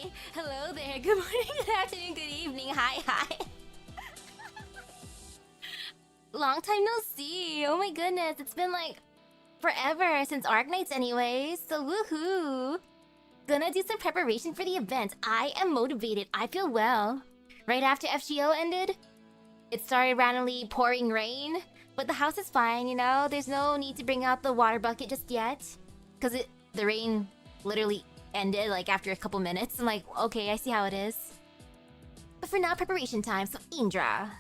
Hi! Hello there. Good morning, good afternoon, good evening. Hi. Long time no see. Oh my goodness. It's been like forever since Arknights anyways. So woohoo. Gonna do some preparation for the event. I am motivated. I feel well. Right after FGO ended, it started randomly pouring rain. But the house is fine, you know? There's no need to bring out the water bucket just yet. Because the rain literally ended like after a couple minutes. I'm like, okay, I see how it is. But for now, preparation time. So Indra.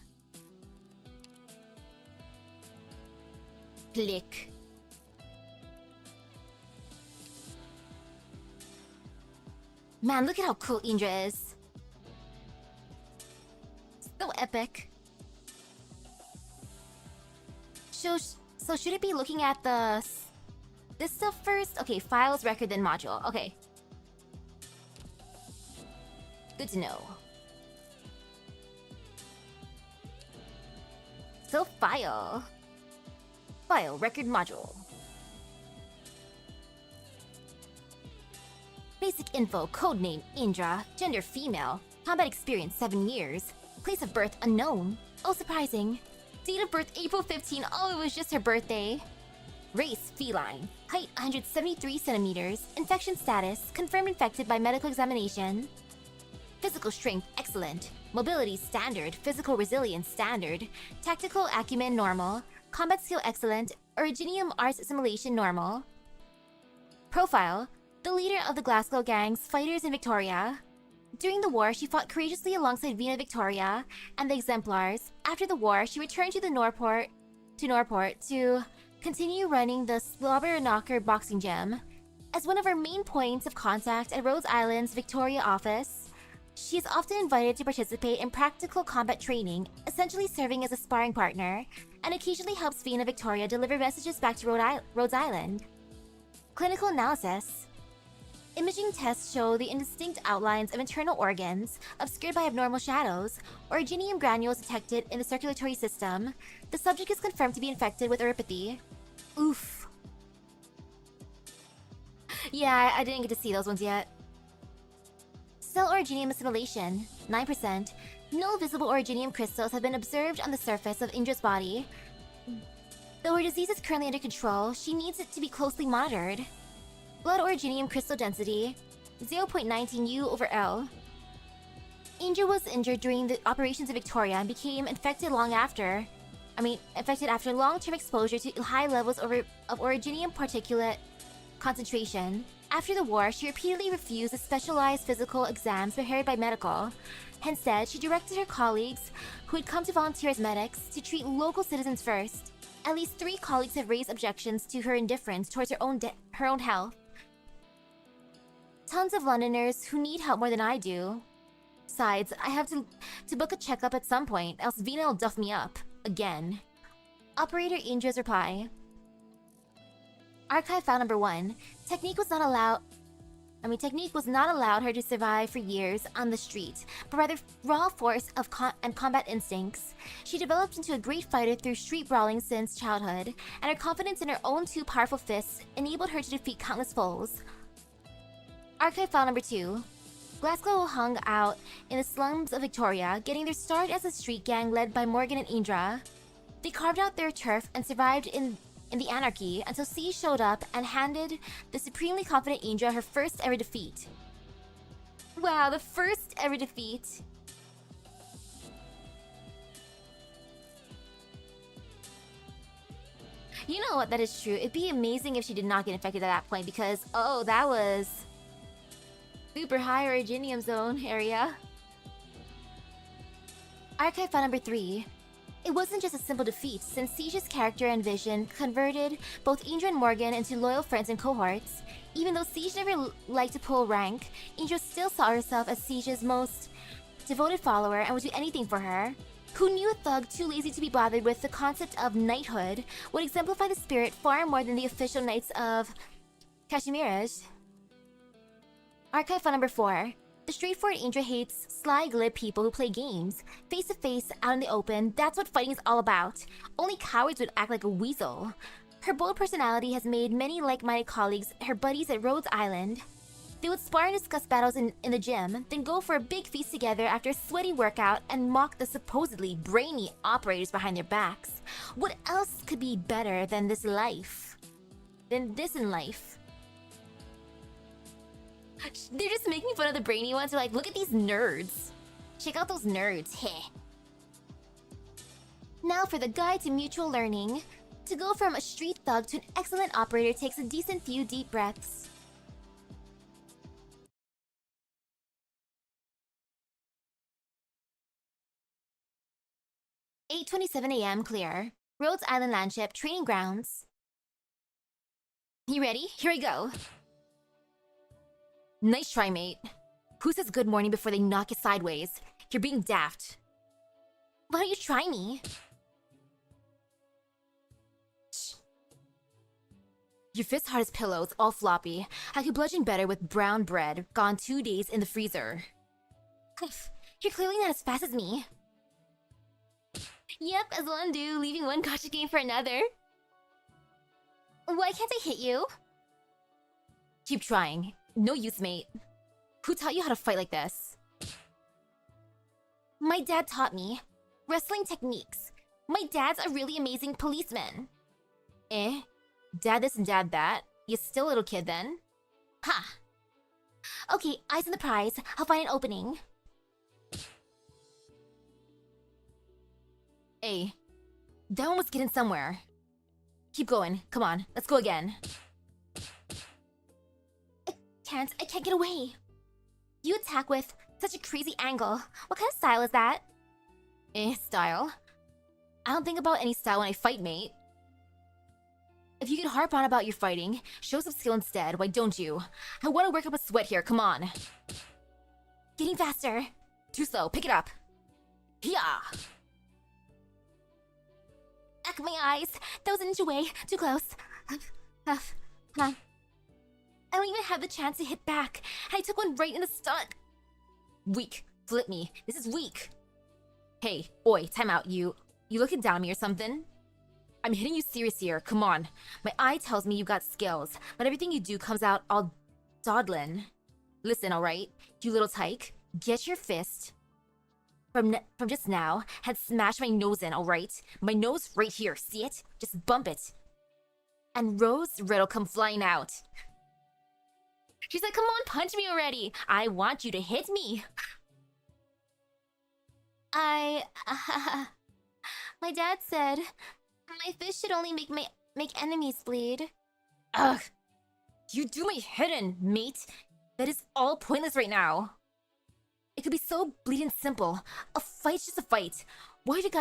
Click. Man, look at how cool Indra is. So epic. So should it be looking at this stuff first? Okay, files, record, then module. Okay. Good to know. So file. File, record, module. Basic info, codename Indra, gender female, combat experience 7 years, place of birth unknown. Oh, surprising. Date of birth April 15. Oh, it was just her birthday. Race feline, height 173 centimeters, infection status confirmed infected by medical examination. Physical strength excellent, mobility standard, physical resilience standard, tactical acumen normal, combat skill excellent, originium arts assimilation normal. Profile, the leader of the Glasgow Gang's fighters in Victoria. During the war, she fought courageously alongside Vina Victoria and the Exemplars. After the war, she returned to Norport to continue running the Slobber Knocker boxing gym. As one of her main points of contact at Rhode Island's Victoria office, she is often invited to participate in practical combat training, essentially serving as a sparring partner, and occasionally helps Vina Victoria deliver messages back to Rhode Island. Clinical analysis. Imaging tests show the indistinct outlines of internal organs, obscured by abnormal shadows, originium granules detected in the circulatory system. The subject is confirmed to be infected with uropathy. Oof. Yeah, I didn't get to see those ones yet. Cell originium assimilation, 9%. No visible originium crystals have been observed on the surface of Indra's body. Though her disease is currently under control, she needs it to be closely monitored. Blood originium crystal density, 0.19 U/L. Indra was injured during the operations of Victoria and became infected after long-term exposure to high levels of originium particulate concentration. After the war, she repeatedly refused the specialized physical exams prepared by medical. Instead, she directed her colleagues, who had come to volunteer as medics, to treat local citizens first. At least 3 colleagues have raised objections to her indifference towards her own health. Tons of Londoners who need help more than I do. Besides, I have to book a checkup at some point, else Vina will duff me up. Again. Operator Indra's reply. Archive file number 1. Technique was not allowed her to survive for years on the street, but rather raw force and combat instincts. She developed into a great fighter through street brawling since childhood, and her confidence in her own 2 powerful fists enabled her to defeat countless foes. Archive file number 2. Glasgow hung out in the slums of Victoria, getting their start as a street gang led by Morgan and Indra. They carved out their turf and survived in the anarchy until C showed up and handed the supremely confident Indra her first ever defeat. Wow, the first ever defeat. You know what, that is true. It'd be amazing if she did not get infected at that point because, oh, that was super high originium zone area. Archive file number 3. It wasn't just a simple defeat, since Siege's character and vision converted both Indra and Morgan into loyal friends and cohorts. Even though Siege never liked to pull rank, Indra still saw herself as Siege's most devoted follower and would do anything for her. Who knew a thug too lazy to be bothered with the concept of knighthood would exemplify the spirit far more than the official knights of Kashimiraj? Archive file number 4. The straightforward Indra hates sly, glib people who play games. Face to face, out in the open, that's what fighting is all about. Only cowards would act like a weasel. Her bold personality has made many like-minded colleagues her buddies at Rhodes Island. They would spar and discuss battles in the gym, then go for a big feast together after a sweaty workout and mock the supposedly brainy operators behind their backs. What else could be better than this life? Than this in life? They're just making fun of the brainy ones. They're like, look at these nerds. Check out those nerds, heh. Now for the guide to mutual learning. To go from a street thug to an excellent operator takes a decent few deep breaths. "8:27 a.m. clear. Rhodes Island Landship, training grounds." You ready? Here we go. Nice try, mate. Who says good morning before they knock you sideways? You're being daft. Why don't you try me? Shh. Your fist hard as pillows, all floppy. I could bludgeon better with brown bread, gone 2 days in the freezer. You're clearly not as fast as me. Yep, as one do, leaving one gotcha game for another. Why can't I hit you? Keep trying. No use, mate. Who taught you how to fight like this? My dad taught me. Wrestling techniques. My dad's a really amazing policeman. Eh? Dad this and dad that? You still a little kid then? Ha! Okay, eyes on the prize. I'll find an opening. Hey, that one was getting somewhere. Keep going. Come on, let's go again. I can't get away. You attack with such a crazy angle. What kind of style is that? Style? I don't think about any style when I fight, mate. If you could harp on about your fighting, show some skill instead, why don't you? I want to work up a sweat here, come on. Getting faster. Too slow, pick it up. Yeah. Eck, my eyes. That was an inch away. Too close. I don't even have the chance to hit back. I took one right in the stomach. Weak. Flip me. This is weak. Hey, oi, time out. You looking down at me or something? I'm hitting you serious here. Come on. My eye tells me you got skills, but everything you do comes out all dawdlin'. Listen, alright? You little tyke. Get your fist from just now and smash my nose in, alright? My nose right here. See it? Just bump it. And Rose Riddle come flying out. She's like, come on, punch me already. I want you to hit me. My dad said my fist should only make enemies bleed. Ugh. You do my head in, mate. That is all pointless right now. It could be so bleeding simple. A fight's just a fight. Why have you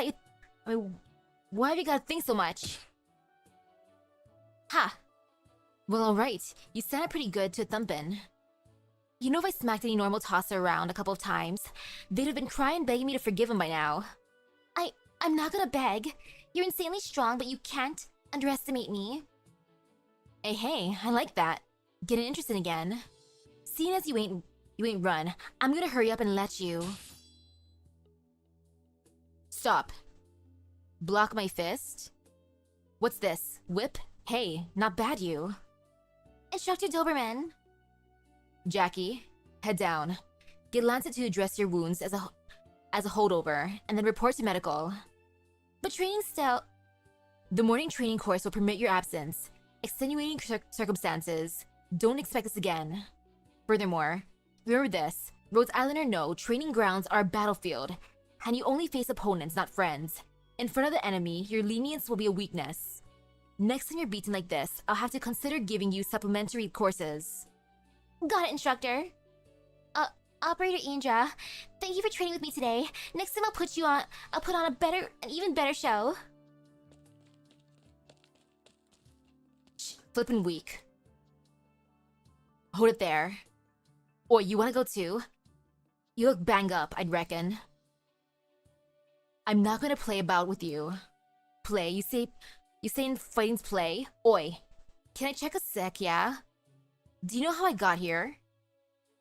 got to think so much? Ha. Well, alright. You sounded pretty good to a thumpin'. You know, if I smacked any normal tosser around a couple of times, they'd have been crying begging me to forgive him by now. I'm not gonna beg. You're insanely strong, but you can't underestimate me. Hey, I like that. Getting interested again. Seeing as you ain't run, I'm gonna hurry up and let you. Stop. Block my fist? What's this? Whip? Hey, not bad you. Instructor Doberman. Jackie, head down. Get Lancet to address your wounds as a holdover, and then report to medical. But training still... The morning training course will permit your absence. Extenuating circumstances. Don't expect this again. Furthermore, remember this. Rhodes Islander know training grounds are a battlefield, and you only face opponents, not friends. In front of the enemy, your lenience will be a weakness. Next time you're beaten like this, I'll have to consider giving you supplementary courses. Got it, instructor. Operator Indra, thank you for training with me today. Next time I'll put on an even better show. Shh, flippin' weak. Hold it there. Or you wanna go too? You look bang up, I'd reckon. I'm not gonna play about with you. Play? You say in fighting's play? Oi, can I check a sec, yeah? Do you know how I got here?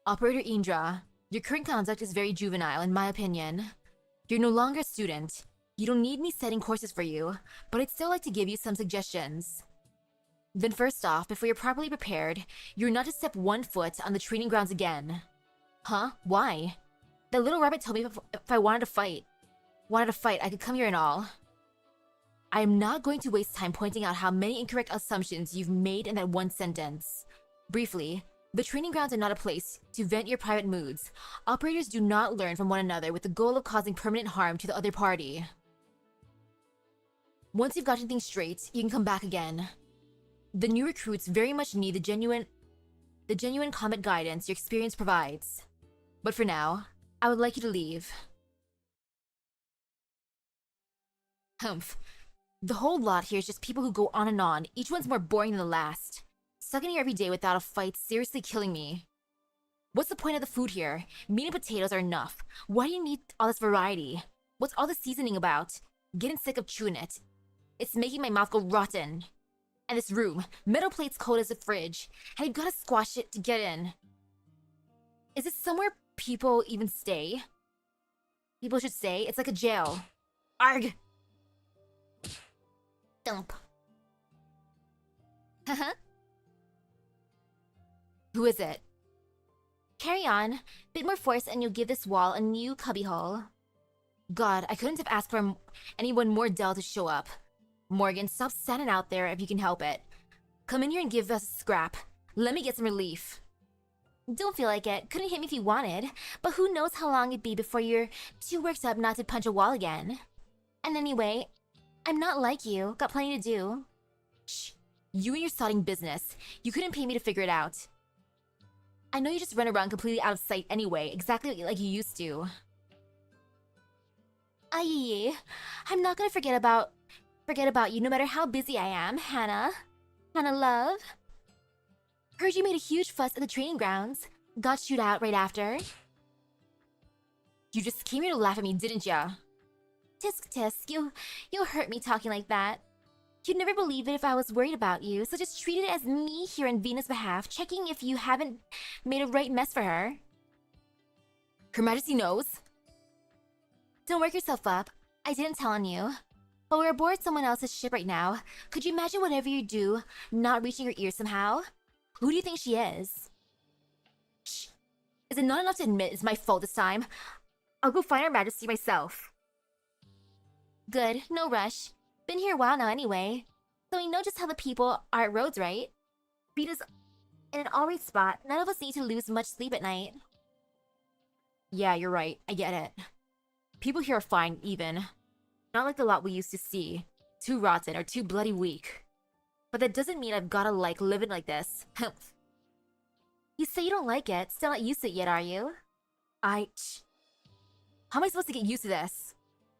Operator Indra, your current conduct is very juvenile in my opinion. You're no longer a student. You don't need me setting courses for you, but I'd still like to give you some suggestions. Then first off, before you're properly prepared, you're not to step 1 foot on the training grounds again. Huh? Why? That little rabbit told me if I wanted to fight, I could come here and all. I am not going to waste time pointing out how many incorrect assumptions you've made in that one sentence. Briefly, the training grounds are not a place to vent your private moods. Operators do not learn from one another with the goal of causing permanent harm to the other party. Once you've gotten things straight, you can come back again. The new recruits very much need the genuine combat guidance your experience provides. But for now, I would like you to leave. Humph. The whole lot here is just people who go on and on. Each one's more boring than the last. Stuck in here every day without a fight's seriously killing me. What's the point of the food here? Meat and potatoes are enough. Why do you need all this variety? What's all the seasoning about? Getting sick of chewing it. It's making my mouth go rotten. And this room, metal plates cold as a fridge, and you've gotta squash it to get in. Is this somewhere people even stay? People should stay? It's like a jail. Arg! Dump. Haha. Who is it? Carry on. Bit more force and you'll give this wall a new cubbyhole. God, I couldn't have asked for anyone more dull to show up. Morgan, stop standing out there if you can help it. Come in here and give us a scrap. Let me get some relief. Don't feel like it. Couldn't hit me if you wanted. But who knows how long it'd be before you're too worked up not to punch a wall again. And anyway, I'm not like you. Got plenty to do. Shh. You and your sodding business. You couldn't pay me to figure it out. I know you just run around completely out of sight anyway, exactly like you used to. Aye, I'm not gonna forget about you no matter how busy I am, Hannah. Hannah love. Heard you made a huge fuss at the training grounds. Got chewed out right after. You just came here to laugh at me, didn't ya? Tisk tisk, you'll hurt me talking like that. You'd never believe it if I was worried about you, so just treat it as me here on Venus' behalf, checking if you haven't made a right mess for her. Her Majesty knows. Don't work yourself up. I didn't tell on you. But we're aboard someone else's ship right now. Could you imagine whatever you do, not reaching her ears somehow? Who do you think she is? Shh. Is it not enough to admit it's my fault this time? I'll go find Her Majesty myself. Good, no rush. Been here a while now anyway. So we know just how the people are at Rhodes, right? Vita's in an alright spot. None of us need to lose much sleep at night. Yeah, you're right. I get it. People here are fine, even. Not like the lot we used to see. Too rotten or too bloody weak. But that doesn't mean I've gotta like living like this. You say you don't like it. Still not used to it yet, are you? How am I supposed to get used to this?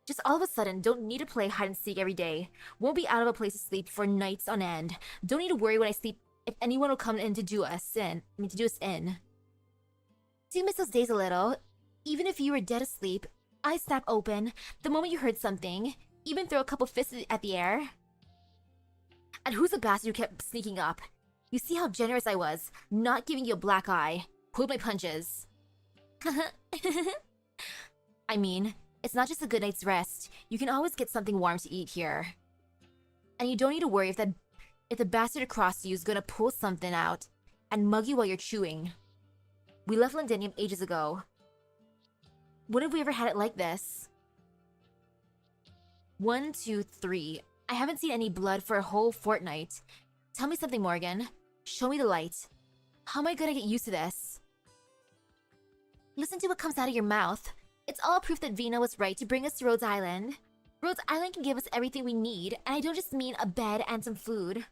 Just all of a sudden, don't need to play hide and seek every day. Won't be out of a place to sleep for nights on end. Don't need to worry when I sleep if anyone will come in to do us in. Do miss those days a little. Even if you were dead asleep, eyes snap open the moment you heard something. Even throw a couple fists at the air. And who's the bastard who kept sneaking up? You see how generous I was, not giving you a black eye. Pulled my punches. I mean, it's not just a good night's rest. You can always get something warm to eat here. And you don't need to worry if the bastard across you is gonna pull something out and mug you while you're chewing. We left Londinium ages ago. When have we ever had it like this? 1, 2, 3. I haven't seen any blood for a whole fortnight. Tell me something, Morgan. Show me the light. How am I gonna get used to this? Listen to what comes out of your mouth. It's all proof that Vina was right to bring us to Rhodes Island. Rhodes Island can give us everything we need, and I don't just mean a bed and some food.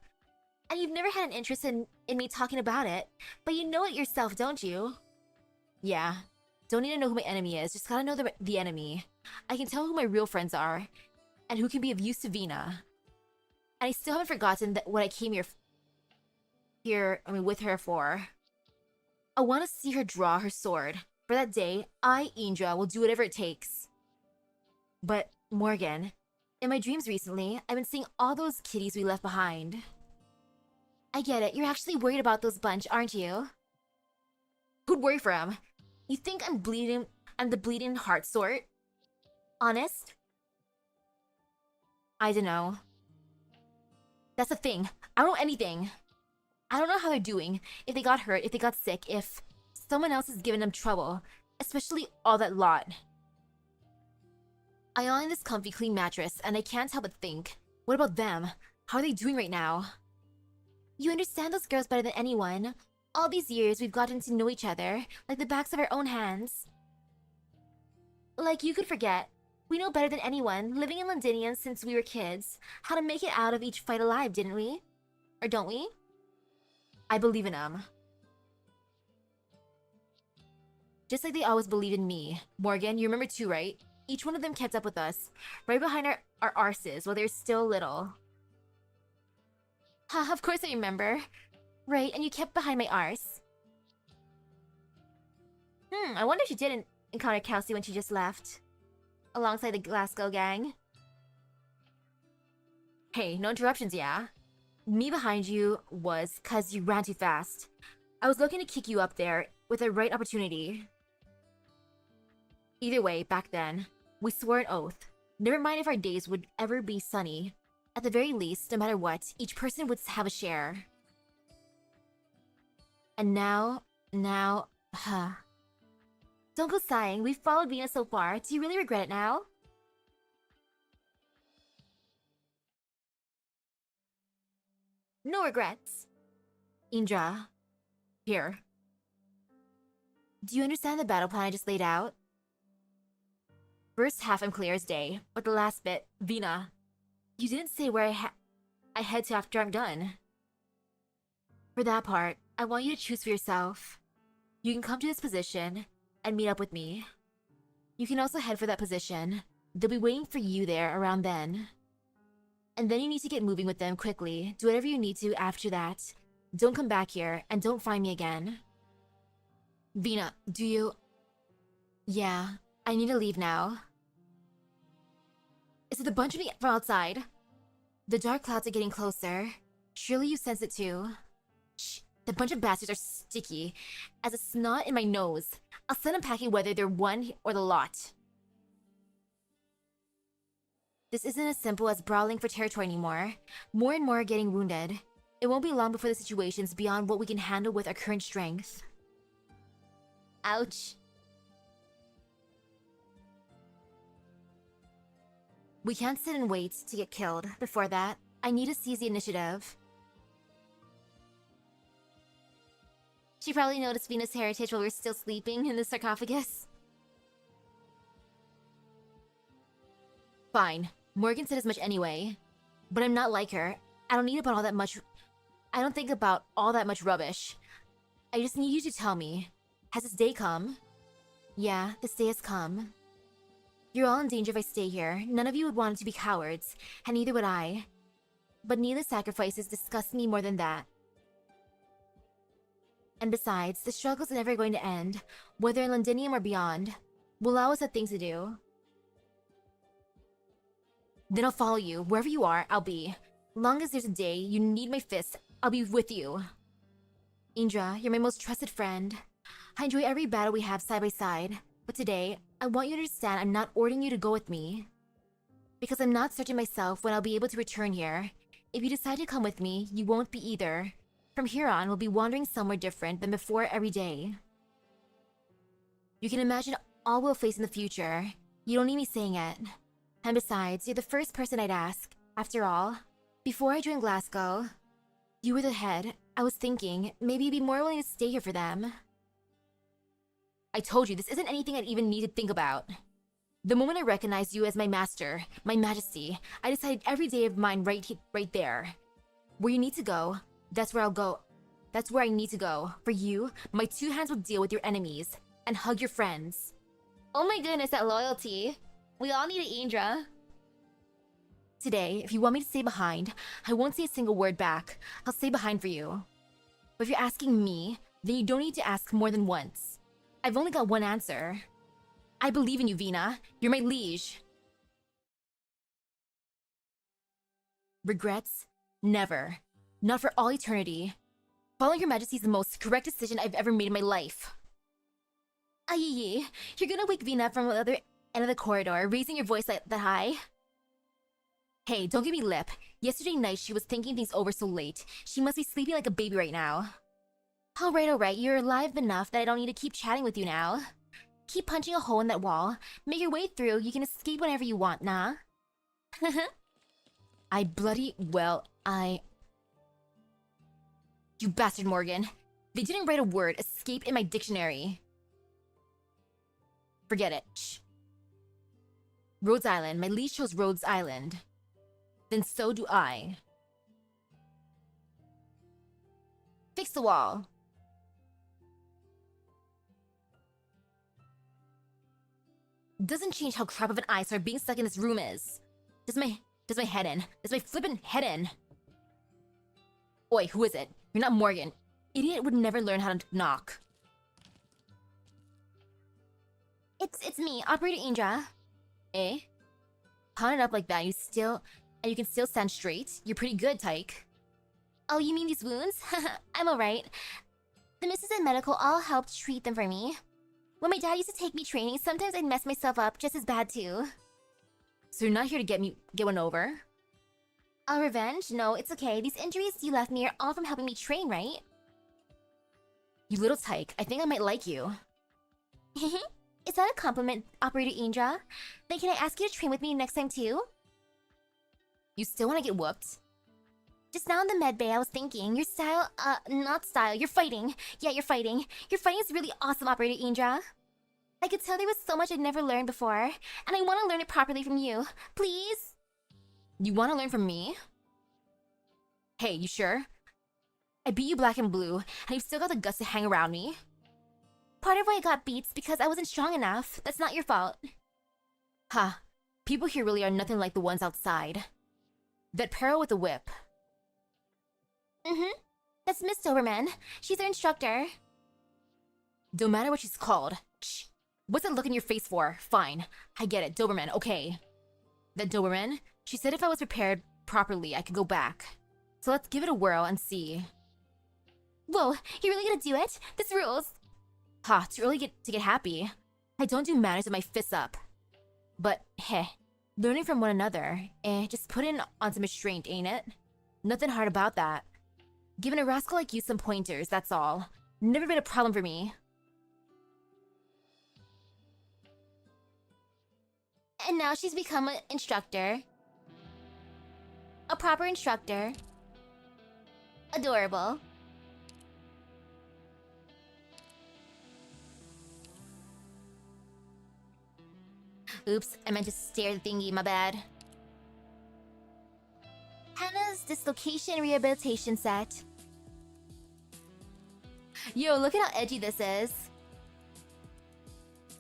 And you've never had an interest in me talking about it, but you know it yourself, don't you? Yeah. Don't need to know who my enemy is, just gotta know the enemy. I can tell who my real friends are, and who can be of use to Vina. And I still haven't forgotten that what I came with her for. I want to see her draw her sword. For that day, I, Indra, will do whatever it takes. But, Morgan, in my dreams recently, I've been seeing all those kitties we left behind. I get it, you're actually worried about those bunch, aren't you? Who'd worry for him? You think I'm the bleeding heart sort? Honest? I dunno. That's the thing. I don't know anything. I don't know how they're doing, if they got hurt, if they got sick, if someone else is giving them trouble, especially all that lot. I lie on this comfy, clean mattress, and I can't help but think, what about them? How are they doing right now? You understand those girls better than anyone. All these years, we've gotten to know each other like the backs of our own hands. Like you could forget. We know better than anyone, living in Londinium since we were kids, how to make it out of each fight alive, didn't we? Or don't we? I believe in them. Just like they always believed in me. Morgan, you remember too, right? Each one of them kept up with us, right behind our arses while they were still little. Ha, of course I remember. Right, and you kept behind my arse. I wonder if you didn't encounter Kelsey when she just left. Alongside the Glasgow gang. Hey, no interruptions, yeah? Me behind you was 'cause you ran too fast. I was looking to kick you up there with the right opportunity. Either way, back then, we swore an oath. Never mind if our days would ever be sunny. At the very least, no matter what, each person would have a share. And now, Don't go sighing. We've followed Venus so far. Do you really regret it now? No regrets. Indra. Here. Do you understand the battle plan I just laid out? First half I'm clear as day, but the last bit, Vina. You didn't say where I head to after I'm done. For that part, I want you to choose for yourself. You can come to this position and meet up with me. You can also head for that position. They'll be waiting for you there around then. And then you need to get moving with them quickly. Do whatever you need to after that. Don't come back here, and don't find me again. Vina, do you... Yeah, I need to leave now. Is it the bunch of me from outside? The dark clouds are getting closer. Surely you sense it too. Shh, the bunch of bastards are sticky as a snot in my nose. I'll send them packing whether they're one or the lot. This isn't as simple as brawling for territory anymore. More and more are getting wounded. It won't be long before the situation's beyond what we can handle with our current strength. Ouch. We can't sit and wait to get killed. Before that, I need to seize the initiative. She probably noticed Venus' heritage while we were still sleeping in the sarcophagus. Fine. Morgan said as much anyway. But I'm not like her. I don't think about all that much rubbish. I just need you to tell me. Has this day come? Yeah, this day has come. You're all in danger if I stay here. None of you would want it to be cowards, and neither would I. But needless sacrifices disgust me more than that. And besides, the struggle's never going to end, whether in Londinium or beyond. We'll always have things to do. Then I'll follow you. Wherever you are, I'll be. Long as there's a day you need my fist, I'll be with you. Indra, you're my most trusted friend. I enjoy every battle we have side by side. But today, I want you to understand I'm not ordering you to go with me. Because I'm not certain myself when I'll be able to return here. If you decide to come with me, you won't be either. From here on, we'll be wandering somewhere different than before every day. You can imagine all we'll face in the future. You don't need me saying it. And besides, you're the first person I'd ask. After all, before I joined Glasgow, you were the head. I was thinking, maybe you'd be more willing to stay here for them. I told you, this isn't anything I'd even need to think about. The moment I recognized you as my master, my majesty, I decided every day of mine right there. Where you need to go, that's where I'll go. That's where I need to go. For you, my two hands will deal with your enemies and hug your friends. Oh my goodness, that loyalty. We all need an Indra. Today, if you want me to stay behind, I won't say a single word back. I'll stay behind for you. But if you're asking me, then you don't need to ask more than once. I've only got one answer. I believe in you, Vina. You're my liege. Regrets? Never. Not for all eternity. Following Your Majesty is the most correct decision I've ever made in my life. Aye, you're gonna wake Vina from the other end of the corridor, raising your voice like that high? Hey, don't give me lip. Yesterday night, she was thinking things over so late. She must be sleeping like a baby right now. Alright, you're alive enough that I don't need to keep chatting with you now. Keep punching a hole in that wall. Make your way through, you can escape whenever you want, nah? You bastard, Morgan. They didn't write a word, escape, in my dictionary. Forget it. Shh. Rhodes Island. My leash shows Rhodes Island. Then so do I. Fix the wall. Doesn't change how crap of an eyesore being stuck in this room is. Does my head in? Does my flippin' head in? Oi, who is it? You're not Morgan. Idiot would never learn how to knock. It's me, Operator Indra. Eh? Pawn it up like that, you can still stand straight. You're pretty good, Tyke. Oh, you mean these wounds? I'm alright. The missus at medical all helped treat them for me. When my dad used to take me training, sometimes I'd mess myself up just as bad too. So you're not here to get one over? Revenge? No, it's okay. These injuries you left me are all from helping me train, right? You little tyke, I think I might like you. Is that a compliment, Operator Indra? Then can I ask you to train with me next time too? You still want to get whooped? Just now in the med bay, I was thinking, your style, not style, you're fighting. Yeah, you're fighting. Your fighting is really awesome, Operator Indra. I could tell there was so much I'd never learned before, and I want to learn it properly from you. Please? You want to learn from me? Hey, you sure? I beat you black and blue, and you've still got the guts to hang around me. Part of why I got beat's because I wasn't strong enough. That's not your fault. Ha. People here really are nothing like the ones outside. That Peril with the whip. That's Miss Doberman. She's our instructor. Don't matter what she's called. Shh. What's that look in your face for? Fine. I get it. Doberman, okay. That Doberman? She said if I was prepared properly, I could go back. So let's give it a whirl and see. Whoa, you're really gonna do it? This rules. Ha, too early to get happy. I don't do manners with my fists up. But, heh. Learning from one another, just put in on some restraint, ain't it? Nothing hard about that. Giving a rascal like you some pointers, that's all. Never been a problem for me. And now she's become an instructor. A proper instructor. Adorable. Oops, I meant to stare at the thingy, my bad. Hannah's dislocation rehabilitation set. Yo, look at how edgy this is.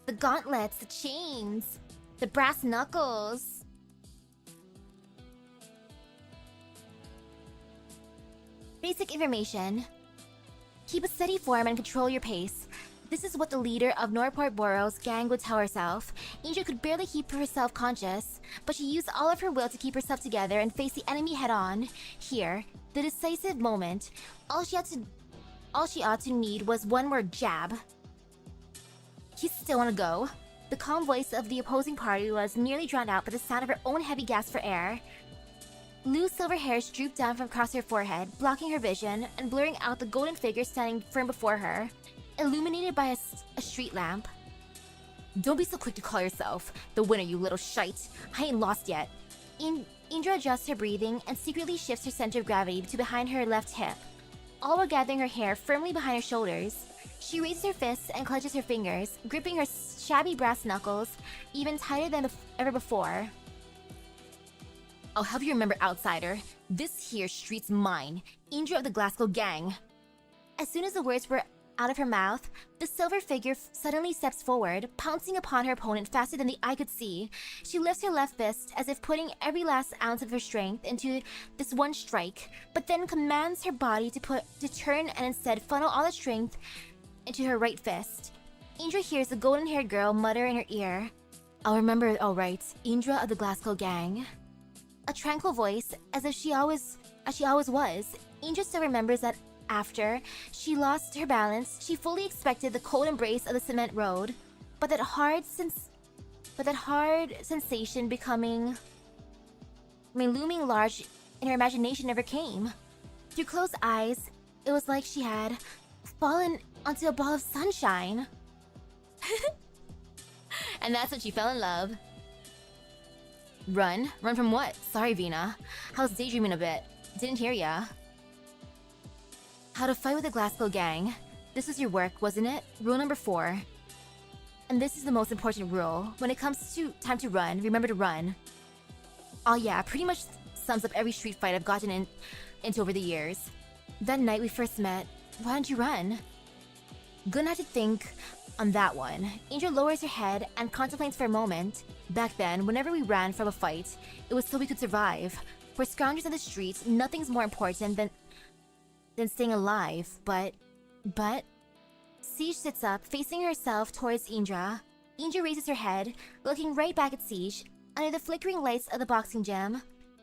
The gauntlets, the chains, the brass knuckles. Basic information. Keep a steady form and control your pace. This is what the leader of Norport Borough's gang would tell herself. Indra could barely keep herself conscious, but she used all of her will to keep herself together and face the enemy head-on. Here, the decisive moment. All she ought to need was one more jab. You still want to go? The calm voice of the opposing party was nearly drowned out by the sound of her own heavy gasp for air. Loose silver hairs drooped down from across her forehead, blocking her vision and blurring out the golden figure standing firm before her, illuminated by a street lamp. Don't be so quick to call yourself the winner, you little shite. I ain't lost yet. Indra adjusts her breathing and secretly shifts her center of gravity to behind her left hip, all while gathering her hair firmly behind her shoulders. She raises her fists and clutches her fingers, gripping her shabby brass knuckles even tighter than ever before. I'll help you remember, outsider. This here street's mine, Indra of the Glasgow gang. As soon as the words were out of her mouth, the silver figure suddenly steps forward, pouncing upon her opponent faster than the eye could see. She lifts her left fist as if putting every last ounce of her strength into this one strike, but then commands her body to turn and instead funnel all the strength into her right fist. Indra hears the golden-haired girl mutter in her ear, "I'll remember it all right, Indra of the Glasgow gang." A tranquil voice, as she always was. Indra still remembers that after she lost her balance, she fully expected the cold embrace of the cement road, but that hard sensation looming large in her imagination never came. Through closed eyes, it was like she had fallen onto a ball of sunshine. And that's when she fell in love. Run? Run from what? Sorry, Vina. I was daydreaming a bit. Didn't hear ya. How to fight with the Glasgow gang. This was your work, wasn't it? Rule number 4. And this is the most important rule. When it comes to time to run, remember to run. Oh yeah, pretty much sums up every street fight I've gotten into over the years. That night we first met, why don't you run? Gonna have to think on that one. Angel lowers her head and contemplates for a moment. Back then, whenever we ran from a fight, it was so we could survive. For scoundrels on the streets, nothing's more important than staying alive, but... Siege sits up, facing herself towards Indra. Indra raises her head, looking right back at Siege. Under the flickering lights of the boxing gym,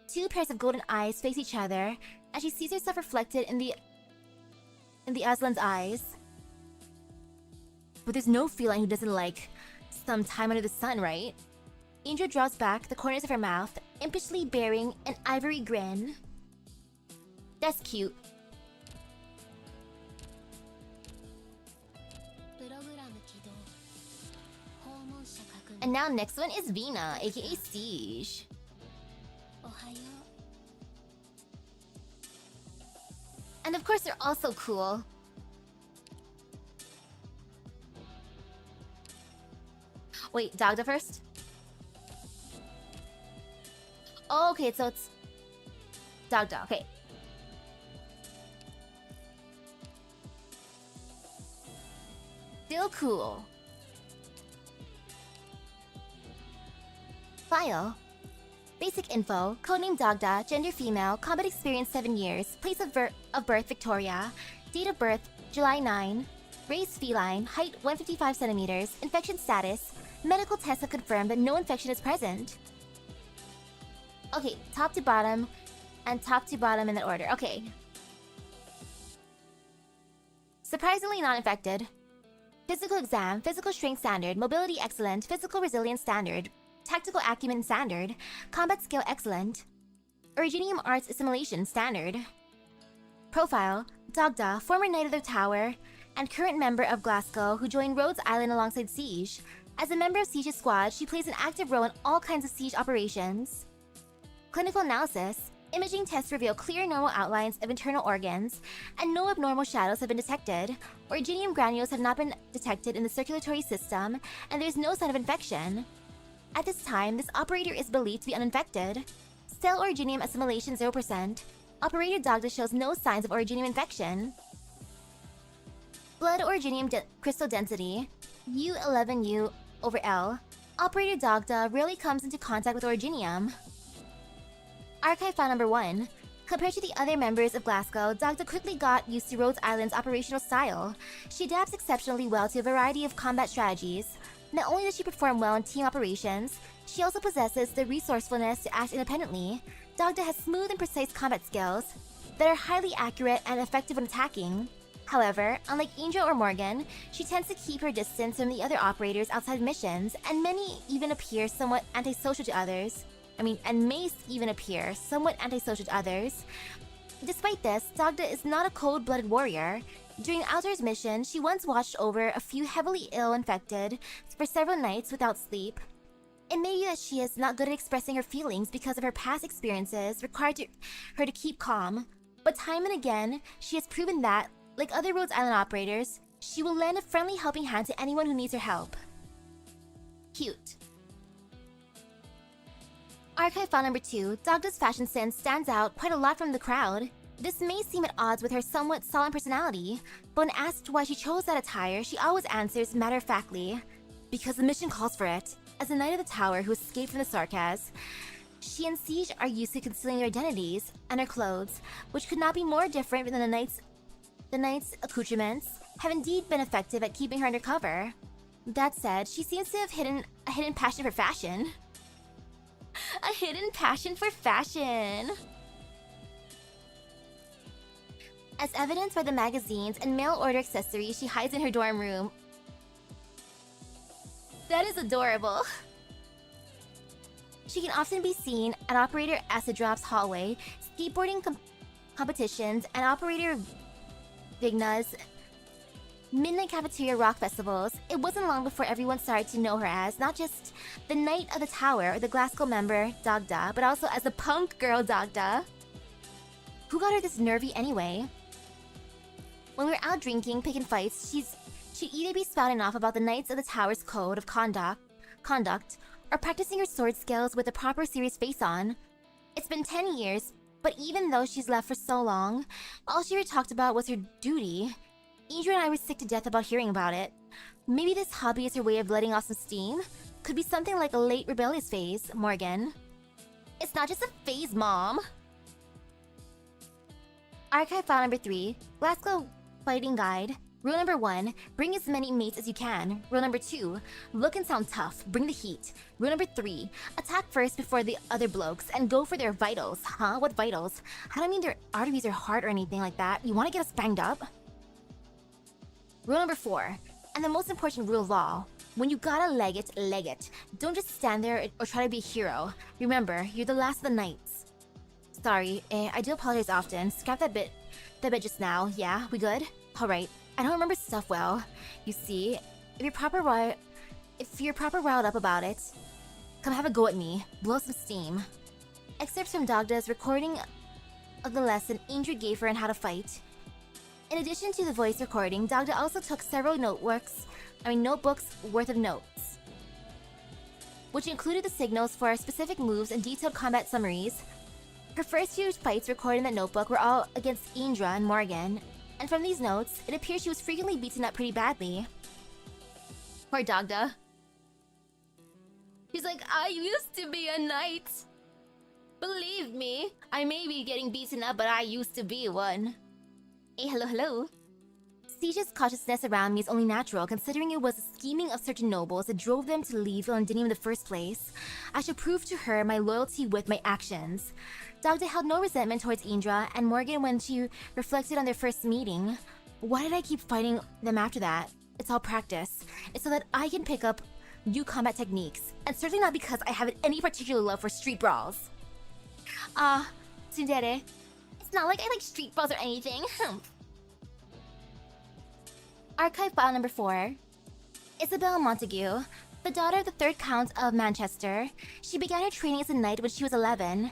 2 pairs of golden eyes face each other, and she sees herself reflected in the Aslan's eyes. But there's no feline who doesn't like some time under the sun, right? Indra draws back the corners of her mouth, impishly bearing an ivory grin. That's cute. And now next one is Vina, aka Siege. And of course they're also cool. Wait, Dagda first? Oh, okay, so it's Dagda, okay. Still cool. File. Basic info, codename Dagda, gender female, combat experience 7 years, place of birth Victoria, date of birth July 9, race feline, height 155 centimeters, infection status, medical tests have confirmed that no infection is present. Okay, top to bottom, and top to bottom in that order. Okay. Surprisingly not infected. Physical exam, physical strength standard, mobility excellent, physical resilience standard, tactical acumen standard, combat skill excellent, Originium arts assimilation standard. Profile, Dagda, former Knight of the Tower, and current member of Glasgow who joined Rhodes Island alongside Siege. As a member of Siege's squad, she plays an active role in all kinds of Siege operations. Clinical analysis, imaging tests reveal clear normal outlines of internal organs, and no abnormal shadows have been detected. Originium granules have not been detected in the circulatory system, and there is no sign of infection. At this time, this operator is believed to be uninfected. Cell Originium assimilation 0%. Operator Dagda shows no signs of Originium infection. Blood Originium crystal density, U11U/L. Operator Dagda rarely comes into contact with Originium. Archive file number 1. Compared to the other members of Glasgow, Dagda quickly got used to Rhodes Island's operational style. She adapts exceptionally well to a variety of combat strategies. Not only does she perform well in team operations, she also possesses the resourcefulness to act independently. Dagda has smooth and precise combat skills that are highly accurate and effective when attacking. However, unlike Angel or Morgan, she tends to keep her distance from the other operators outside missions, and many even appear somewhat antisocial to others. And may even appear somewhat antisocial to others. Despite this, Dagda is not a cold-blooded warrior. During Outdoors mission, she once watched over a few heavily ill infected for several nights without sleep. It may be that she is not good at expressing her feelings because of her past experiences required her to keep calm, but time and again, she has proven that, like other Rhodes Island operators, she will lend a friendly helping hand to anyone who needs her help. Cute. Archive file number 2, Dagda's fashion sense stands out quite a lot from the crowd. This may seem at odds with her somewhat solemn personality, but when asked why she chose that attire, she always answers matter-of-factly, because the mission calls for it. As a Knight of the Tower who escaped from the Sarkaz, she and Siege are used to concealing their identities and her clothes, which could not be more different than the Knight's accoutrements have indeed been effective at keeping her undercover. That said, she seems to have a hidden passion for fashion. A hidden passion for fashion! As evidenced by the magazines and mail-order accessories she hides in her dorm room. That is adorable. She can often be seen at Operator Acid Drop's hallway, skateboarding competitions, and operator Vigna's midnight cafeteria rock festivals, it wasn't long before everyone started to know her as not just the Knight of the Tower or the Glasgow member Dagda, but also as the punk girl Dagda. Who got her this nervy anyway? When we were out drinking, picking fights, she'd either be spouting off about the Knights of the Tower's code of conduct, or practicing her sword skills with a proper serious face on. It's been 10 years, but even though she's left for so long, all she ever talked about was her duty. Indra and I were sick to death about hearing about it. Maybe this hobby is her way of letting off some steam? Could be something like a late rebellious phase, Morgan. It's not just a phase, Mom! Archive file number 3, Glasgow Fighting Guide. Rule number 1, bring as many mates as you can. Rule number 2, look and sound tough, bring the heat. Rule number 3, attack first before the other blokes and go for their vitals. Huh? What vitals? I don't mean their arteries or heart or anything like that. You wanna get us banged up? Rule number 4, and the most important rule of all, when you gotta leg it, leg it. Don't just stand there or try to be a hero. Remember, you're the last of the knights. Sorry, I do apologize often. Scrap that bit just now. Yeah, we good? Alright, I don't remember stuff well. You see, if you're proper riled up about it, come have a go at me. Blow some steam. Excerpts from Dagda's recording of the lesson Indra gave her on how to fight. In addition to the voice recording, Dagda also took several notebooks worth of notes, which included the signals for specific moves and detailed combat summaries. Her first few fights recorded in that notebook were all against Indra and Morgan, and from these notes, it appears she was frequently beaten up pretty badly. Poor Dagda. She's like, I used to be a knight. Believe me, I may be getting beaten up, but I used to be one. Hey, hello. Siege's cautiousness around me is only natural, considering it was the scheming of certain nobles that drove them to leave Londinium in the first place. I should prove to her my loyalty with my actions. Dagda held no resentment towards Indra and Morgan when she reflected on their first meeting. Why did I keep fighting them after that? It's all practice. It's so that I can pick up new combat techniques, and certainly not because I have any particular love for street brawls. Tsundere. It's not like I like street brawls or anything. Archive file number 4. Isabel Montague, the daughter of the 3rd Count of Manchester. She began her training as a knight when she was 11.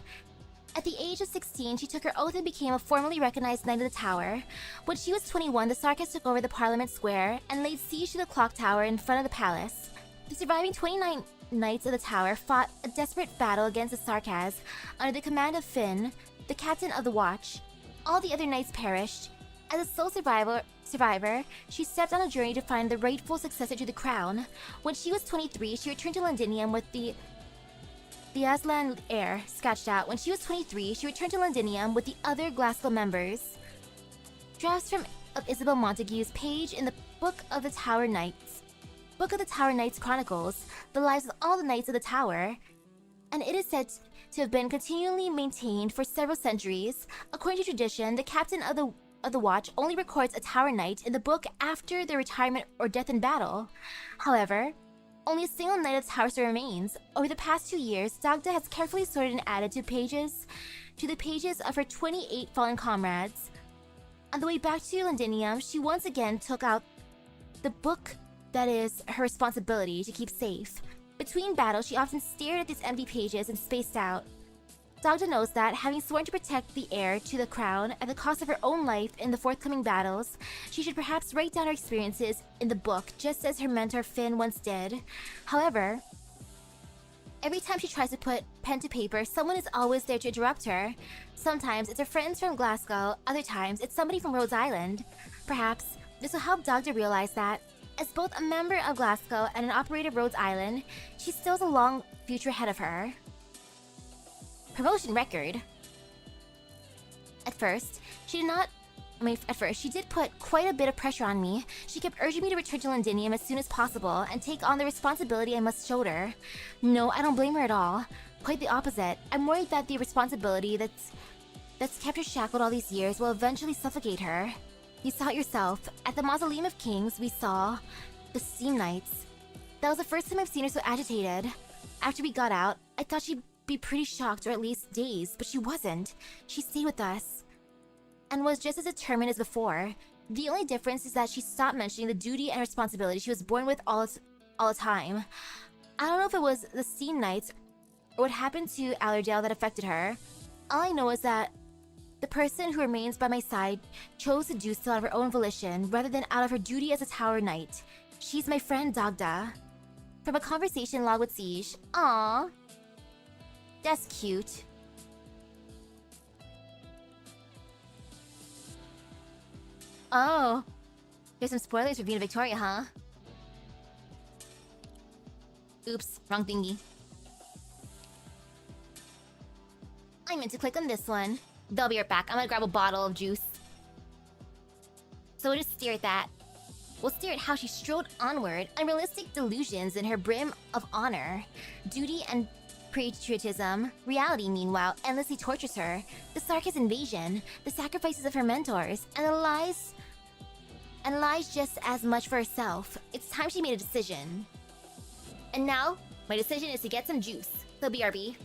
At the age of 16, she took her oath and became a formally recognized Knight of the Tower. When she was 21, the Sarkas took over the Parliament Square and laid siege to the clock tower in front of the palace. The surviving 29 Knights of the Tower fought a desperate battle against the Sarkas under the command of Finn, the captain of the watch. All the other knights perished. As a sole survivor, she stepped on a journey to find the rightful successor to the crown. When she was 23, she returned to Londinium with the Aslan heir sketched out. When she was 23, she returned to Londinium with the other Glasgow members. Drafts of Isabel Montague's page in the Book of the Tower Knights chronicles the lives of all the Knights of the Tower, and it is said to have been continually maintained for several centuries. According to tradition, the captain of the watch only records a Tower Knight in the book after their retirement or death in battle. However, only a single Knight of the Tower still remains. Over the past 2 years, Dagda has carefully sorted and added to the pages of her 28 fallen comrades. On the way back to Londinium, she once again took out the book that is her responsibility to keep safe. Between battles, she often stared at these empty pages and spaced out. Dagda knows that, having sworn to protect the heir to the crown at the cost of her own life in the forthcoming battles, she should perhaps write down her experiences in the book, just as her mentor Finn once did. However, every time she tries to put pen to paper, someone is always there to interrupt her. Sometimes it's her friends from Glasgow, other times it's somebody from Rhode Island. Perhaps this will help Dagda realize that, as both a member of Glasgow and an operator of Rhode Island, she still has a long future ahead of her. Promotion record. At first, she did put quite a bit of pressure on me. She kept urging me to return to Londinium as soon as possible and take on the responsibility I must shoulder. No, I don't blame her at all. Quite the opposite. I'm worried that the responsibility that's kept her shackled all these years will eventually suffocate her. You saw it yourself. At the Mausoleum of Kings, we saw the Steam Knights. That was the first time I've seen her so agitated. After we got out, I thought she'd be pretty shocked or at least dazed, but she wasn't. She stayed with us and was just as determined as before. The only difference is that she stopped mentioning the duty and responsibility she was born with all the time. I don't know if it was the steam nights or what happened to Allerdale that affected her. All I know is that the person who remains by my side chose to do so out of her own volition rather than out of her duty as a tower knight. She's my friend Dagda. From a conversation log with Siege. Aww. That's cute. Oh. There's some spoilers for Vina Victoria, huh? Oops, wrong thingy. I meant to click on this one. They'll be right back. I'm gonna grab a bottle of juice. So we'll just stare at that. We'll stare at how she strode onward, unrealistic delusions in her brim of honor, duty and patriotism. Reality, meanwhile, endlessly tortures her. The Sarkis invasion, the sacrifices of her mentors, and the lies just as much for herself. It's time she made a decision. And now, my decision is to get some juice. So BRB.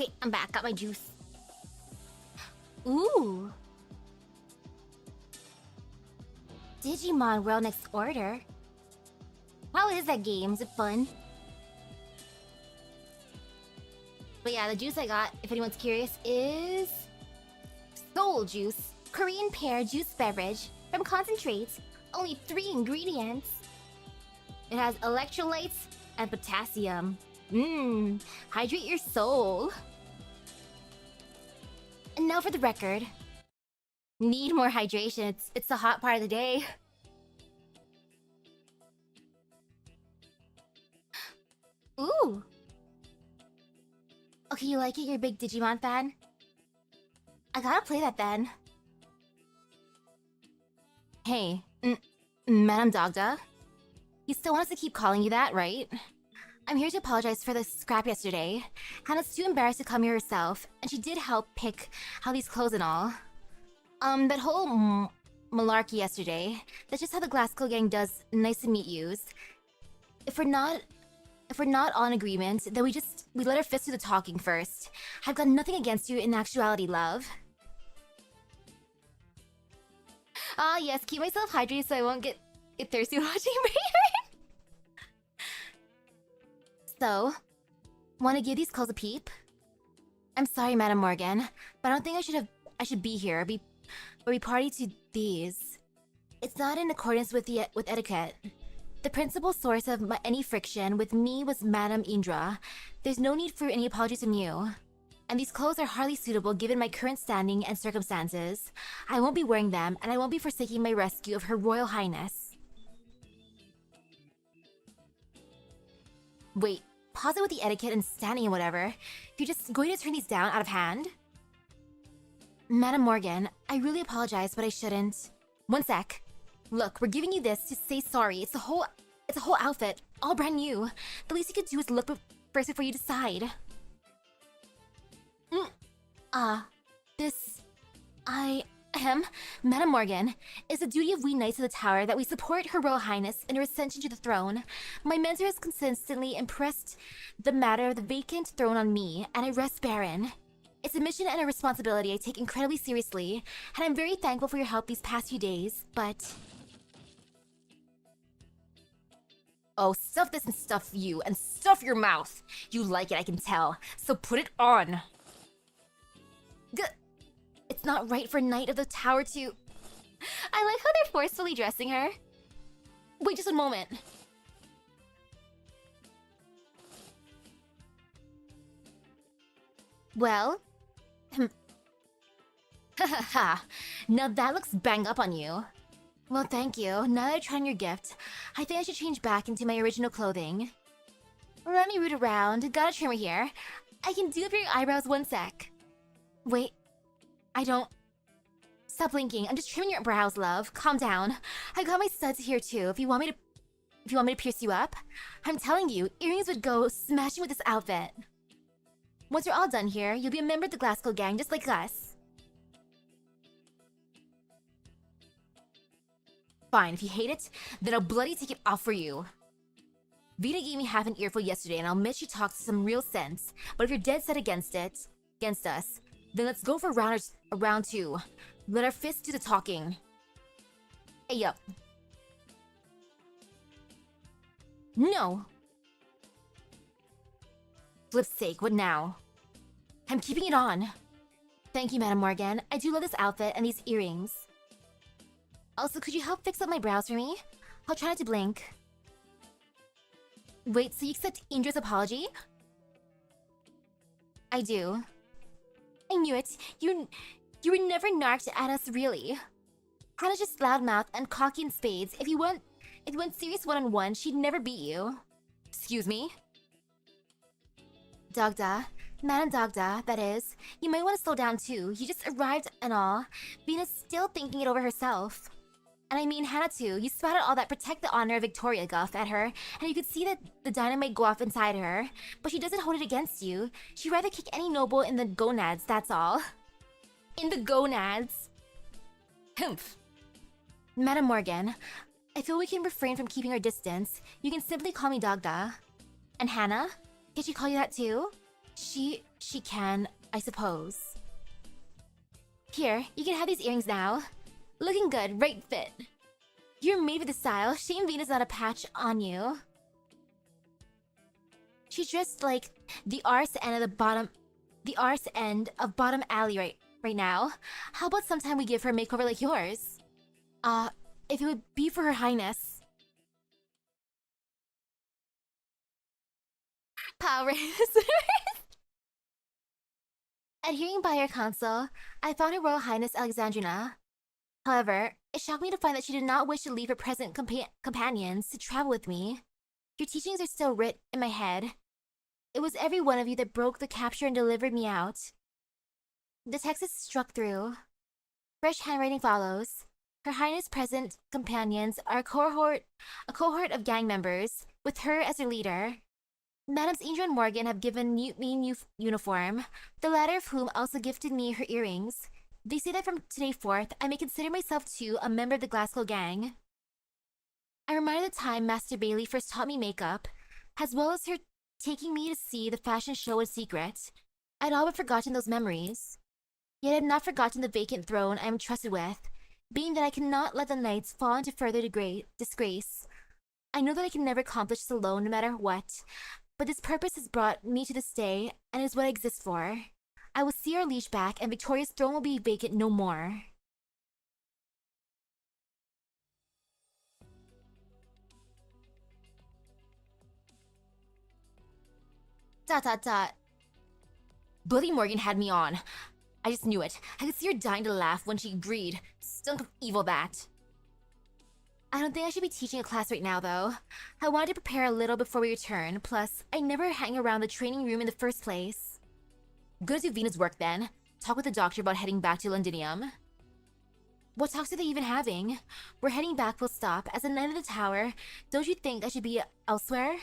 Okay, I'm back. Got my juice. Ooh. Digimon World Next Order. How is that game? Is it fun? But yeah, the juice I got, if anyone's curious, is Soul Juice. Korean pear juice beverage from concentrates. Only 3 ingredients. It has electrolytes and potassium. Hydrate your soul. And now for the record. Need more hydration. It's the hot part of the day. Ooh. Okay, you like it? You're a big Digimon fan? I gotta play that then. Hey, Madame Dogda? You still want us to keep calling you that, right? I'm here to apologize for the scrap yesterday. Hannah's too embarrassed to come here herself, and she did help pick how these clothes and all. That whole malarkey yesterday, that's just how the Glasgow gang does nice to meet yous. If we're not on agreement, then we let our fists do the talking first. I've got nothing against you in actuality, love. Ah, yes, keep myself hydrated so I won't get thirsty watching Braver. So, want to give these clothes a peep? I'm sorry, Madam Morgan, but I don't think I should be here. Be party to these. It's not in accordance with etiquette. The principal source of any friction with me was Madame Indra. There's no need for any apologies from you. And these clothes are hardly suitable given my current standing and circumstances. I won't be wearing them, and I won't be forsaking my rescue of Her Royal Highness. Wait, pause it with the etiquette and standing and whatever. You're just going to turn these down out of hand? Madam Morgan, I really apologize, but I shouldn't. One sec. Look, we're giving you this to say sorry. It's a whole outfit, all brand new. The least you could do is look first before you decide. Madam Morgan, it's the duty of we knights of the tower that we support Her Royal Highness in her ascension to the throne. My mentor has consistently impressed the matter of the vacant throne on me, and I rest barren. It's a mission and a responsibility I take incredibly seriously, and I'm very thankful for your help these past few days, but... Oh, stuff this and stuff you, and stuff your mouth! You like it, I can tell, so put it on! It's not right for a knight of the tower to... I like how they're forcefully dressing her. Wait just a moment. Well... Hahaha. Now that looks bang up on you. Well, thank you. Now that I tried on your gift, I think I should change back into my original clothing. Let me root around. Got a trimmer here. I can do it for your eyebrows one sec. Wait. I don't... Stop blinking. I'm just trimming your brows, love. Calm down. I got my studs here too. If you want me to pierce you up, I'm telling you, earrings would go smashing with this outfit. Once you're all done here, you'll be a member of the Glasgow gang just like us. Fine, if you hate it, then I'll bloody take it off for you. Vita gave me half an earful yesterday, and I'll admit she talks some real sense. But if you're dead set against us, then let's go for round 2. Let our fists do the talking. Hey, yup. No! Flip's sake, what now? I'm keeping it on. Thank you, Madam Morgan. I do love this outfit and these earrings. Also, could you help fix up my brows for me? I'll try not to blink. Wait, so you accept Indra's apology? I do. I knew it. You were never narked at us, really. Hannah's just loudmouth and cocky in spades. If you went serious one-on-one, she'd never beat you. Excuse me? Dogda. Madam Dogda, that is. You might want to slow down too. You just arrived and all. Venus still thinking it over herself. And I mean Hannah too. You spouted all that protect the honor of Victoria guff at her, and you could see that the dynamite go off inside her. But she doesn't hold it against you. She'd rather kick any noble in the gonads, that's all. In the gonads. Humph. Madam Morgan, I feel we can refrain from keeping our distance. You can simply call me Dogda. And Hannah? Can she call you that too? She can, I suppose. Here, you can have these earrings now. Looking good, right fit. You're made with the style. Shame Venus not a patch on you. She's dressed like the arse end of bottom alley right now. How about sometime we give her a makeover like yours? If it would be for Her Highness. Power. Adhering by her counsel, I found Her Royal Highness Alexandrina. However, it shocked me to find that she did not wish to leave her present companions to travel with me. Your teachings are still writ in my head. It was every one of you that broke the capture and delivered me out. The text is struck through. Fresh handwriting follows. Her Highness' present companions are a cohort of gang members, with her as their leader. Madams Indra and Morgan have given me new uniform, the latter of whom also gifted me her earrings. They say that from today forth, I may consider myself too a member of the Glasgow gang. I reminded the time Master Baily first taught me makeup, as well as her taking me to see the fashion show in secret. I'd all but forgotten those memories. Yet I had not forgotten the vacant throne I am trusted with, being that I cannot let the knights fall into further disgrace. I know that I can never accomplish this alone no matter what, but this purpose has brought me to this day and is what I exist for. I will see our liege back and Victoria's throne will be vacant no more. Dot dot dot. Bloody Morgan had me on. I just knew it. I could see her dying to laugh when she agreed. Stunk of evil that. I don't think I should be teaching a class right now, though. I wanted to prepare a little before we return, plus, I never hang around the training room in the first place. Go to Venus' work then. Talk with the doctor about heading back to Londinium. What talks are they even having? We're heading back full stop. As a knight of the tower, don't you think I should be elsewhere?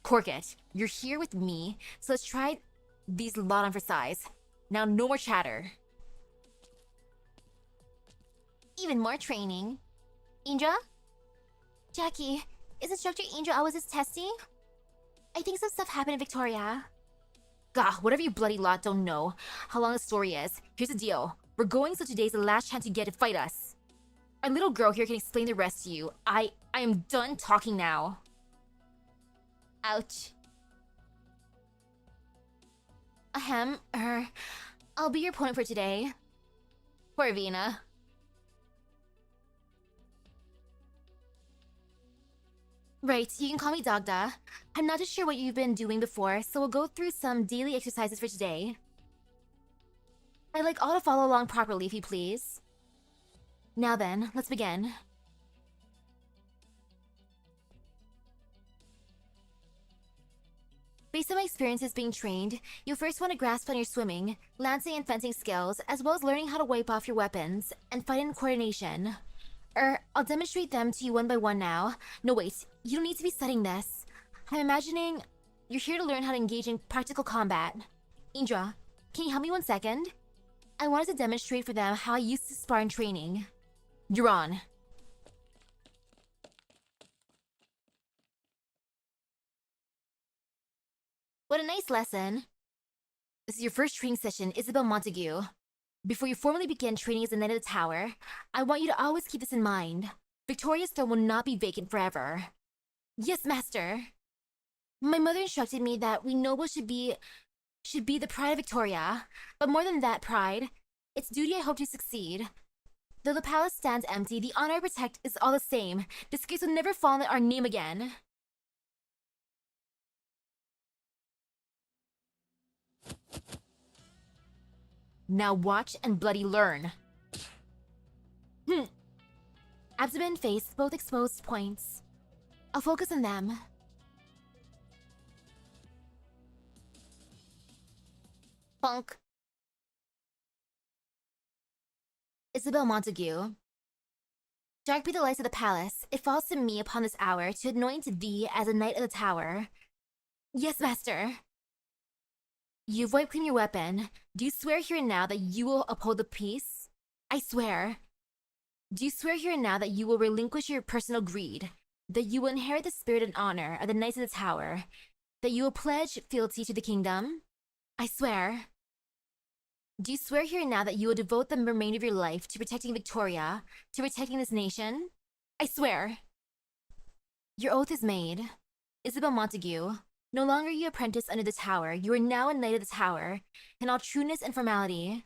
Cork it. You're here with me, so let's try these lot on for size. Now no more chatter. Even more training. Indra? Jackie, is Instructor Indra always this testy? I think some stuff happened in Victoria. Gah, whatever you bloody lot don't know how long the story is. Here's the deal. We're going, so today's the last chance you get to fight us. Our little girl here can explain the rest to you. I am done talking now. Ouch. Ahem, I'll be your opponent for today. Poor Vina. Right, you can call me Dagda. I'm not too sure what you've been doing before, so we'll go through some daily exercises for today. I'd like all to follow along properly, if you please. Now then, let's begin. Based on my experiences being trained, you'll first want to grasp on your swimming, lancing and fencing skills, as well as learning how to wipe off your weapons, and fight in coordination. I'll demonstrate them to you one by one now. No wait, you don't need to be studying this. I'm imagining you're here to learn how to engage in practical combat. Indra, can you help me 1 second? I wanted to demonstrate for them how I used to spar in training. You're on. What a nice lesson. This is your first training session, Isabel Montague. Before you formally begin training as a Knight of the Tower, I want you to always keep this in mind. Victoria's throne will not be vacant forever. Yes, Master. My mother instructed me that we nobles should be the pride of Victoria, but more than that pride, its duty I hope to succeed. Though the palace stands empty, the honor I protect is all the same. Disgrace will never fall on our name again. Now watch and bloody learn. Abdomen, face, both exposed points. I'll focus on them. Bonk. Isabel Montague. Dark be the lights of the palace. It falls to me upon this hour to anoint thee as a Knight of the Tower. Yes, Master. You've wiped clean your weapon. Do you swear here and now that you will uphold the peace? I swear. Do you swear here and now that you will relinquish your personal greed? That you will inherit the spirit and honor of the Knights of the Tower? That you will pledge fealty to the kingdom? I swear. Do you swear here now that you will devote the remainder of your life to protecting Victoria, to protecting this nation? I swear. Your oath is made. Isabel Montague, no longer you apprentice under the tower, you are now a knight of the tower, in all trueness and formality.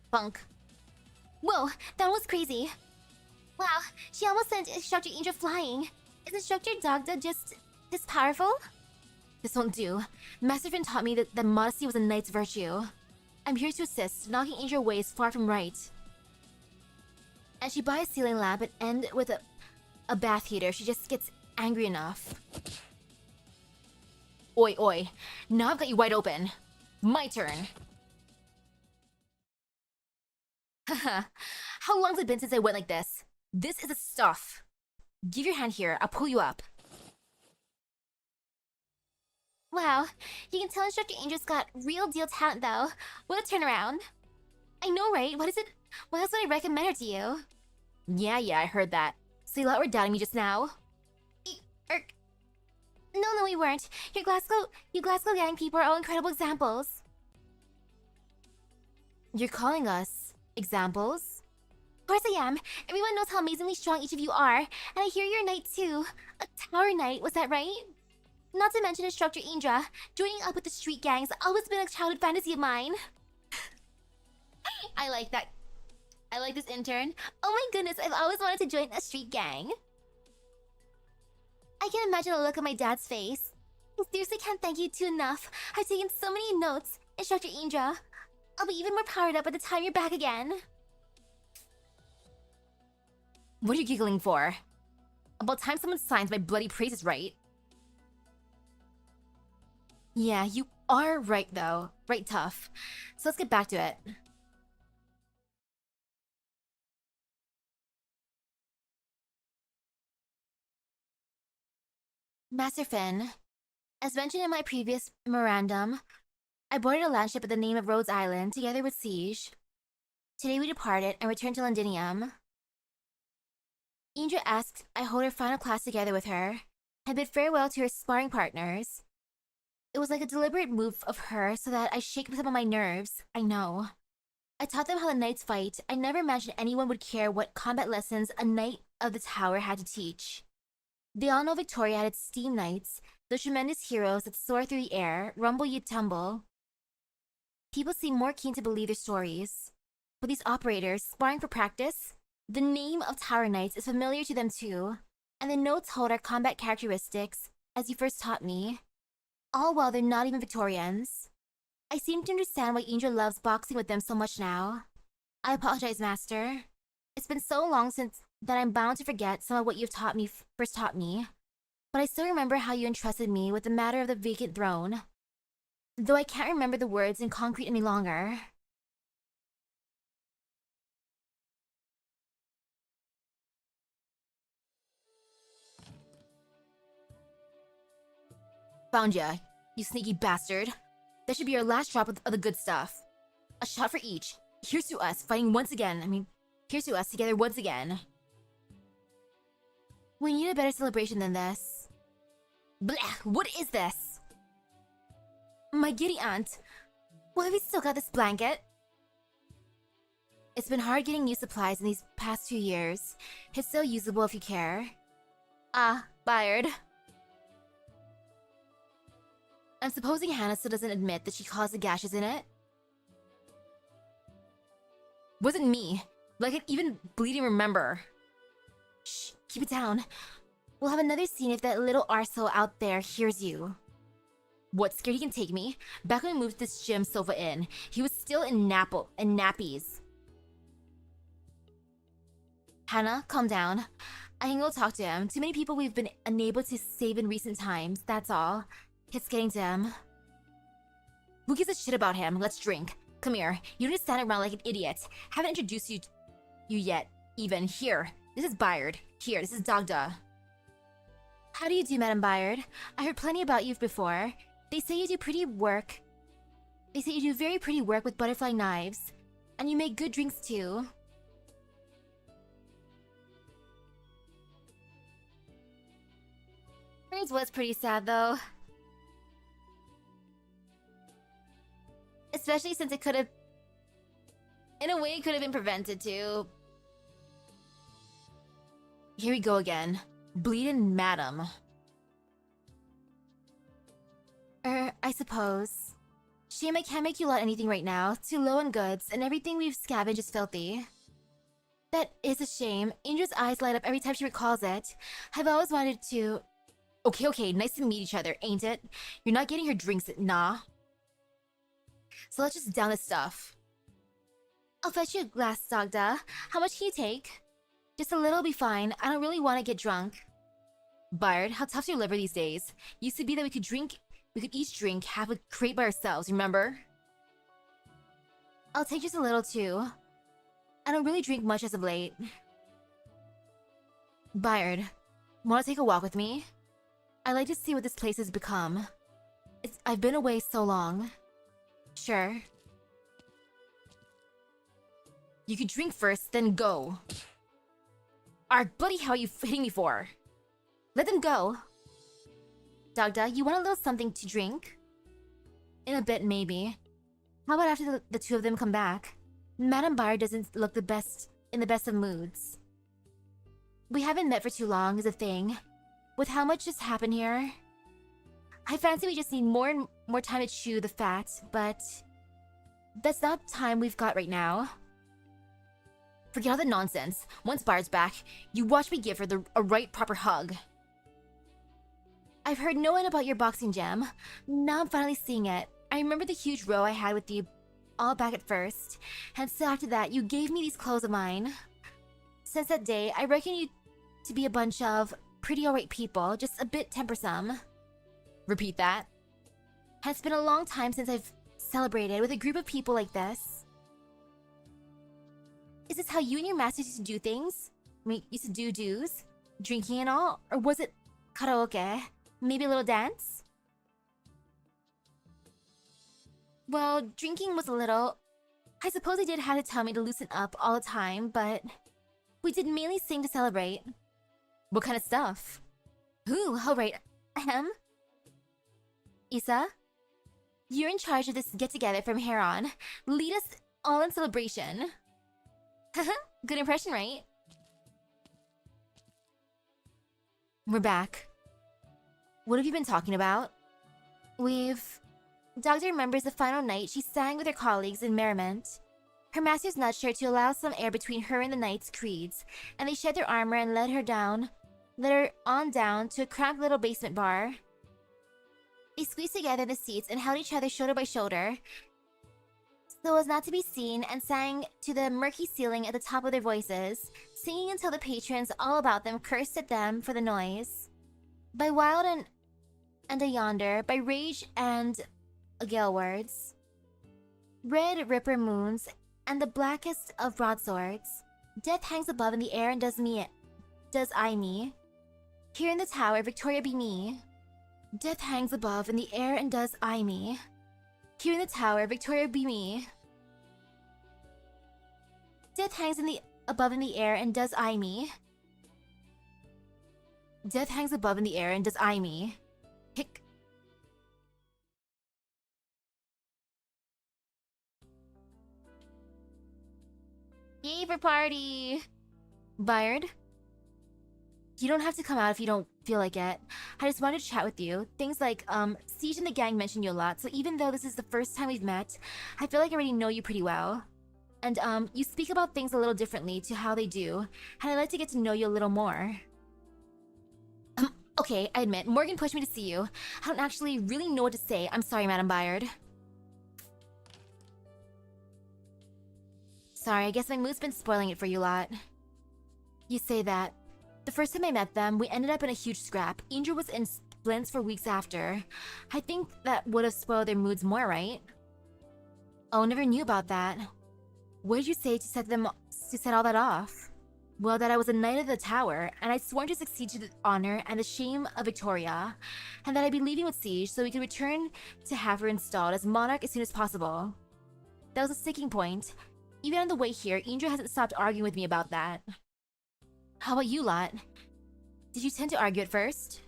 Bunk. Whoa, that was crazy. Wow, she almost sent Instructor Angel flying. Is Instructor Dogda just this powerful? This won't do. Master Finn taught me that modesty was a knight's virtue. I'm here to assist. Knocking Angel away is far from right. And she buys a ceiling lamp and end with a bath heater. She just gets angry enough. Oi, oi. Now I've got you wide open. My turn. Haha. How long's it been since I went like this? This is the stuff. Give your hand here. I'll pull you up. Wow, you can tell Instructor Angel's got real deal talent though. What a turnaround. I know, right? What is it? Why else would I recommend her to you? Yeah, I heard that. So you lot were doubting me just now? No, we weren't. You Glasgow gang people are all incredible examples. You're calling us examples? Of course I am. Everyone knows how amazingly strong each of you are. And I hear you're a knight too. A tower knight, was that right? Not to mention Instructor Indra. Joining up with the street gang's always been a childhood fantasy of mine. I like that. I like this intern. Oh my goodness, I've always wanted to join a street gang. I can imagine the look on my dad's face. I seriously can't thank you two enough. I've taken so many notes, Instructor Indra. I'll be even more powered up by the time you're back again. What are you giggling for? About time someone signs my bloody praises, right? Yeah, you are right though. Right tough. So let's get back to it. Master Finn, as mentioned in my previous memorandum, I boarded a land ship at the name of Rhodes Island together with Siege. Today we departed and returned to Londinium. Indra asked I hold her final class together with her and bid farewell to her sparring partners. It was like a deliberate move of her so that I shake some of my nerves, I know. I taught them how the knights fight. I never imagined anyone would care what combat lessons a knight of the tower had to teach. They all know Victoria had its steam knights, those tremendous heroes that soar through the air, rumble yet tumble. People seem more keen to believe their stories. But these operators, sparring for practice, the name of Tower Knights is familiar to them too, and the notes hold our combat characteristics, as you first taught me. All while they're not even Victorians. I seem to understand why Angel loves boxing with them so much now. I apologize, Master. It's been so long since that I'm bound to forget some of what you've first taught me. But I still remember how you entrusted me with the matter of the vacant throne. Though I can't remember the words in concrete any longer. Found ya, you sneaky bastard. That should be our last drop of the good stuff. A shot for each. Here's to us fighting once again. Here's to us together once again. We need a better celebration than this. Blech, what is this? My giddy aunt. Why have we still got this blanket? It's been hard getting new supplies in these past 2 years. It's still usable if you care. Ah, Bayard. I'm supposing Hannah still doesn't admit that she caused the gashes in it. Wasn't me. Like I can even bleeding remember. Shh, keep it down. We'll have another scene if that little arsehole out there hears you. What, scared he can take me? Back when we moved this gym sofa in, he was still in nappies. Hannah, calm down. I can go talk to him. Too many people we've been unable to save in recent times, that's all. It's getting to him. Who gives a shit about him? Let's drink. Come here. You don't just stand around like an idiot. Haven't introduced you yet, even. Here. This is Bayard. Here, this is Dogda. How do you do, Madam Bayard? I heard plenty about you before. They say you do pretty work. They say you do very pretty work with butterfly knives. And you make good drinks too. Hers was pretty sad though. Especially since it could have... In a way, it could have been prevented too. Here we go again. Bleedin' madam. I suppose. Shame I can't make you lot anything right now. Too low on goods, and everything we've scavenged is filthy. That is a shame. Angel's eyes light up every time she recalls it. I've always wanted to... Okay, nice to meet each other, ain't it? You're not getting her drinks, nah. So let's just down this stuff. I'll fetch you a glass, Dogda. How much can you take? Just a little will be fine. I don't really want to get drunk. Bard, how tough's your liver these days? Used to be that we could each drink half a crate by ourselves, remember? I'll take just a little too. I don't really drink much as of late. Bard, wanna take a walk with me? I'd like to see what this place has become. I've been away so long. Sure. You could drink first, then go. Ark, buddy, how are you hitting me for? Let them go. Dogda, you want a little something to drink? In a bit, maybe. How about after the two of them come back? Madame Bard doesn't look in the best of moods. We haven't met for too long is a thing. With how much just happened here, I fancy we just need more and more time to chew the fat, but that's not time we've got right now. Forget all the nonsense. Once Bard's back, you watch me give her a right proper hug. I've heard no one about your boxing gym. Now I'm finally seeing it. I remember the huge row I had with you all back at first, and so after that, you gave me these clothes of mine. Since that day, I reckon you to be a bunch of pretty alright people, just a bit tempersome. Repeat that. It's been a long time since I've celebrated with a group of people like this. Is this how you and your masters used to do things? I mean, used to do do's? Drinking and all? Or was it karaoke? Maybe a little dance? Well, drinking was a little... I suppose they did have to tell me to loosen up all the time, but... we did mainly sing to celebrate. What kind of stuff? Ooh, alright. Ahem. Issa? You're in charge of this get-together from here on. Lead us all in celebration. Haha, good impression, right? We're back. What have you been talking about? Dogda remembers the final night she sang with her colleagues in merriment. Her masters nudged her to allow some air between her and the knight's creeds, and they shed their armor and led her on down to a cramped little basement bar. They squeezed together the seats and held each other shoulder by shoulder, so as not to be seen, and sang to the murky ceiling at the top of their voices, singing until the patrons all about them cursed at them for the noise. By wild and a yonder, by rage and a gale words. Red ripper moons and the blackest of broadswords. Death hangs above in the air and does eye me. Here in the tower, Victoria be me. Death hangs above in the air and does eye me. Here in the tower, Victoria be me. Death hangs above in the air and does eye me. Death hangs above in the air and does eye me. Hick. Yay for party! Bard? You don't have to come out if you don't feel like it. I just wanted to chat with you. Things like, Siege and the gang mentioned you a lot, so even though this is the first time we've met, I feel like I already know you pretty well. And, you speak about things a little differently to how they do, and I'd like to get to know you a little more. Okay, I admit, Morgan pushed me to see you. I don't actually really know what to say. I'm sorry, Madam Bard. Sorry, I guess my mood's been spoiling it for you lot. You say that. The first time I met them, we ended up in a huge scrap. Angel was in splints for weeks after. I think that would have spoiled their moods more, right? Oh, never knew about that. What did you say to set all that off? Well, that I was a knight of the tower, and I'd sworn to succeed to the honor and the shame of Victoria, and that I'd be leaving with Siege so we could return to have her installed as monarch as soon as possible. That was a sticking point. Even on the way here, Angel hasn't stopped arguing with me about that. How about you lot? Did you tend to argue at first?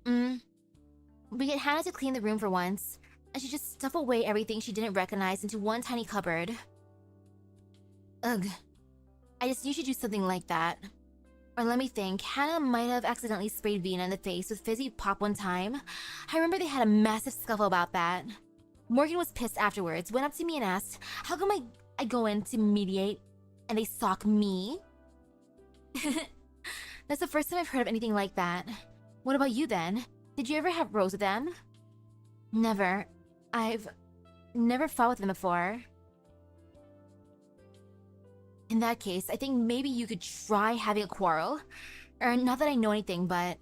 We get Hannah to clean the room for once, and she just stuffed away everything she didn't recognize into one tiny cupboard. Ugh. I just knew she'd do something like that. Or let me think, Hannah might have accidentally sprayed Vina in the face with fizzy pop one time. I remember they had a massive scuffle about that. Morgan was pissed afterwards, went up to me and asked, how come I go in to mediate and they sock me? That's the first time I've heard of anything like that. What about you then? Did you ever have rows with them? Never. I've never fought with them before. In that case, I think maybe you could try having a quarrel. Or not that I know anything, but...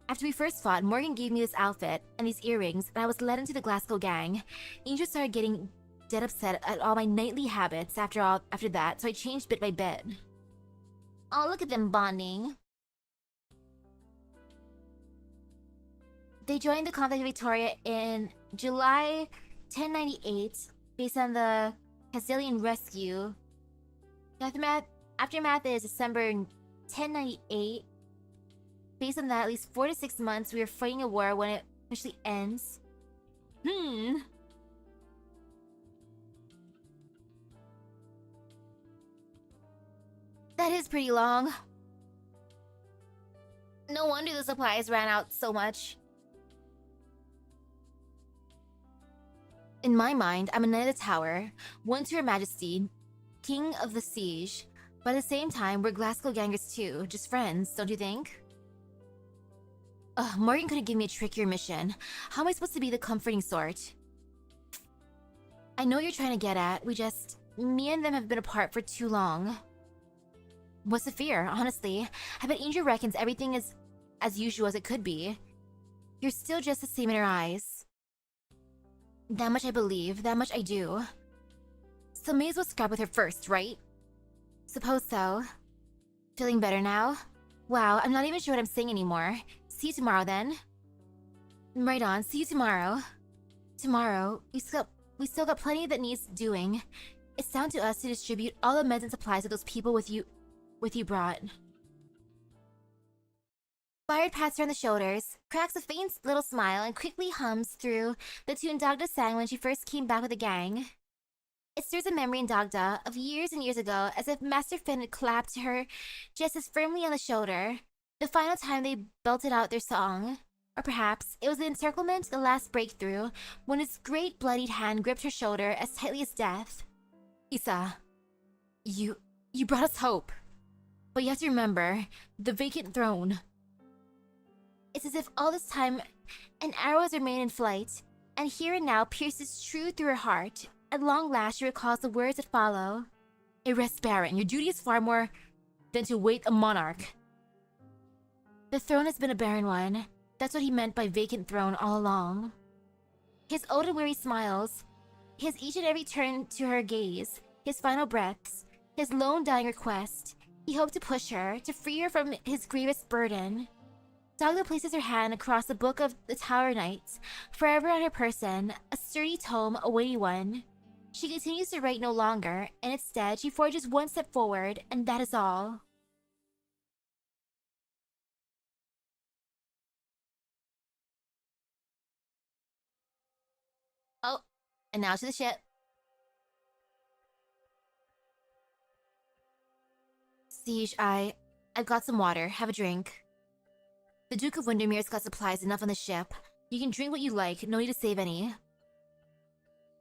After we first fought, Morgan gave me this outfit and these earrings, and I was led into the Glasgow gang. Angel started getting dead upset at all my nightly habits after that, so I changed bit by bit. Oh, look at them bonding. They joined the Conflict of Victoria in July 1098, based on the Castilian Rescue. The aftermath is December 1098. Based on that, at least 4 to 6 months, we are fighting a war when it officially ends. That is pretty long. No wonder the supplies ran out so much. In my mind, I'm a knight of the tower, one to Her Majesty, king of the siege. But at the same time, we're Glasgow gangers too, just friends, don't you think? Morgan couldn't give me a trickier mission. How am I supposed to be the comforting sort? I know what you're trying to get at, me and them have been apart for too long. What's the fear, honestly? I bet Angel reckons everything is as usual as it could be. You're still just the same in her eyes. That much I believe, that much I do. So may as well scrap with her first, right? Suppose so. Feeling better now? Wow, I'm not even sure what I'm saying anymore. See you tomorrow then. Right on, see you tomorrow. Tomorrow, we still got plenty that needs doing. It's down to us to distribute all the meds and supplies that those people with you brought. Bayard pats her on the shoulders, cracks a faint little smile, and quickly hums through the tune Dagda sang when she first came back with the gang. It stirs a memory in Dagda of years and years ago, as if Master Finn had clapped her just as firmly on the shoulder, the final time they belted out their song. Or perhaps it was the encirclement, the last breakthrough, when his great bloodied hand gripped her shoulder as tightly as death. Isa, you brought us hope. But you have to remember, the vacant throne. It's as if all this time, an arrow has remained in flight, and here and now pierces true through her heart. At long last, she recalls the words that follow. A rest barren, your duty is far more than to wait a monarch. The throne has been a barren one. That's what he meant by vacant throne all along. His old and weary smiles, his each and every turn to her gaze, his final breaths, his lone dying request. He hoped to push her, to free her from his grievous burden. Dagda places her hand across the book of the Tower Knights, forever on her person, a sturdy tome, a weighty one. She continues to write no longer, and instead she forges one step forward, and that is all. Oh, and now to the ship. Siege, I've got some water. Have a drink. The Duke of Windermere's got supplies enough on the ship. You can drink what you like, no need to save any.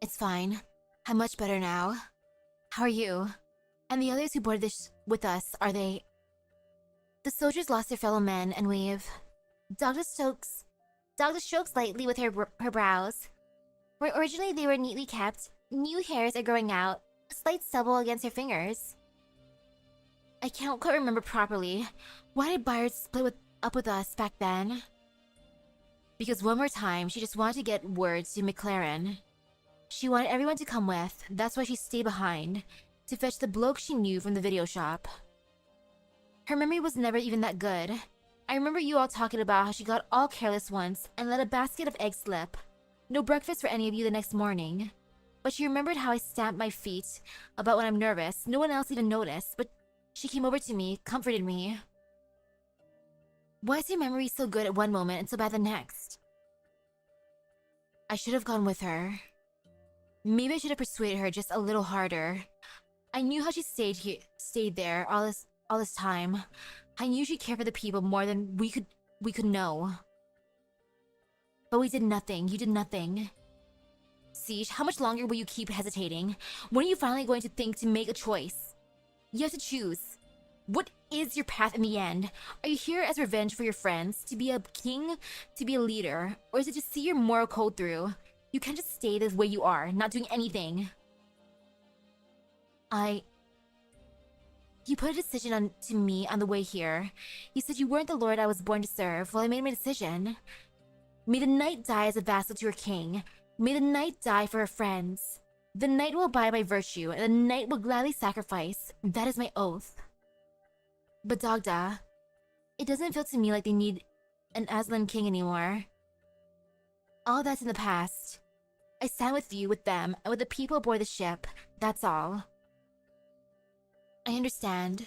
It's fine. I'm much better now. How are you? And the others who boarded this with us, are they... The soldiers lost their fellow men, and we've... Dagda strokes lightly with her brows. Where originally they were neatly kept, new hairs are growing out, a slight stubble against her fingers. I can't quite remember properly. Why did Bayard split up with us back then? Because one more time, she just wanted to get words to McLaren. She wanted everyone to come with, that's why she stayed behind, to fetch the bloke she knew from the video shop. Her memory was never even that good. I remember you all talking about how she got all careless once and let a basket of eggs slip. No breakfast for any of you the next morning. But she remembered how I stamped my feet about when I'm nervous. No one else even noticed, but she came over to me, comforted me. Why is your memory so good at one moment and so bad the next? I should have gone with her. Maybe I should have persuaded her just a little harder. I knew how she stayed there all this time. I knew she cared for the people more than we could know. But we did nothing. You did nothing. Siege, how much longer will you keep hesitating? When are you finally going to think to make a choice? You have to choose. What is your path in the end? Are you here as revenge for your friends? To be a king? To be a leader? Or is it to see your moral code through? You can't just stay the way you are, not doing anything. You put a decision to me on the way here. You said you weren't the lord I was born to serve. Well, I made my decision. May the knight die as a vassal to her king. May the knight die for her friends. The knight will abide by virtue, and the knight will gladly sacrifice. That is my oath. But Dagda, it doesn't feel to me like they need an Aslan king anymore. All that's in the past. I stand with you, with them, and with the people aboard the ship. That's all. I understand.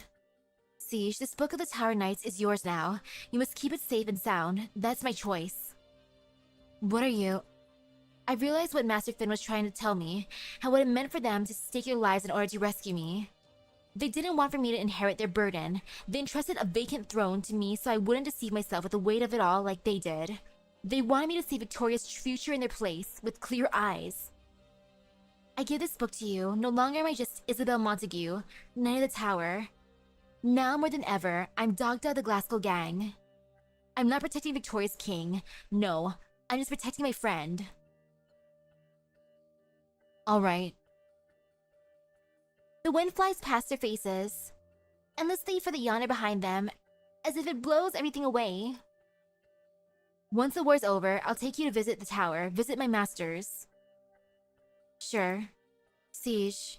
Siege, this book of the Tower Knights is yours now. You must keep it safe and sound. That's my choice. What are you? I realized what Master Finn was trying to tell me, and what it meant for them to stake your lives in order to rescue me. They didn't want for me to inherit their burden. They entrusted a vacant throne to me so I wouldn't deceive myself with the weight of it all like they did. They wanted me to see Victoria's future in their place, with clear eyes. I give this book to you. No longer am I just Isabel Montague, Knight of the Tower. Now more than ever, I'm Dagda the Glasgow Gang. I'm not protecting Victoria's king. No, I'm just protecting my friend. Alright. The wind flies past their faces, endlessly for the yonder behind them, as if it blows everything away. Once the war's over, I'll take you to visit the tower, visit my masters. Sure. Siege.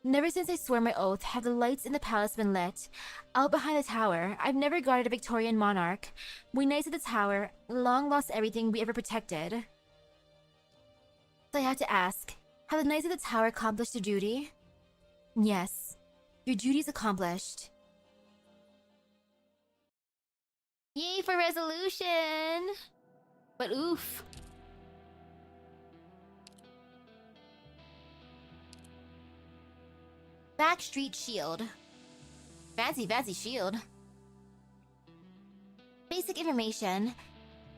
Never since I swore my oath have the lights in the palace been lit. Out behind the tower, I've never guarded a Victorian monarch. We knights of the tower long lost everything we ever protected. So I have to ask, have the knights of the tower accomplished their duty? Yes. Your duty's accomplished. Yay for resolution! But oof. Backstreet Shield. Fancy shield. Basic information.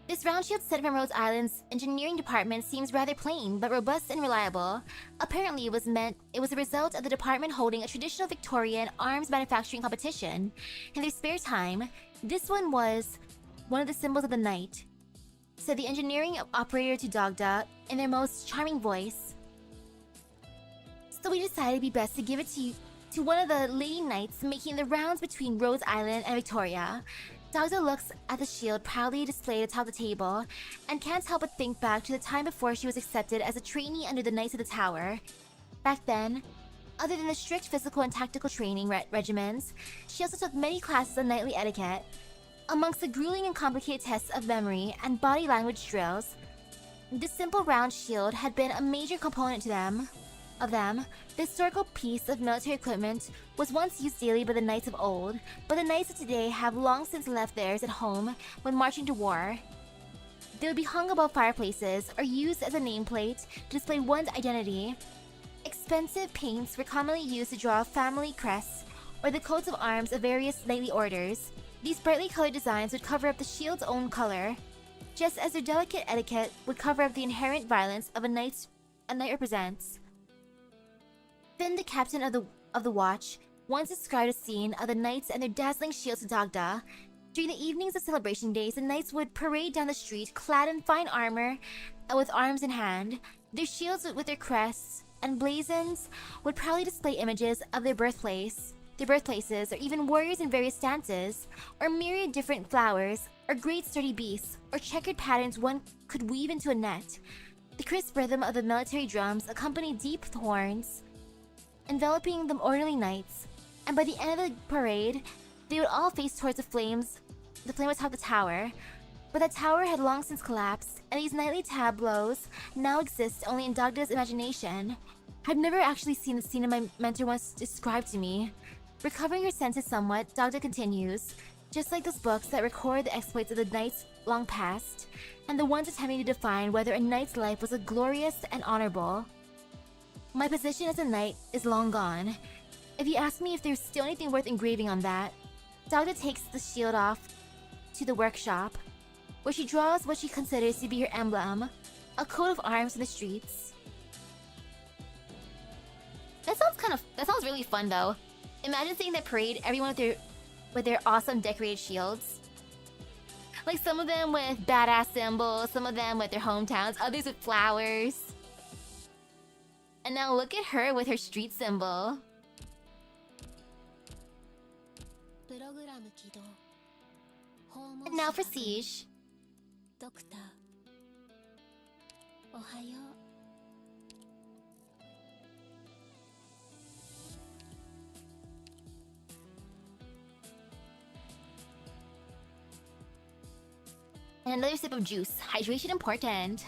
This round shield sent from Rhode Island's engineering department seems rather plain, but robust and reliable. Apparently it was a result of the department holding a traditional Victorian arms manufacturing competition. In their spare time, this one was one of the symbols of the knight, said the engineering operator to Dagda in their most charming voice. So we decided it'd be best to give it to one of the lady knights making the rounds between Rhode Island and Victoria. Dagda looks at the shield proudly displayed atop the table and can't help but think back to the time before she was accepted as a trainee under the Knights of the Tower. Back then, other than the strict physical and tactical training regimens, she also took many classes on knightly etiquette. Amongst the grueling and complicated tests of memory and body language drills, this simple round shield had been a major component to them. The historical piece of military equipment was once used daily by the knights of old, but the knights of today have long since left theirs at home when marching to war. They would be hung above fireplaces or used as a nameplate to display one's identity. Expensive paints were commonly used to draw family crests or the coats of arms of various knightly orders. These brightly colored designs would cover up the shield's own color, just as their delicate etiquette would cover up the inherent violence of a knight represents. Finn, the captain of the watch, once described a scene of the knights and their dazzling shields to Dagda. During the evenings of celebration days, the knights would parade down the street, clad in fine armor and with arms in hand. Their shields with their crests and blazons would proudly display images of their birthplaces, or even warriors in various stances, or myriad different flowers, or great sturdy beasts, or checkered patterns one could weave into a net. The crisp rhythm of the military drums accompanied deep horns, enveloping the orderly knights, and by the end of the parade, they would all face towards the flame atop the tower. But that tower had long since collapsed, and these nightly tableaus now exist only in Dagda's imagination. I've never actually seen the scene my mentor once described to me. Recovering her senses somewhat, Dagda continues. Just like those books that record the exploits of the knights long past, and the ones attempting to define whether a knight's life was glorious and honorable. My position as a knight is long gone. If you ask me if there's still anything worth engraving on that, Dagda takes the shield off to the workshop, where she draws what she considers to be her emblem, a coat of arms in the streets. That sounds really fun though. Imagine seeing that parade, everyone with their awesome decorated shields. Like some of them with badass symbols, some of them with their hometowns, others with flowers. And now look at her with her street symbol. And now for Siege. And another sip of juice. Hydration important.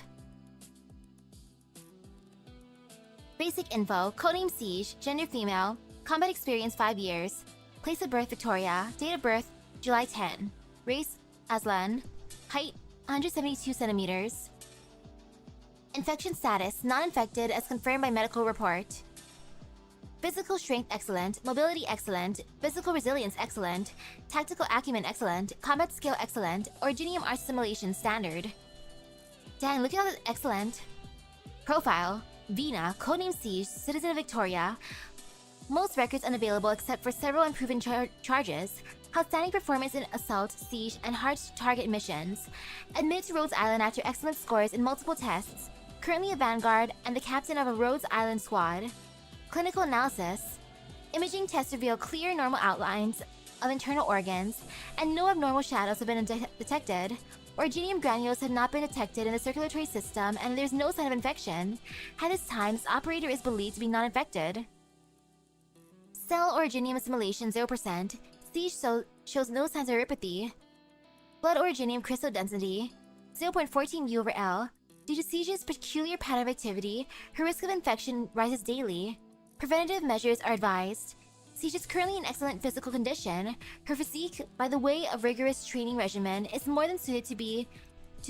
Basic info. Codename Siege. Gender female. Combat experience 5 years. Place of birth Victoria. Date of birth July 10. Race Aslan. Height 172 centimeters. Infection status non-infected as confirmed by medical report. Physical strength excellent, mobility excellent, physical resilience excellent, tactical acumen excellent, combat skill excellent, Originium art simulation standard. Dang, look at all this excellent. Profile: Vina, codename Siege, citizen of Victoria. Most records unavailable except for several unproven charges. Outstanding performance in assault, siege, and hard-to-target missions. Admitted to Rhodes Island after excellent scores in multiple tests. Currently a vanguard and the captain of a Rhodes Island squad. Clinical analysis. Imaging tests reveal clear normal outlines of internal organs, and no abnormal shadows have been detected. Originium granules have not been detected in the circulatory system, and there's no sign of infection. At this time, this operator is believed to be non-infected. Cell Originium assimilation 0%. Siege shows no signs of neuropathy. Blood Originium crystal density 0.14 U/L. Due to Siege's peculiar pattern of activity, her risk of infection rises daily. Preventative measures are advised. Siege is currently in excellent physical condition. Her physique, by the way of rigorous training regimen, is more than suited to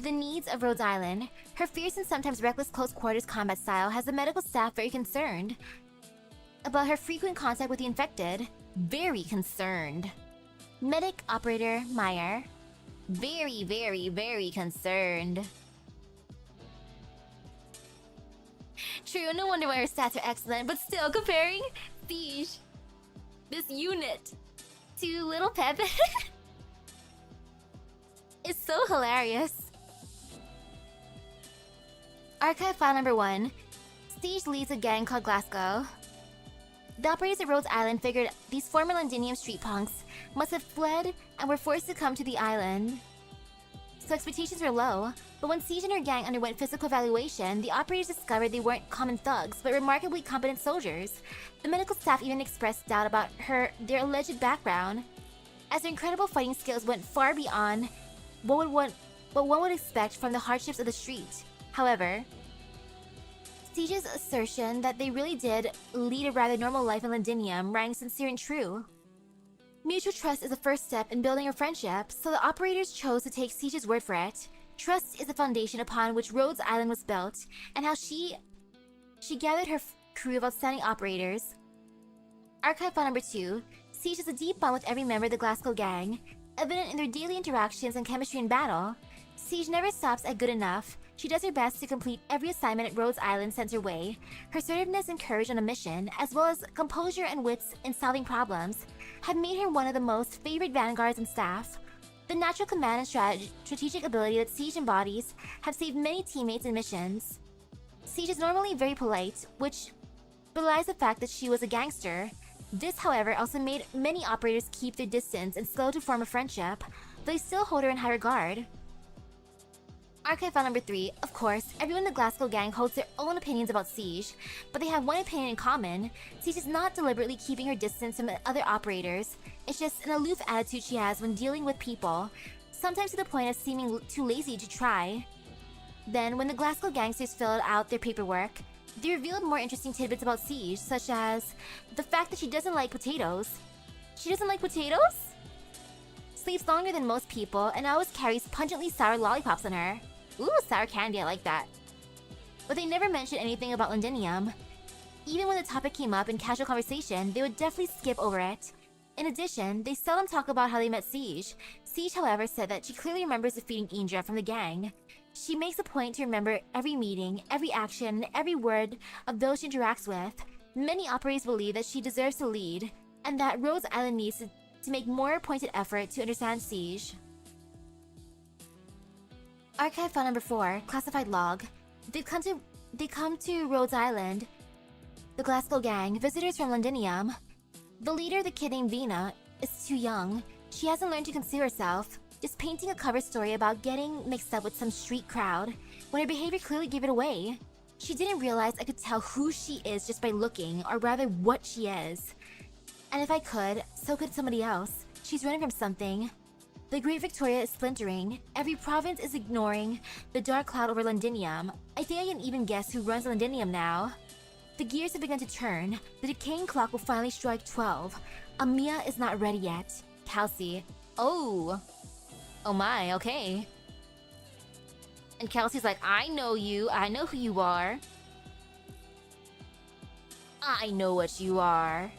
the needs of Rhodes Island. Her fierce and sometimes reckless close quarters combat style has the medical staff very concerned about her frequent contact with the infected. Very concerned. Medic Operator Meyer. Very, very, very concerned. True, no wonder why her stats are excellent, but still, comparing Siege, this unit, to Little Pepe is so hilarious. Archive file number 1. Siege leads a gang called Glasgow. The operators at Rhodes Island figured these former Londinium street punks must have fled and were forced to come to the island. So expectations were low, but when Siege and her gang underwent physical evaluation, the operators discovered they weren't common thugs, but remarkably competent soldiers. The medical staff even expressed doubt about their alleged background, as their incredible fighting skills went far beyond what one would expect from the hardships of the street. However, Siege's assertion that they really did lead a rather normal life in Londinium rang sincere and true. Mutual trust is the first step in building a friendship, so the operators chose to take Siege's word for it. Trust is the foundation upon which Rhodes Island was built, and how she gathered her crew of outstanding operators. Archive file number 2. Siege has a deep bond with every member of the Glasgow gang, evident in their daily interactions and chemistry in battle. Siege never stops at good enough. She does her best to complete every assignment at Rhodes Island sent her way. Her assertiveness and courage on a mission, as well as composure and wits in solving problems, have made her one of the most favored vanguards and staff. The natural command and strategic ability that Siege embodies have saved many teammates and missions. Siege is normally very polite, which belies the fact that she was a gangster. This, however, also made many operators keep their distance and slow to form a friendship, but they still hold her in high regard. Archive file number 3. Of course, everyone in the Glasgow gang holds their own opinions about Siege, but they have one opinion in common. Siege is not deliberately keeping her distance from other operators. It's just an aloof attitude she has when dealing with people, sometimes to the point of seeming too lazy to try. Then, when the Glasgow gangsters filled out their paperwork, they revealed more interesting tidbits about Siege, such as the fact that she doesn't like potatoes. She doesn't like potatoes? sleeps longer than most people, and always carries pungently sour lollipops on her. Ooh, sour candy, I like that. But they never mentioned anything about Londinium. Even when the topic came up in casual conversation, they would definitely skip over it. In addition, they seldom talk about how they met Siege. Siege, however, said that she clearly remembers defeating Indra from the gang. She makes a point to remember every meeting, every action, and every word of those she interacts with. Many operators believe that she deserves to lead, and that Rhodes Island needs to make more pointed effort to understand Siege. Archive file number 4, classified log. They come to Rhodes Island. The Glasgow gang, visitors from Londinium. The leader, the kid named Vina, is too young. She hasn't learned to conceal herself, just painting a cover story about getting mixed up with some street crowd, when her behavior clearly gave it away. She didn't realize I could tell who she is just by looking, or rather what she is. And if I could, so could somebody else. She's running from something. The Great Victoria is splintering. Every province is ignoring the dark cloud over Londinium. I think I can even guess who runs Londinium now. The gears have begun to turn. The decaying clock will finally strike 12. Amiya is not ready yet. Kelsey. Oh. Oh my, okay. And Kelsey's like, I know you. I know who you are. I know what you are.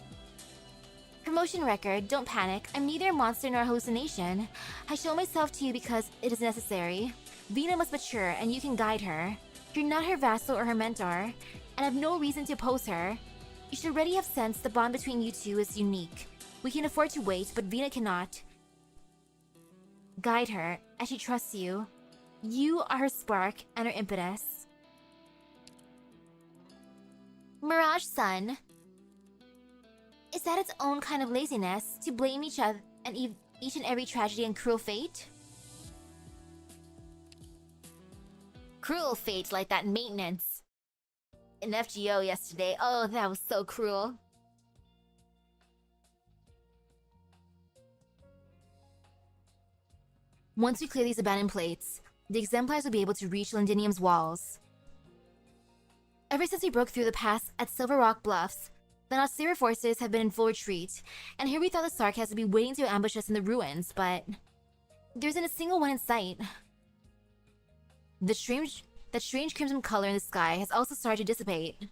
Promotion record, don't panic. I'm neither a monster nor a hallucination. I show myself to you because it is necessary. Vina must mature and you can guide her. You're not her vassal or her mentor, and have no reason to oppose her. You should already have sensed the bond between you two is unique. We can afford to wait, but Vina cannot. Guide her, as she trusts you. You are her spark and her impetus. Mirage Sun. Is that its own kind of laziness, to blame each other and each and every tragedy and cruel fate? Cruel fate like that maintenance in FGO yesterday. Oh, that was so cruel. Once we clear these abandoned plates, the exemplars will be able to reach Londinium's walls. Ever since we broke through the pass at Silver Rock Bluffs, the Nasira forces have been in full retreat, and here we thought the Sark has to be waiting to ambush us in the ruins, but there isn't a single one in sight. That strange crimson color in the sky has also started to dissipate.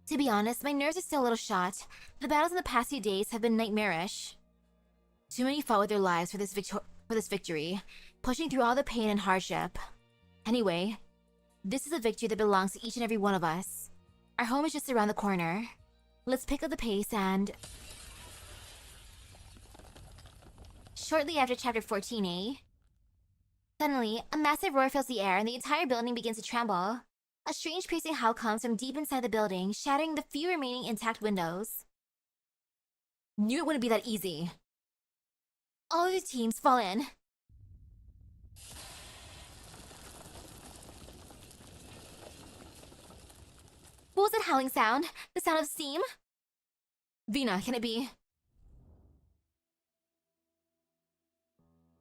To be honest, my nerves are still a little shot. The battles in the past few days have been nightmarish. Too many fought with their lives for this victory, pushing through all the pain and hardship. Anyway, this is a victory that belongs to each and every one of us. Our home is just around the corner. Let's pick up the pace and... Shortly after chapter 14, eh? Suddenly, a massive roar fills the air and the entire building begins to tremble. A strange piercing howl comes from deep inside the building, shattering the few remaining intact windows. Knew it wouldn't be that easy. All of the teams fall in. What was that howling sound? The sound of steam? Vina, can it be?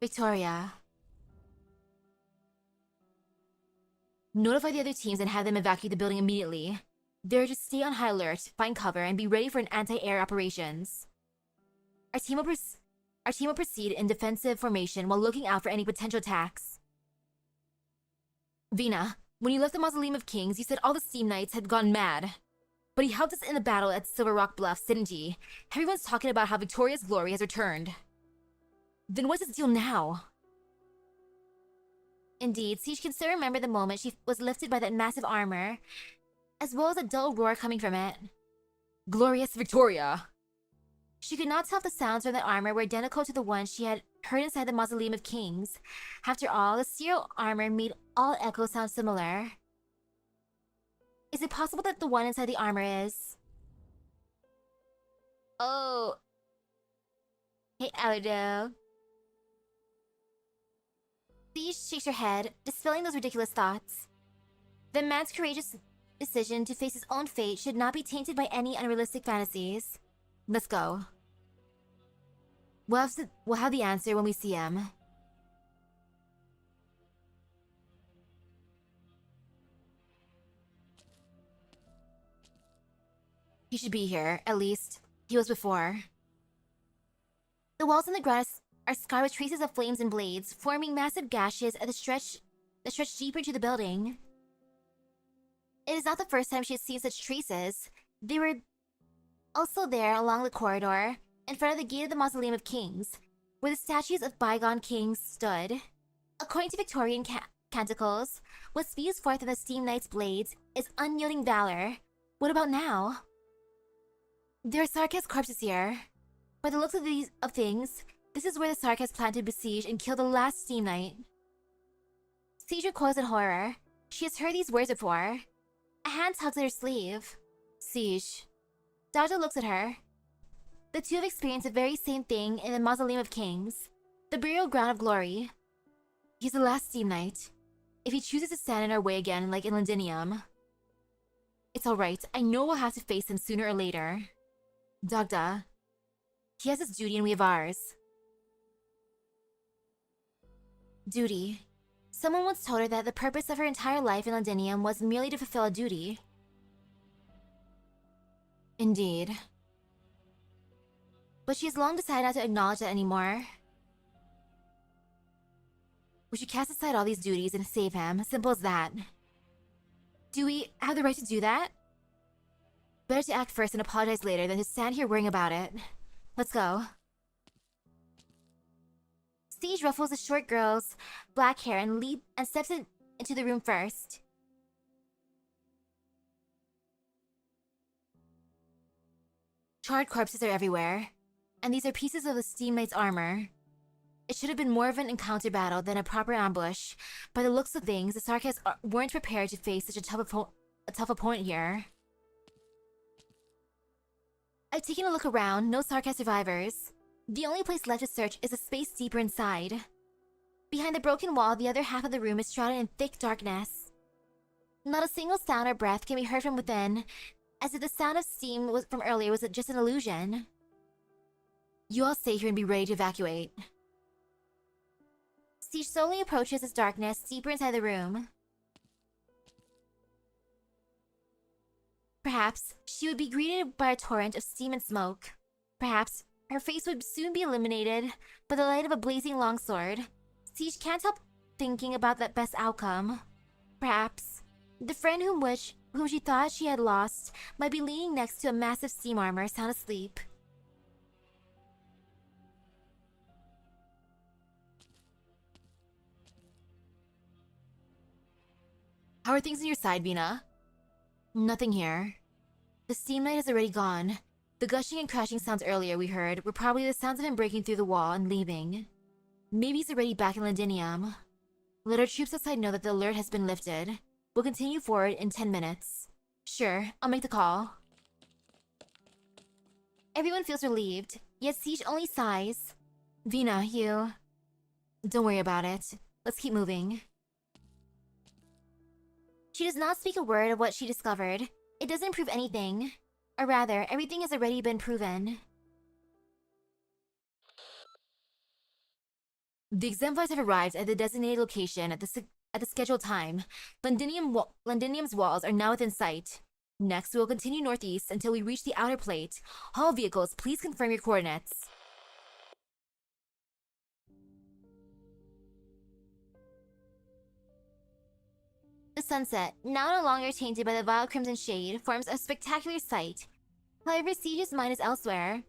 Victoria. Notify the other teams and have them evacuate the building immediately. They're to stay on high alert, find cover, and be ready for an anti-air operations. Our team will proceed in defensive formation while looking out for any potential attacks. Vina, when you left the Mausoleum of Kings, you said all the Steam Knights had gone mad. But he helped us in the battle at Silver Rock Bluffs, didn't he? Everyone's talking about how Victoria's glory has returned. Then what's his deal now? Indeed, Siege can still remember the moment she was lifted by that massive armor, as well as a dull roar coming from it. Glorious Victoria! She could not tell if the sounds from the armor were identical to the ones she had heard inside the Mausoleum of Kings. After all, the steel armor made all echoes sound similar. Is it possible that the one inside the armor is... Oh... Hey, Aldo. Siege shakes her head, dispelling those ridiculous thoughts. The man's courageous decision to face his own fate should not be tainted by any unrealistic fantasies. Let's go. We'll have the answer when we see him. He should be here, at least. He was before. The walls and the ground are scarred with traces of flames and blades, forming massive gashes that stretch deeper into the building. It is not the first time she has seen such traces. They were also there along the corridor, in front of the gate of the Mausoleum of Kings, where the statues of bygone kings stood. According to Victorian canticles, what spews forth in the Steam Knight's blades is unyielding valor. What about now? There are Sarkaz corpses here. By the looks of things, this is where the Sarkaz planned to besiege and kill the last Steam Knight. Siege recoils in horror. She has heard these words before. A hand tugs at her sleeve. Siege. Daja looks at her. The two have experienced the very same thing in the Mausoleum of Kings, the burial ground of glory. He's the last Steam Knight. If he chooses to stand in our way again like in Londinium, it's alright, I know we'll have to face him sooner or later. Dagda. He has his duty and we have ours. Duty. Someone once told her that the purpose of her entire life in Londinium was merely to fulfill a duty. Indeed. But she has long decided not to acknowledge that anymore. We should cast aside all these duties and save him. Simple as that. Do we have the right to do that? Better to act first and apologize later than to stand here worrying about it. Let's go. Siege ruffles the short girl's black hair and steps into the room first. Charred corpses are everywhere, and these are pieces of the Steam Knight's armor. It should have been more of an encounter battle than a proper ambush. By the looks of things, the Sarkaz weren't prepared to face such a tough opponent here. I've taken a look around, no Sarkaz survivors. The only place left to search is a space deeper inside. Behind the broken wall, the other half of the room is shrouded in thick darkness. Not a single sound or breath can be heard from within, as if the sound of steam from earlier was just an illusion. You all stay here and be ready to evacuate. Siege slowly approaches this darkness deeper inside the room. Perhaps she would be greeted by a torrent of steam and smoke. Perhaps her face would soon be illuminated by the light of a blazing longsword. Siege can't help thinking about that best outcome. Perhaps the friend whom she thought she had lost might be leaning next to a massive steam armor, sound asleep. How are things on your side, Vina? Nothing here. The Steam Knight is already gone. The gushing and crashing sounds earlier we heard were probably the sounds of him breaking through the wall and leaving. Maybe he's already back in Londinium. Let our troops outside know that the alert has been lifted. We'll continue forward in 10 minutes. Sure, I'll make the call. Everyone feels relieved, yet Siege only sighs. Vina, you... Don't worry about it. Let's keep moving. She does not speak a word of what she discovered. It doesn't prove anything. Or rather, everything has already been proven. The exemplars have arrived at the designated location at the scheduled time. Londinium's walls are now within sight. Next, we will continue northeast until we reach the outer plate. All vehicles, please confirm your coordinates. The sunset, now no longer tainted by the vile crimson shade, forms a spectacular sight. However, Siege's mind is elsewhere.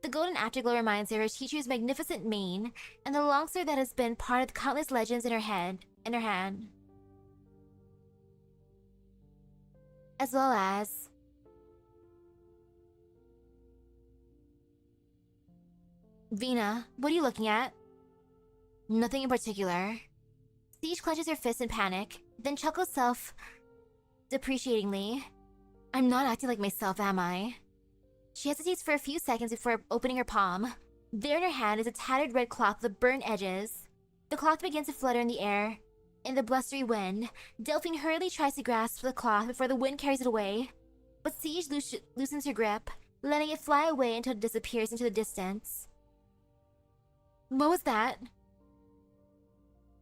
The golden afterglow reminds her of her teacher's magnificent mane, and the longsword that has been part of the countless legends in her hand. As well as... Vina, what are you looking at? Nothing in particular. Siege clenches her fist in panic, then chuckles self-depreciatingly. I'm not acting like myself, am I? She hesitates for a few seconds before opening her palm. There in her hand is a tattered red cloth with burned edges. The cloth begins to flutter in the air, in the blustery wind. Delphine hurriedly tries to grasp the cloth before the wind carries it away. But Siege loosens her grip, letting it fly away until it disappears into the distance. What was that?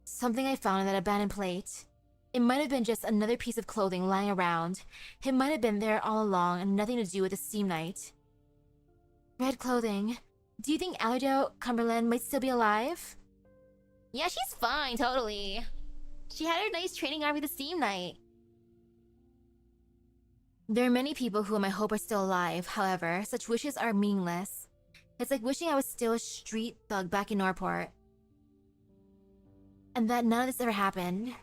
Something I found in that abandoned plate. It might have been just another piece of clothing lying around. It might have been there all along and nothing to do with the Steam Knight. Red clothing. Do you think Aldo Cumberland might still be alive? Yeah, she's fine, totally. She had her nice training arc with the Steam Knight. There are many people whom I hope are still alive, however, such wishes are meaningless. It's like wishing I was still a street thug back in Norport. And that none of this ever happened.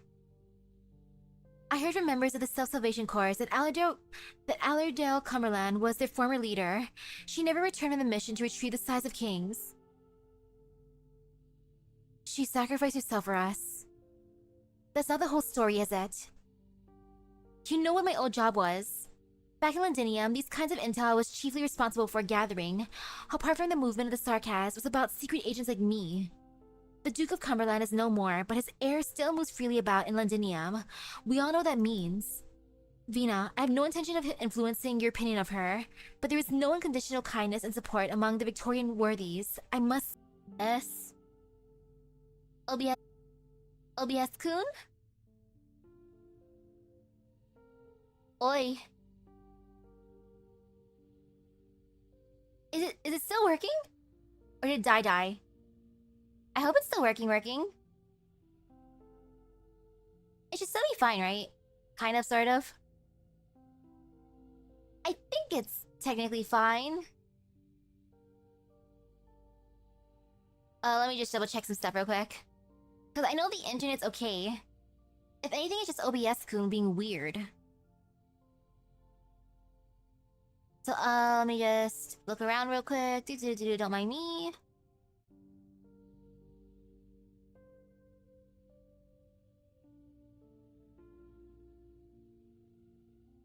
I heard from members of the Self-Salvation Corps that Allerdale Cumberland was their former leader. She never returned on the mission to retrieve the Size of Kings. She sacrificed herself for us. That's not the whole story, is it? You know what my old job was. Back in Londinium, these kinds of intel I was chiefly responsible for gathering, apart from the movement of the Sarkaz, was about secret agents like me. The Duke of Cumberland is no more, but his heir still moves freely about in Londinium. We all know what that means. Vina, I have no intention of influencing your opinion of her, but there is no unconditional kindness and support among the Victorian worthies. I must... S... OBS-kun? Oi. Is it still working? Or did it die? I hope it's still working. It should still be fine, right? Kind of, sort of. I think it's technically fine. Let me just double check some stuff real quick. Because I know the internet's okay. If anything, it's just OBS-kun being weird. So, let me just look around real quick. Don't mind me.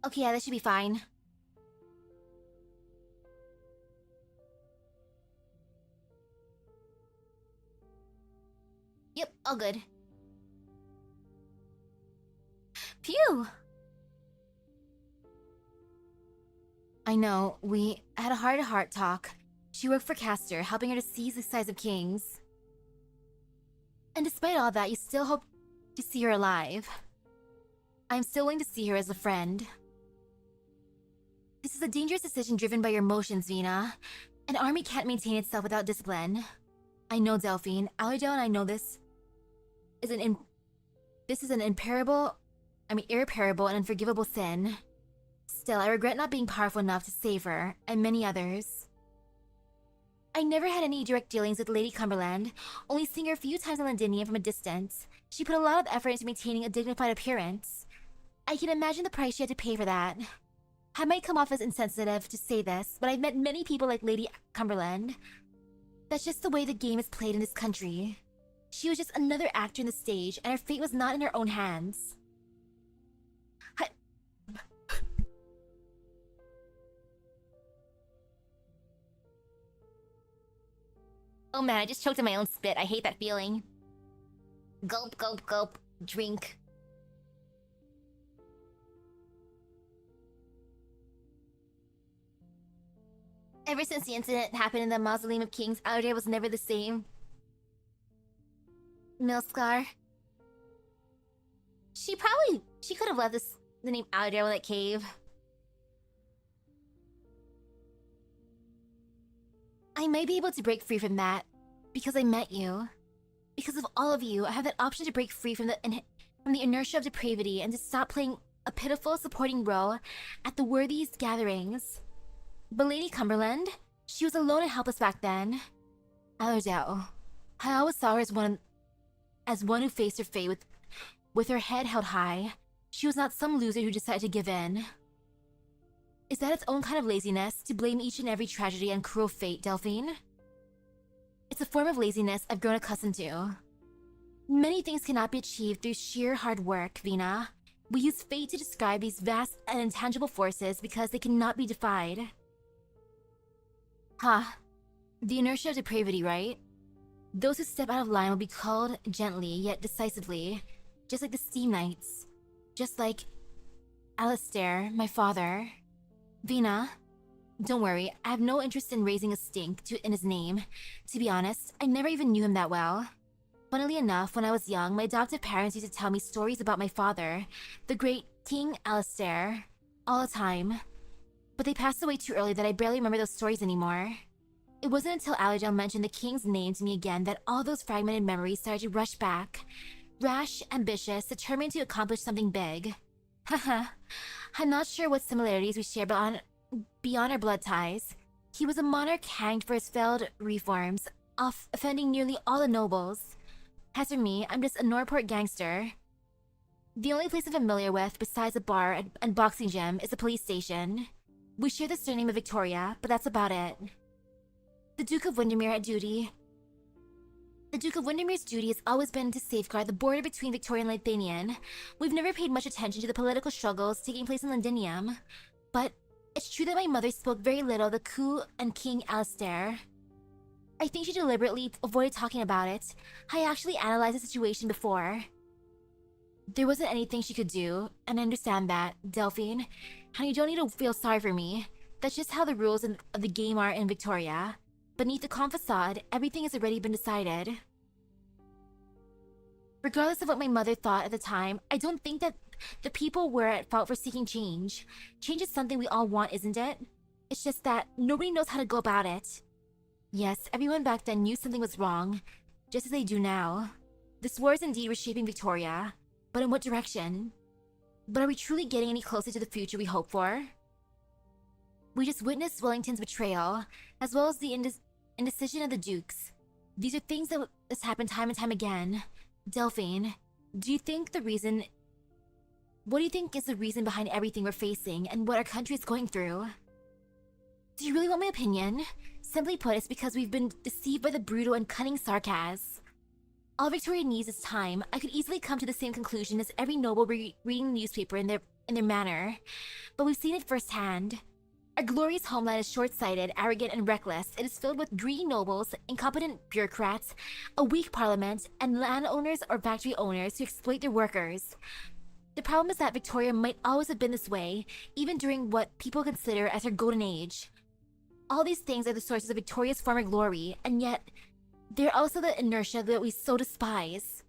Okay, yeah, that should be fine. Yep, all good. Phew! I know, we had a heart-to-heart talk. She worked for Castor, helping her to seize the Size of Kings. And despite all that, you still hope to see her alive. I'm still willing to see her as a friend. This is a dangerous decision driven by your emotions, Vina. An army can't maintain itself without discipline. I know, Delphine. Aldo and I know this is an irreparable and unforgivable sin. Still, I regret not being powerful enough to save her, and many others. I never had any direct dealings with Lady Cumberland, only seeing her a few times in Londinium from a distance. She put a lot of effort into maintaining a dignified appearance. I can imagine the price she had to pay for that. I might come off as insensitive to say this, but I've met many people like Lady Cumberland. That's just the way the game is played in this country. She was just another actor in the stage, and her fate was not in her own hands. Oh man, I just choked on my own spit. I hate that feeling. Gulp, gulp, gulp. Drink. Ever since the incident happened in the Mausoleum of Kings, Alder was never the same. Milscar. She could have left the name Alder in that cave. I might be able to break free from that, because I met you. Because of all of you, I have that option to break free from the inertia of depravity and to stop playing a pitiful supporting role at the worthies' gatherings. But Lady Cumberland, she was alone and helpless back then. Allardale, I always saw her as one who faced her fate with her head held high. She was not some loser who decided to give in. Is that its own kind of laziness, to blame each and every tragedy and cruel fate, Delphine? It's a form of laziness I've grown accustomed to. Many things cannot be achieved through sheer hard work, Vina. We use fate to describe these vast and intangible forces because they cannot be defied. The inertia of depravity, right? Those who step out of line will be called gently yet decisively, just like the Steam Knights. Just like Alistair, my father. Vina, don't worry, I have no interest in raising a stink in his name. To be honest, I never even knew him that well. Funnily enough, when I was young, my adoptive parents used to tell me stories about my father, the great King Alistair, all the time. But they passed away too early that I barely remember those stories anymore. It wasn't until Alidel mentioned the king's name to me again that all those fragmented memories started to rush back. Rash, ambitious, determined to accomplish something big. Haha, I'm not sure what similarities we share beyond our blood ties. He was a monarch hanged for his failed reforms, offending nearly all the nobles. As for me, I'm just a Norport gangster. The only place I'm familiar with, besides a bar and boxing gym, is the police station. We share the surname of Victoria, but that's about it. The Duke of Windermere at duty. The Duke of Windermere's duty has always been to safeguard the border between Victoria and Lothian. We've never paid much attention to the political struggles taking place in Londinium. But it's true that my mother spoke very little of the coup and King Alistair. I think she deliberately avoided talking about it. I actually analyzed the situation before. There wasn't anything she could do, and I understand that, Delphine. And you don't need to feel sorry for me. That's just how the rules of the game are in Victoria. Beneath the calm facade, everything has already been decided. Regardless of what my mother thought at the time, I don't think that the people were at fault for seeking change. Change is something we all want, isn't it? It's just that nobody knows how to go about it. Yes, everyone back then knew something was wrong, just as they do now. This war is indeed reshaping Victoria, but in what direction? But are we truly getting any closer to the future we hope for? We just witnessed Wellington's betrayal, as well as the indecision of the Dukes. These are things that has happened time and time again. Delphine, what do you think is the reason behind everything we're facing and what our country is going through? Do you really want my opinion? Simply put, it's because we've been deceived by the brutal and cunning sarcasm. All Victoria needs is time. I could easily come to the same conclusion as every noble reading the newspaper in their manner, but we've seen it firsthand. Our glorious homeland is short-sighted, arrogant, and reckless. It is filled with greedy nobles, incompetent bureaucrats, a weak parliament, and landowners or factory owners who exploit their workers. The problem is that Victoria might always have been this way, even during what people consider as her golden age. All these things are the sources of Victoria's former glory, and yet they're also the inertia that we so despise.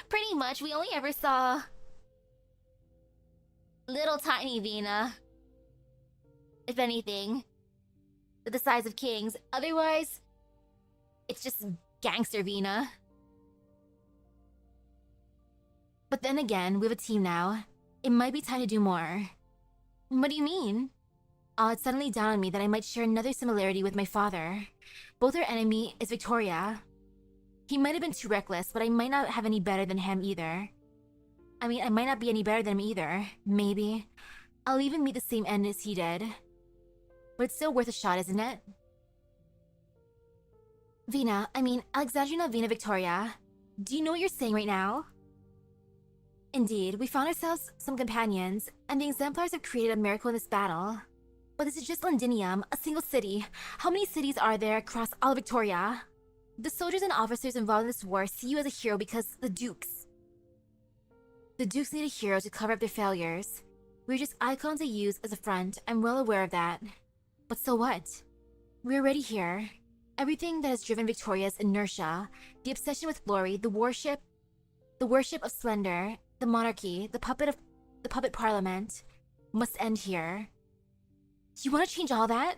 Pretty much, we only ever saw little tiny Vina. If anything. The size of kings. Otherwise, it's just gangster Vina. But then again, we have a team now. It might be time to do more. What do you mean? It suddenly dawned on me that I might share another similarity with my father. Both our enemy is Victoria. He might have been too reckless, but I might not have any better than him either. I mean, I might not be any better than him either. Maybe. I'll even meet the same end as he did. But it's still worth a shot, isn't it? Alexandrina Vina Victoria. Do you know what you're saying right now? Indeed, we found ourselves some companions, and the exemplars have created a miracle in this battle. But this is just Londinium, a single city. How many cities are there across all of Victoria? The soldiers and officers involved in this war see you as a hero because the Dukes. The Dukes need a hero to cover up their failures. We're just icons they use as a front. I'm well aware of that. But so what? We're already here. Everything that has driven Victoria's inertia, the obsession with glory, the worship of splendor, the monarchy, the puppet parliament, must end here. You want to change all that?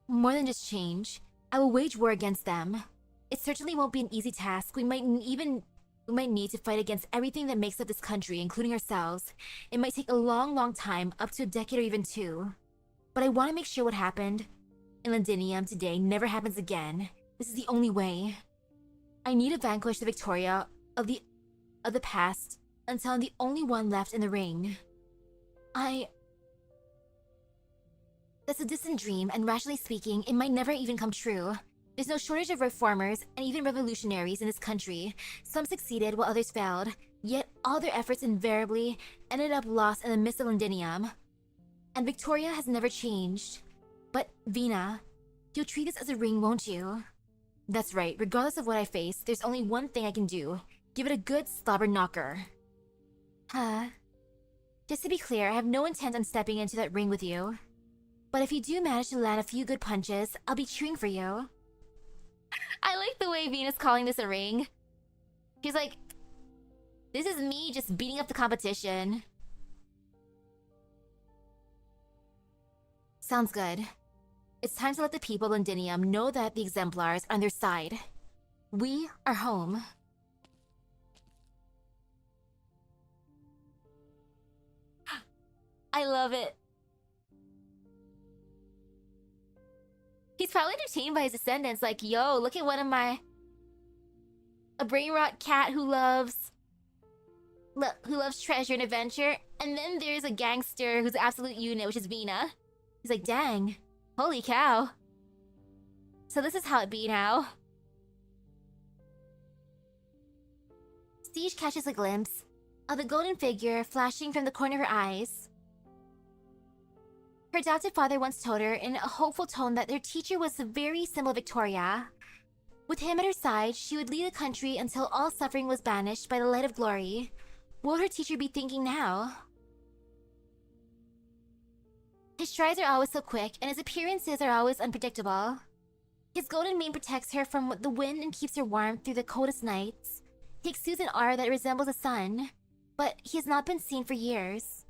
More than just change. I will wage war against them. It certainly won't be an easy task. We might need to fight against everything that makes up this country, including ourselves. It might take a long, long time, up to a decade or even two. But I want to make sure what happened in Londinium today never happens again. This is the only way. I need to vanquish the Victoria of the past until I'm the only one left in the ring. That's a distant dream, and rationally speaking, it might never even come true. There's no shortage of reformers and even revolutionaries in this country. Some succeeded while others failed, yet all their efforts invariably ended up lost in the midst of Londinium. And Victoria has never changed. But, Vina, you'll treat this as a ring, won't you? That's right, regardless of what I face, there's only one thing I can do. Give it a good slobber knocker. Just to be clear, I have no intent on stepping into that ring with you. But if you do manage to land a few good punches, I'll be cheering for you. I like the way Vina's calling this a ring. She's like, This is me just beating up the competition. Sounds good. It's time to let the people of Londinium know that the exemplars are on their side. We are home. I love it. He's probably entertained by his descendants, like, yo, look at one of my... A brain rot cat who loves treasure and adventure. And then there's a gangster who's an absolute unit, which is Vina. He's like, dang. Holy cow. So this is how it be now. Siege catches a glimpse of the golden figure flashing from the corner of her eyes. Her adopted father once told her in a hopeful tone that their teacher was the very simple Victoria. With him at her side, she would lead the country until all suffering was banished by the light of glory. What would her teacher be thinking now? His strides are always so quick, and his appearances are always unpredictable. His golden mane protects her from the wind and keeps her warm through the coldest nights. He exudes an aura that resembles the sun, but he has not been seen for years.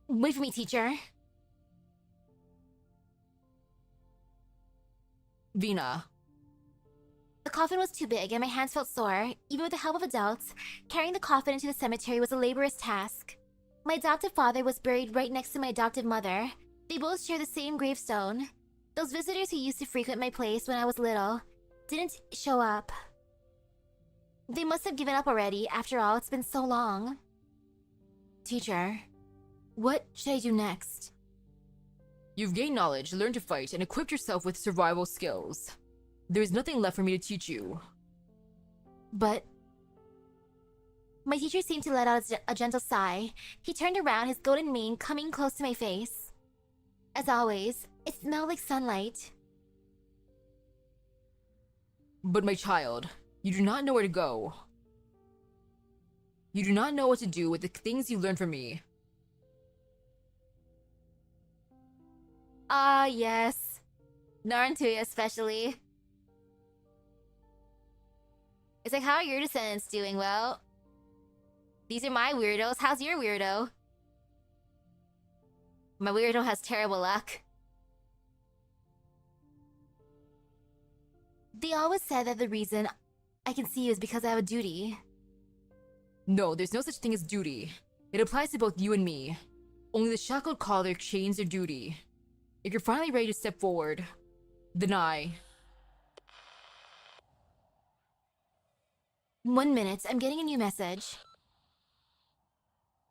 Wait for me, teacher. Vina. The coffin was too big and my hands felt sore. Even with the help of adults, carrying the coffin into the cemetery was a laborious task. My adoptive father was buried right next to my adoptive mother. They both share the same gravestone. Those visitors who used to frequent my place when I was little didn't show up. They must have given up already. After all, it's been so long. Teacher, what should I do next? You've gained knowledge, learned to fight, and equipped yourself with survival skills. There is nothing left for me to teach you. But... My teacher seemed to let out a gentle sigh. He turned around, his golden mane coming close to my face. As always, it smelled like sunlight. But my child, you do not know where to go. You do not know what to do with the things you learned from me. Ah, yes. Naruto especially. It's like, how are your descendants doing? Well, these are my weirdos. How's your weirdo? My weirdo has terrible luck. They always said that the reason I can see you is because I have a duty. No, there's no such thing as duty. It applies to both you and me. Only the shackled collar chains their duty. If you're finally ready to step forward, then I... 1 minute, I'm getting a new message.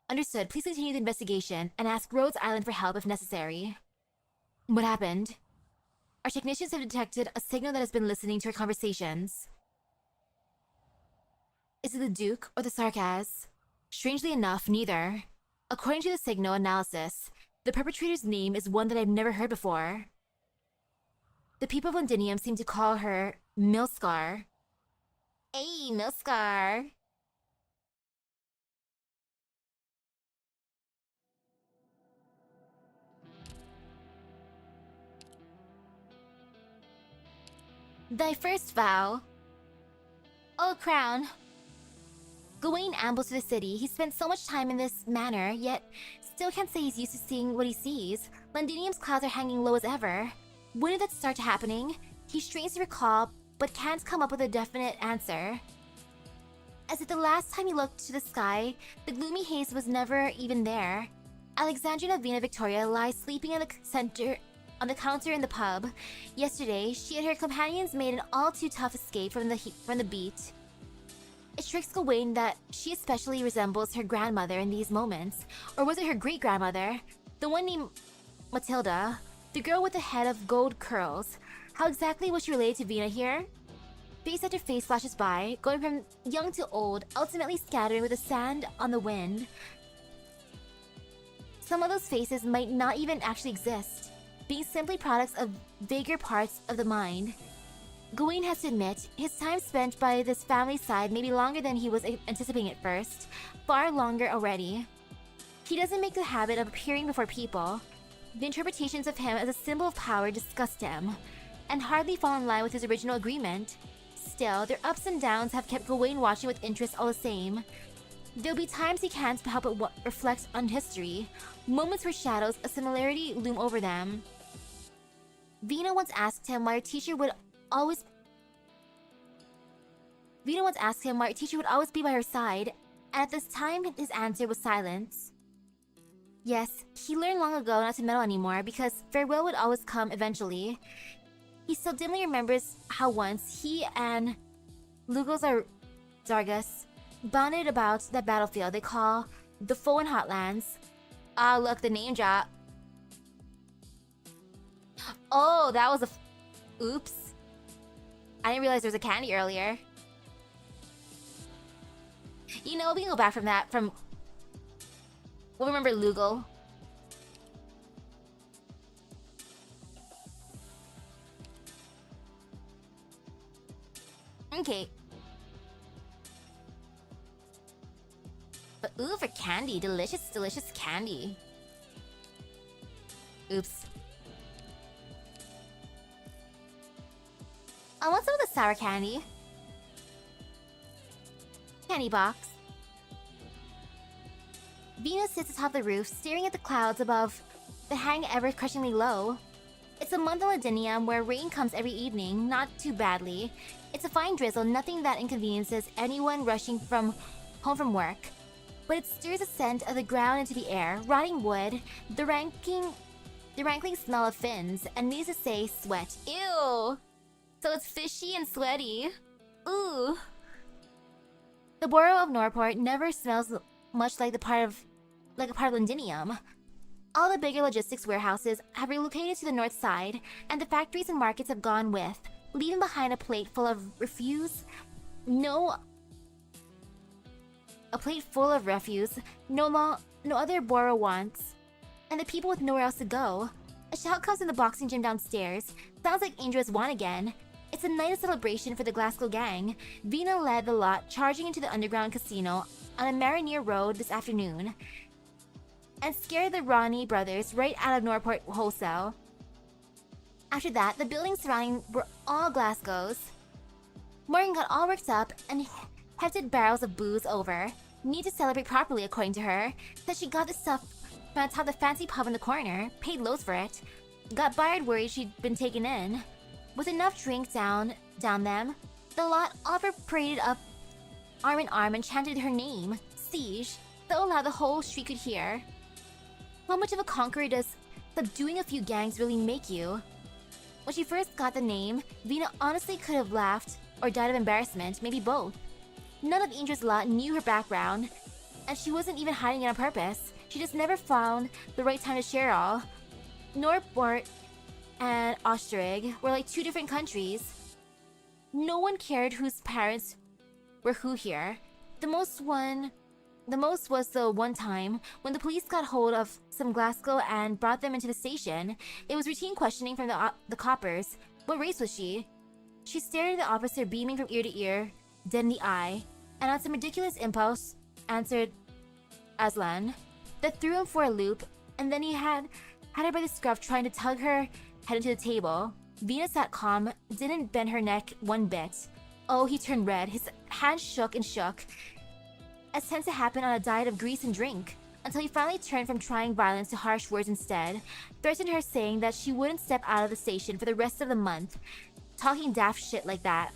Understood, please continue the investigation and ask Rhodes Island for help if necessary. What happened? Our technicians have detected a signal that has been listening to our conversations. Is it the Duke or the Sarkaz? Strangely enough, neither. According to the signal analysis, the perpetrator's name is one that I've never heard before. The people of Londinium seem to call her Milscar. Hey, Milscar! Thy first vow. Oh, Crown. Gawain ambles through the city. He spent so much time in this manor, yet still can't say he's used to seeing what he sees. Londinium's clouds are hanging low as ever. When did that start happening? He strains to recall, but can't come up with a definite answer. As if the last time he looked to the sky, the gloomy haze was never even there. Alexandrina Vina Victoria lies sleeping on the counter in the pub. Yesterday, she and her companions made an all-too-tough escape from the beat. It strikes Gawain that she especially resembles her grandmother in these moments. Or was it her great-grandmother? The one named Matilda, the girl with the head of gold curls. How exactly was she related to Vina here? Face after face flashes by, going from young to old, ultimately scattering with the sand on the wind. Some of those faces might not even actually exist, being simply products of vaguer parts of the mind. Gawain has to admit, his time spent by this family's side may be longer than he was anticipating at first. Far longer already. He doesn't make the habit of appearing before people. The interpretations of him as a symbol of power disgust him. and hardly fall in line with his original agreement. Still, their ups and downs have kept Gawain watching with interest all the same. There'll be times he can't help but reflect on history, moments where shadows of similarity loom over them. Vina once asked him why her teacher would always be by her side, and at this time his answer was silence. Yes, he learned long ago not to meddle anymore because farewell would always come eventually. He still dimly remembers how once he and Lugos Zargus bonded about that battlefield they call the Foen Hotlands. Ah, look, the name drop. Oh, that was oops. I didn't realize there was a candy earlier. You know, we can go back from that, we'll remember Lugal. Okay. But ooh, for candy. Delicious, delicious candy. Oops. I want some of the sour candy. Candy box. Venus sits atop the roof, staring at the clouds above that hang ever-crushingly low. It's a month in Ladinium where rain comes every evening, not too badly. It's a fine drizzle, nothing that inconveniences anyone rushing home from work. But it stirs a scent of the ground into the air, rotting wood, the rankling smell of fins, and needs to say sweat. Ew! So it's fishy and sweaty. Ooh. The borough of Norport never smells much like a part of Londinium. All the bigger logistics warehouses have relocated to the north side, and the factories and markets have gone with, leaving behind a plate full of refuse no other borough wants, and the people with nowhere else to go. A shout comes from the boxing gym downstairs. Sounds like Indra's won again. It's a night of celebration for the Glasgow gang. Vina led the lot, charging into the underground casino on a Marinier road this afternoon, and scared the Ronnie brothers right out of Norport wholesale. After that, the buildings surrounding were all Glasgow's. Morgan got all worked up and hefted barrels of booze over. Need to celebrate properly, according to her. Said she got the stuff from atop the fancy pub in the corner, paid loads for it. Got Byard worried she'd been taken in. With enough drink down them, the lot all paraded up arm in arm and chanted her name, Siege, so loud the whole street could hear. How much of a conqueror does subduing a few gangs really make you? When she first got the name, Vina honestly could have laughed or died of embarrassment, maybe both. None of Indra's lot knew her background, and she wasn't even hiding it on purpose. She just never found the right time to share it all. Norport and Osterig were like two different countries. No one cared whose parents were who here. The most was the one time when the police got hold of some Glasgow and brought them into the station. It was routine questioning from the coppers. What race was she? She stared at the officer, beaming from ear to ear, dead in the eye, and on some ridiculous impulse answered Aslan. That threw him for a loop, and then he had her by the scruff, trying to tug her head into the table. Vina sat calm, didn't bend her neck one bit. Oh, he turned red. His hands shook and shook, as tends to happen on a diet of grease and drink, until he finally turned from trying violence to harsh words instead, threatened her, saying that she wouldn't step out of the station for the rest of the month, talking daft shit like that.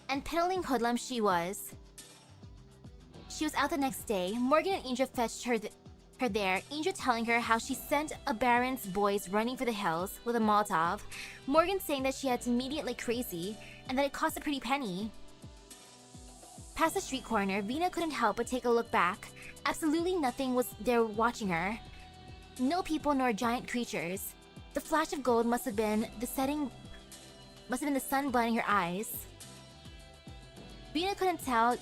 And piddling hoodlum she was. She was out the next day. Morgan and Indra fetched her there, Indra telling her how she sent a Baron's boys running for the hills with a Molotov, Morgan saying that she had to mediate like crazy, and that it cost a pretty penny. Past the street corner, Vina couldn't help but take a look back. Absolutely nothing was there watching her. No people nor giant creatures. The flash of gold must have been the sun blinding her eyes. Vina couldn't tell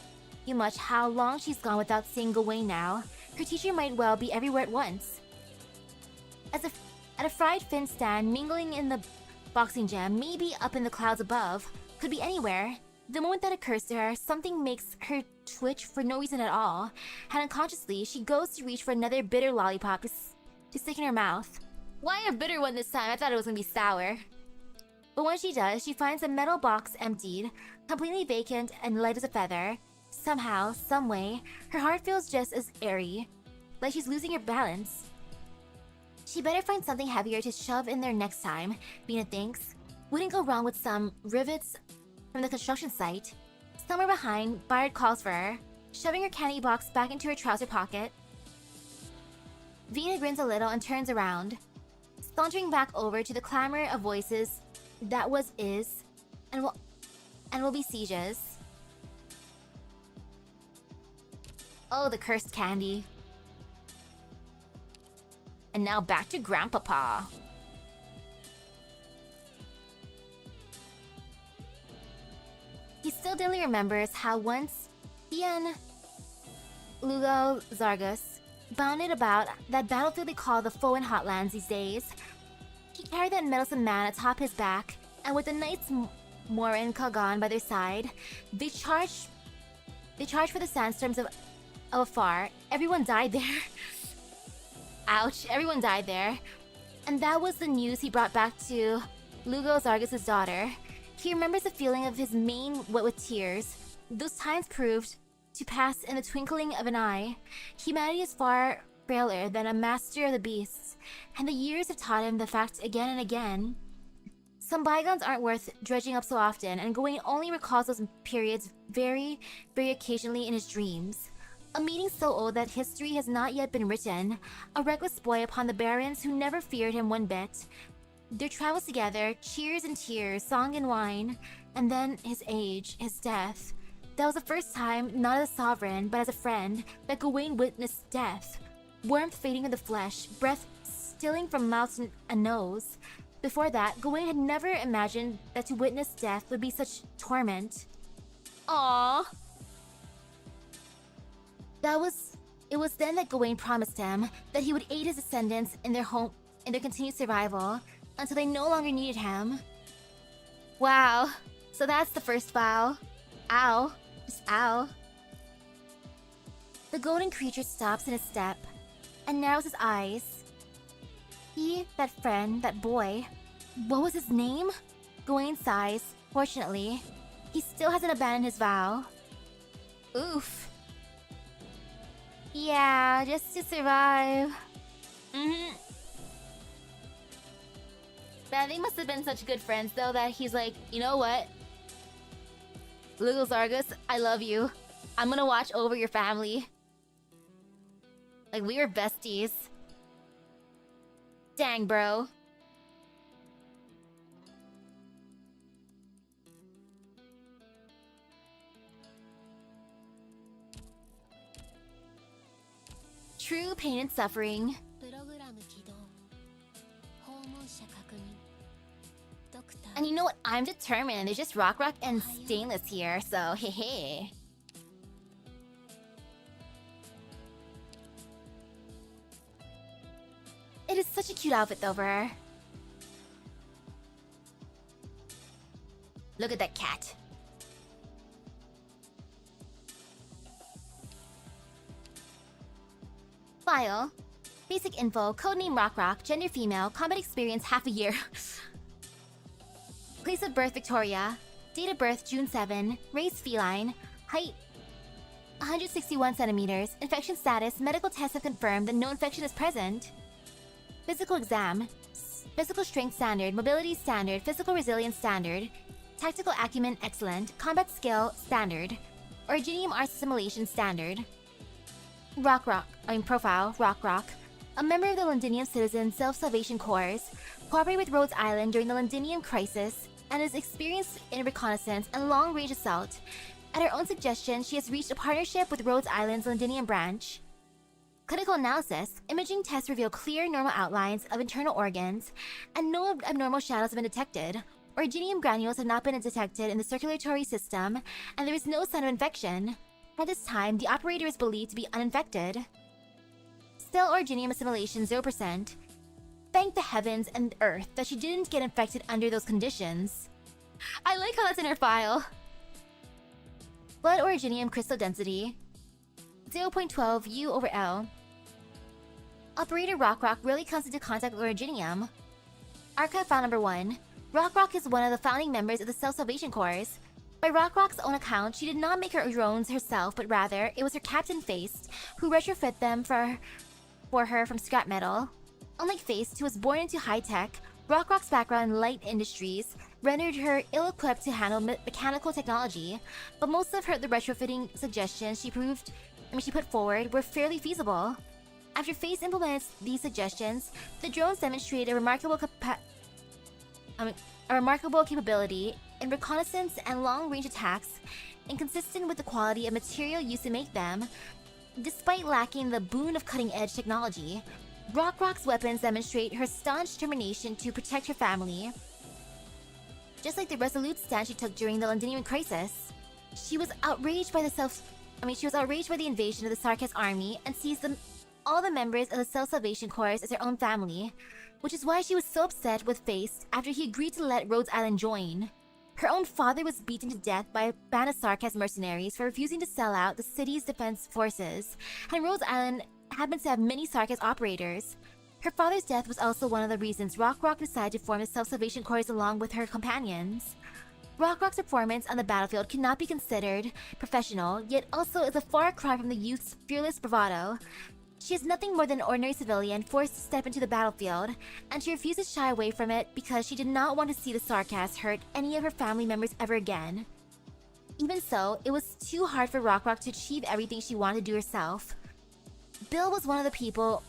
you much how long she's gone without seeing Gawain now. Her teacher might well be everywhere at once. At a fried fin stand, mingling in the boxing gym, maybe up in the clouds above, could be anywhere. The moment that occurs to her, something makes her twitch for no reason at all, and unconsciously, she goes to reach for another bitter lollipop to stick in her mouth. Why a bitter one this time? I thought it was gonna be sour. But when she does, she finds a metal box emptied, completely vacant and light as a feather. Somehow, someway, her heart feels just as airy, like she's losing her balance. She better find something heavier to shove in there next time, Vina thinks. Wouldn't go wrong with some rivets from the construction site. Somewhere behind, Bayard calls for her, shoving her candy box back into her trouser pocket. Vina grins a little and turns around, sauntering back over to the clamor of voices that is, and will be sieges. Oh, the cursed candy. And now back to Grandpapa. He still dimly remembers how once he and Lugo Zargus bounded about that battlefield they call the Foen Hotlands these days. He carried that meddlesome man atop his back, and with the knights Morin Kagan by their side, they charged for the sandstorms of afar. Everyone died there. Ouch, everyone died there. And that was the news he brought back to Lugo Zargus' daughter. He remembers the feeling of his mane wet with tears. Those times proved to pass in the twinkling of an eye. Humanity is far frailer than a master of the beasts, and the years have taught him the fact again and again. Some bygones aren't worth dredging up so often, and Gawain only recalls those periods very, very occasionally in his dreams. A meeting so old that history has not yet been written, a reckless boy upon the barons who never feared him one bit. Their travels together, cheers and tears, song and wine, and then his age, his death. That was the first time, not as a sovereign, but as a friend, that Gawain witnessed death. Warmth fading in the flesh, breath stealing from mouth and nose. Before that, Gawain had never imagined that to witness death would be such torment. Aww. It was then that Gawain promised him that he would aid his descendants in their continued survival until they no longer needed him. Wow, so that's the first vow. Ow. Just ow. The golden creature stops in his step and narrows his eyes. He, that friend, that boy, what was his name? Gawain sighs. Fortunately, he still hasn't abandoned his vow. Oof. Yeah, just to survive. Man, they must have been such good friends though that he's like, you know what? Lugo Zargus, I love you. I'm gonna watch over your family. Like, we were besties. Dang, bro. True pain and suffering. And you know what? I'm determined. There's just Rock and Stainless here, so hey. It is such a cute outfit though for her. Look at that cat. File. Basic info, codename Rock, gender female, combat experience half a year. Place of birth Victoria, date of birth June 7, race feline, height 161 centimeters, infection status, medical tests have confirmed that no infection is present. Physical exam, physical strength standard, mobility standard, physical resilience standard, tactical acumen excellent, combat skill standard, Originium arts assimilation standard. Profile, Rock. A member of the Londinium Citizen Self-Salvation Corps, cooperated with Rhodes Island during the Londinium Crisis, and is experienced in reconnaissance and long-range assault. At her own suggestion, she has reached a partnership with Rhodes Island's Londinium branch. Clinical analysis, imaging tests reveal clear normal outlines of internal organs, and no abnormal shadows have been detected. Originium granules have not been detected in the circulatory system, and there is no sign of infection. At this time, the operator is believed to be uninfected. Still Originium assimilation 0%. Thank the heavens and earth that she didn't get infected under those conditions. I like how that's in her file. Blood Originium crystal density 0.12 U/L. Operator Rock really comes into contact with Originium. Archive file number 1. Rock is one of the founding members of the Self-Salvation Corps. By Rock's own account, she did not make her drones herself, but rather, it was her captain Feist who retrofit them for her from scrap metal. Unlike Feist, who was born into high-tech, Rock's background in light industries rendered her ill-equipped to handle mechanical technology, but most of the retrofitting suggestions she put forward were fairly feasible. After Feist implemented these suggestions, the drones demonstrated a remarkable capability in reconnaissance and long-range attacks, inconsistent with the quality of material used to make them. Despite lacking the boon of cutting-edge technology, Rock's weapons demonstrate her staunch determination to protect her family. Just like the resolute stand she took during the Londinium crisis, she was outraged by the invasion of the Sarkis army and sees all the members of the Self-Salvation Corps as her own family, which is why she was so upset with Feist after he agreed to let Rhodes Island join. Her own father was beaten to death by a band of Sarkis mercenaries for refusing to sell out the city's defense forces, and Rhodes Island happens to have many Sarkis operators. Her father's death was also one of the reasons Rock decided to form the Self-Salvation Corps along with her companions. Rock's performance on the battlefield cannot be considered professional, yet also is a far cry from the youth's fearless bravado. She is nothing more than an ordinary civilian forced to step into the battlefield, and she refuses to shy away from it because she did not want to see the Sarkis hurt any of her family members ever again. Even so, it was too hard for Rock to achieve everything she wanted to do herself. Bill was one of the people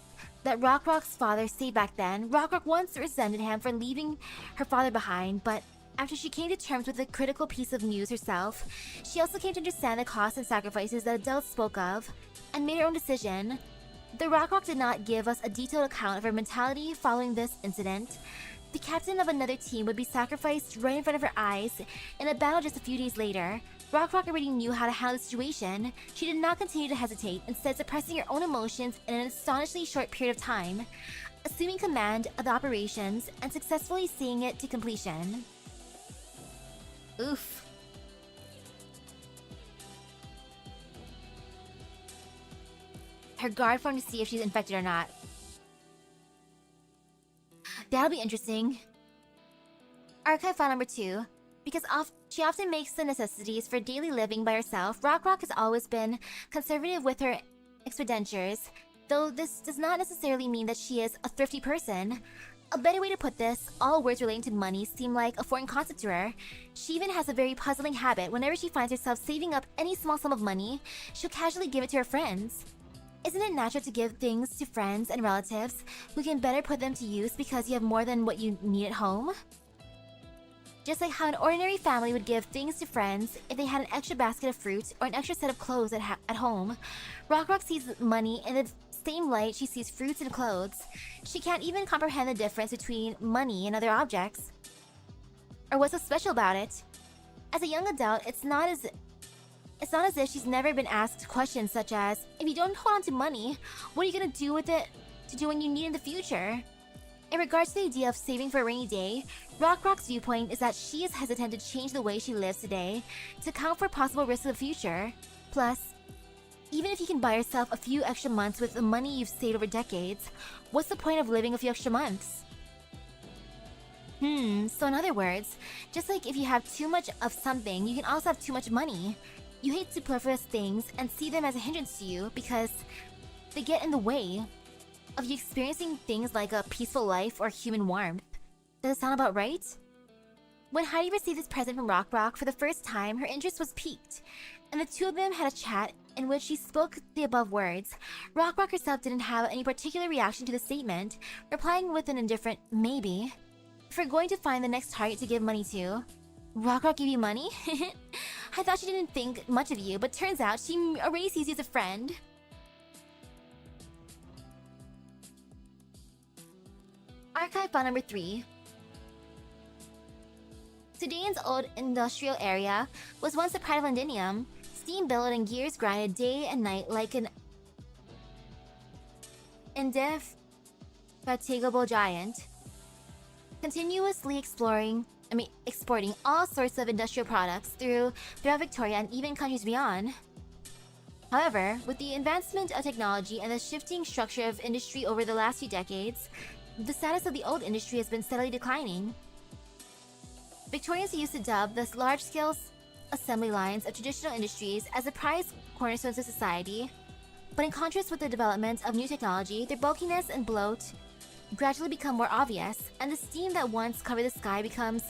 that Rock's father saved back then. Rock once resented him for leaving her father behind, but after she came to terms with the critical piece of news herself, she also came to understand the costs and sacrifices that adults spoke of, and made her own decision. The Rock did not give us a detailed account of her mentality following this incident. The captain of another team would be sacrificed right in front of her eyes in a battle just a few days later. Rock already knew how to handle the situation. She did not continue to hesitate, instead suppressing her own emotions in an astonishingly short period of time, assuming command of the operations and successfully seeing it to completion. Oof. Her guard formed to see if she's infected or not. That'll be interesting. Archive file number 2. Because she often makes the necessities for daily living by herself, Rock has always been conservative with her expenditures, though this does not necessarily mean that she is a thrifty person. A better way to put this, all words relating to money seem like a foreign concept to her. She even has a very puzzling habit. Whenever she finds herself saving up any small sum of money, she'll casually give it to her friends. Isn't it natural to give things to friends and relatives who can better put them to use because you have more than what you need at home? Just like how an ordinary family would give things to friends if they had an extra basket of fruit or an extra set of clothes at home, Rock sees money in the same light she sees fruits and clothes. She can't even comprehend the difference between money and other objects. Or what's so special about it? As a young adult, it's not as if she's never been asked questions such as, if you don't hold on to money, what are you gonna do with it to do when you need it in the future? In regards to the idea of saving for a rainy day, Rock's viewpoint is that she is hesitant to change the way she lives today to account for possible risks of the future. Plus, even if you can buy yourself a few extra months with the money you've saved over decades, what's the point of living a few extra months? So in other words, just like if you have too much of something, you can also have too much money. You hate superfluous things and see them as a hindrance to you because they get in the way of you experiencing things like a peaceful life or human warmth. Does it sound about right? When Heidi received this present from Rock for the first time, her interest was piqued, and the two of them had a chat in which she spoke the above words. Rock herself didn't have any particular reaction to the statement, replying with an indifferent maybe. If we're going to find the next target to give money to, Rock give you money? I thought she didn't think much of you, but turns out she already sees you as a friend. Archive file number 3. Sudan's old industrial area was once the pride of Londinium. Steam billowed and gears grinded day and night like an indefatigable giant, continuously exporting all sorts of industrial products throughout Victoria and even countries beyond. However, with the advancement of technology and the shifting structure of industry over the last few decades, the status of the old industry has been steadily declining. Victorians used to dub the large-scale assembly lines of traditional industries as the prized cornerstones of society, but in contrast with the development of new technology, their bulkiness and bloat gradually become more obvious, and the steam that once covered the sky become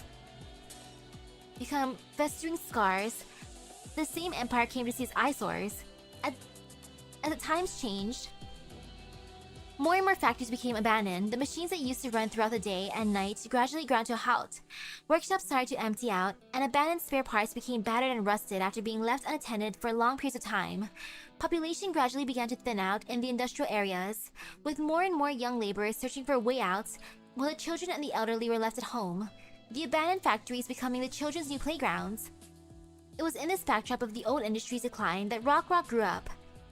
festering scars. The same empire came to see as eyesores. As the times changed, more and more factories became abandoned. The machines that used to run throughout the day and night gradually ground to a halt. Workshops started to empty out, and abandoned spare parts became battered and rusted after being left unattended for long periods of time. Population gradually began to thin out in the industrial areas, with more and more young laborers searching for a way out, while the children and the elderly were left at home. The abandoned factories becoming the children's new playgrounds. It was in this backdrop of the old industry's decline that Rock grew up.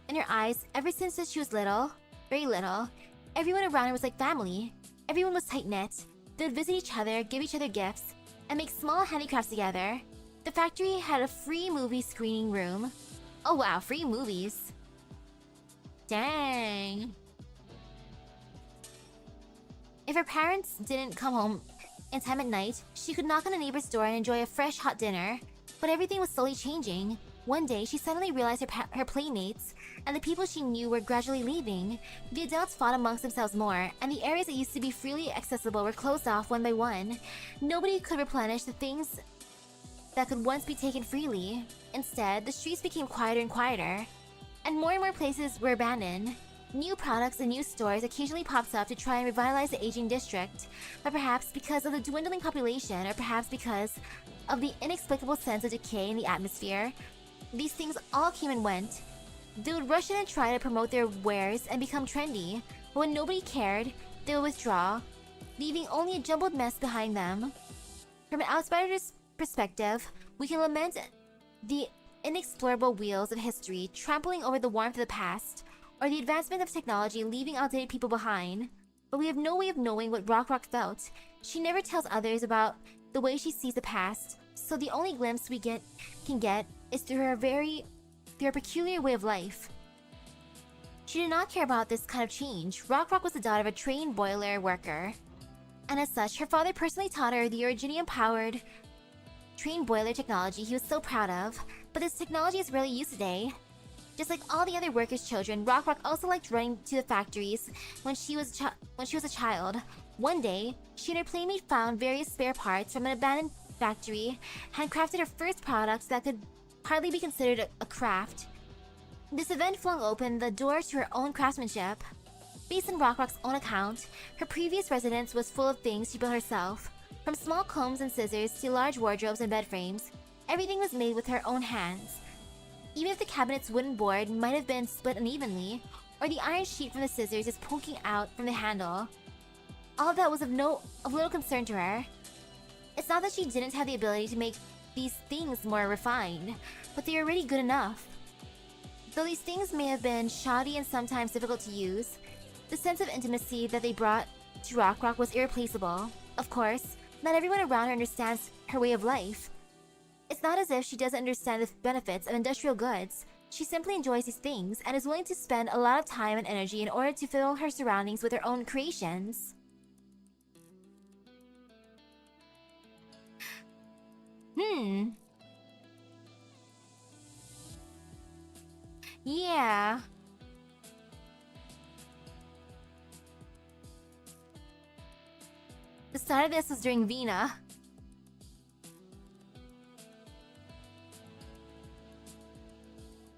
In her eyes, ever since she was little, very little, everyone around her was like family. Everyone was tight-knit. They would visit each other, give each other gifts, and make small handicrafts together. The factory had a free movie screening room. Oh wow, free movies. Dang. If her parents didn't come home in time at night, she could knock on a neighbor's door and enjoy a fresh, hot dinner. But everything was slowly changing. One day, she suddenly realized her playmates and the people she knew were gradually leaving. The adults fought amongst themselves more, and the areas that used to be freely accessible were closed off one by one. Nobody could replenish the things that could once be taken freely. Instead, the streets became quieter and quieter, and more places were abandoned. New products and new stores occasionally popped up to try and revitalize the aging district, but perhaps because of the dwindling population, or perhaps because of the inexplicable sense of decay in the atmosphere, these things all came and went. They would rush in and try to promote their wares and become trendy, but when nobody cared, they would withdraw, leaving only a jumbled mess behind them. From an outsider's perspective, we can lament the inexplorable wheels of history trampling over the warmth of the past, or the advancement of technology leaving outdated people behind. But we have no way of knowing what Rock felt. She never tells others about the way she sees the past, so the only glimpse we can get is through her peculiar way of life. She did not care about this kind of change. Rock was the daughter of a trained boiler worker, and as such, her father personally taught her the Originium-powered trained boiler technology he was so proud of, but this technology is rarely used today. Just like all the other workers' children, Rock also liked running to the factories when she was a child. One day, she and her playmate found various spare parts from an abandoned factory, handcrafted her first products that could hardly be considered a craft. This event flung open the doors to her own craftsmanship. Based on Rock's own account, her previous residence was full of things she built herself. From small combs and scissors to large wardrobes and bed frames, everything was made with her own hands. Even if the cabinet's wooden board might have been split unevenly, or the iron sheet from the scissors is poking out from the handle, all of that was of little concern to her. It's not that she didn't have the ability to make these things more refined, but they are already good enough. Though these things may have been shoddy and sometimes difficult to use, the sense of intimacy that they brought to Rock was irreplaceable. Of course, not everyone around her understands her way of life. It's not as if she doesn't understand the benefits of industrial goods. She simply enjoys these things and is willing to spend a lot of time and energy in order to fill her surroundings with her own creations. Yeah. The start of this was during Vina.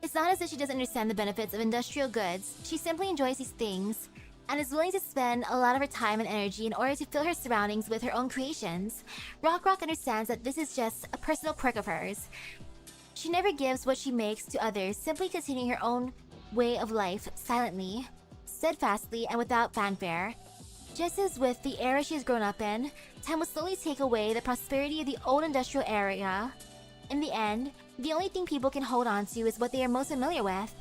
It's not as if she doesn't understand the benefits of industrial goods. She simply enjoys these things and is willing to spend a lot of her time and energy in order to fill her surroundings with her own creations. Rock understands that this is just a personal quirk of hers. She never gives what she makes to others, simply continuing her own way of life silently, steadfastly, and without fanfare. Just as with the era she has grown up in, time will slowly take away the prosperity of the old industrial area. In the end, the only thing people can hold on to is what they are most familiar with.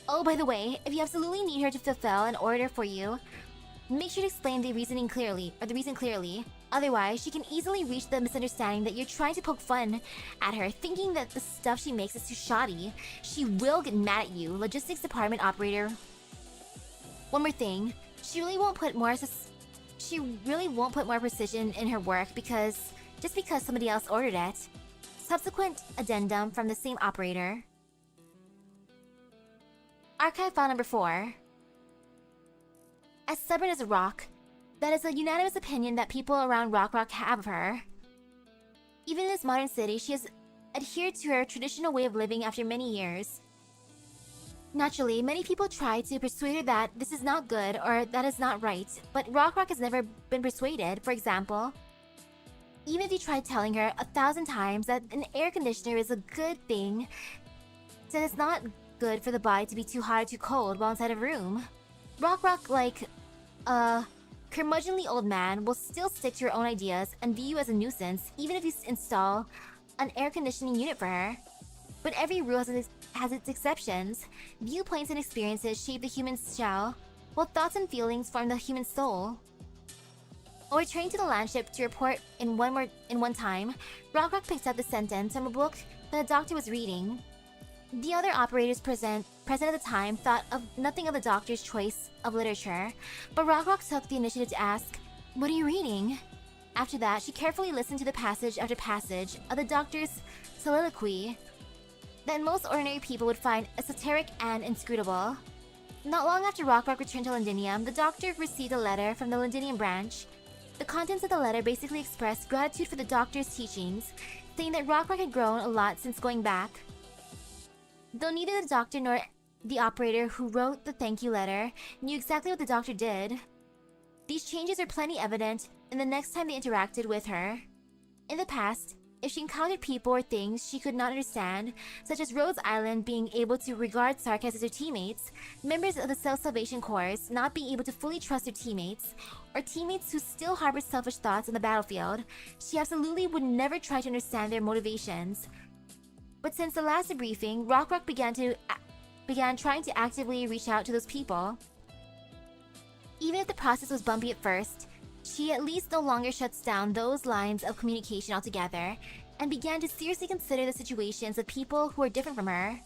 Oh, by the way, if you absolutely need her to fulfill an order for you, make sure to explain the reason clearly. Otherwise, she can easily reach the misunderstanding that you're trying to poke fun at her, thinking that the stuff she makes is too shoddy. She will get mad at you, logistics department operator. One more thing, she really won't put more precision in her work because just because somebody else ordered it. Subsequent addendum from the same operator. Archive file number 4. As stubborn as a rock, that is a unanimous opinion that people around Rock have of her. Even in this modern city, she has adhered to her traditional way of living after many years. Naturally, many people try to persuade her that this is not good or that is not right, but Rock has never been persuaded. For example, even if you try telling her 1,000 times that an air conditioner is a good thing, that it's not good for the body to be too hot or too cold while inside a room. Rock, like a curmudgeonly old man, will still stick to her own ideas and view you as a nuisance even if you install an air conditioning unit for her. But every rule has its exceptions. Viewpoints and experiences shape the human shell, while thoughts and feelings form the human soul. While returning to the landship to report in one time, Rock picked up the sentence from a book that the doctor was reading. The other operators present at the time thought of nothing of the doctor's choice of literature, but Rock took the initiative to ask, "What are you reading?" After that, she carefully listened to the passage after passage of the doctor's soliloquy that most ordinary people would find esoteric and inscrutable. Not long after Rock returned to Londinium, the doctor received a letter from the Londinium branch. The contents of the letter basically expressed gratitude for the doctor's teachings, saying that Rock had grown a lot since going back. Though neither the doctor nor the operator who wrote the thank you letter knew exactly what the doctor did, these changes are plenty evident in the next time they interacted with her. In the past, if she encountered people or things she could not understand, such as Rhodes Island being able to regard Sarkas as her teammates, members of the Self-Salvation Corps not being able to fully trust their teammates, or teammates who still harbor selfish thoughts on the battlefield, she absolutely would never try to understand their motivations. But since the last debriefing, Rock began trying to actively reach out to those people. Even if the process was bumpy at first, she at least no longer shuts down those lines of communication altogether, and began to seriously consider the situations of people who are different from her.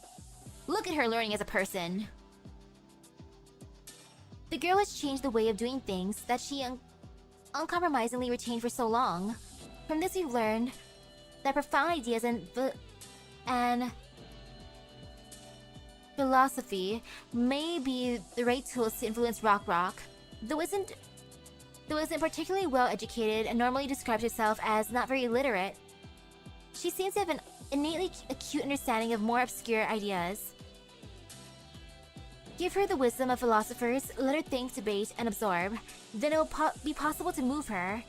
Look at her learning as a person. The girl has changed the way of doing things that she uncompromisingly retained for so long. From this we've learned that profound ideas and philosophy may be the right tools to influence Rock, though isn't particularly well educated and normally describes herself as not very literate. She seems to have an innately acute understanding of more obscure ideas. Give her the wisdom of philosophers, let her think, debate, and absorb, then it will be possible to move her.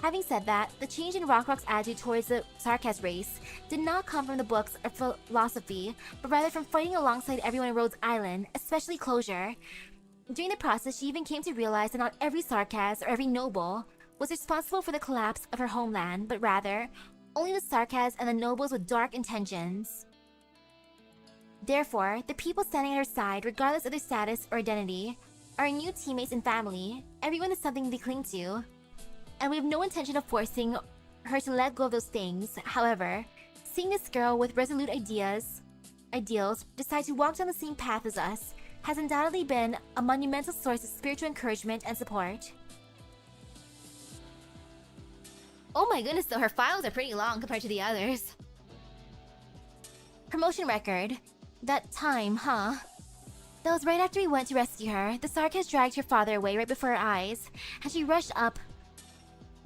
Having said that, the change in Rock's attitude towards the Sarkas race did not come from the books or philosophy, but rather from fighting alongside everyone in Rhodes Island, especially Closure. During the process, she even came to realize that not every Sarkas or every noble was responsible for the collapse of her homeland, but rather, only the Sarkas and the nobles with dark intentions. Therefore, the people standing at her side, regardless of their status or identity, are her new teammates and family. Everyone is something they cling to, and we have no intention of forcing her to let go of those things. However, seeing this girl with resolute ideals decide to walk down the same path as us has undoubtedly been a monumental source of spiritual encouragement and support. Oh my goodness, though, her files are pretty long compared to the others. Promotion record. That time, huh? That was right after we went to rescue her. The Sarkas dragged her father away right before her eyes, and she rushed up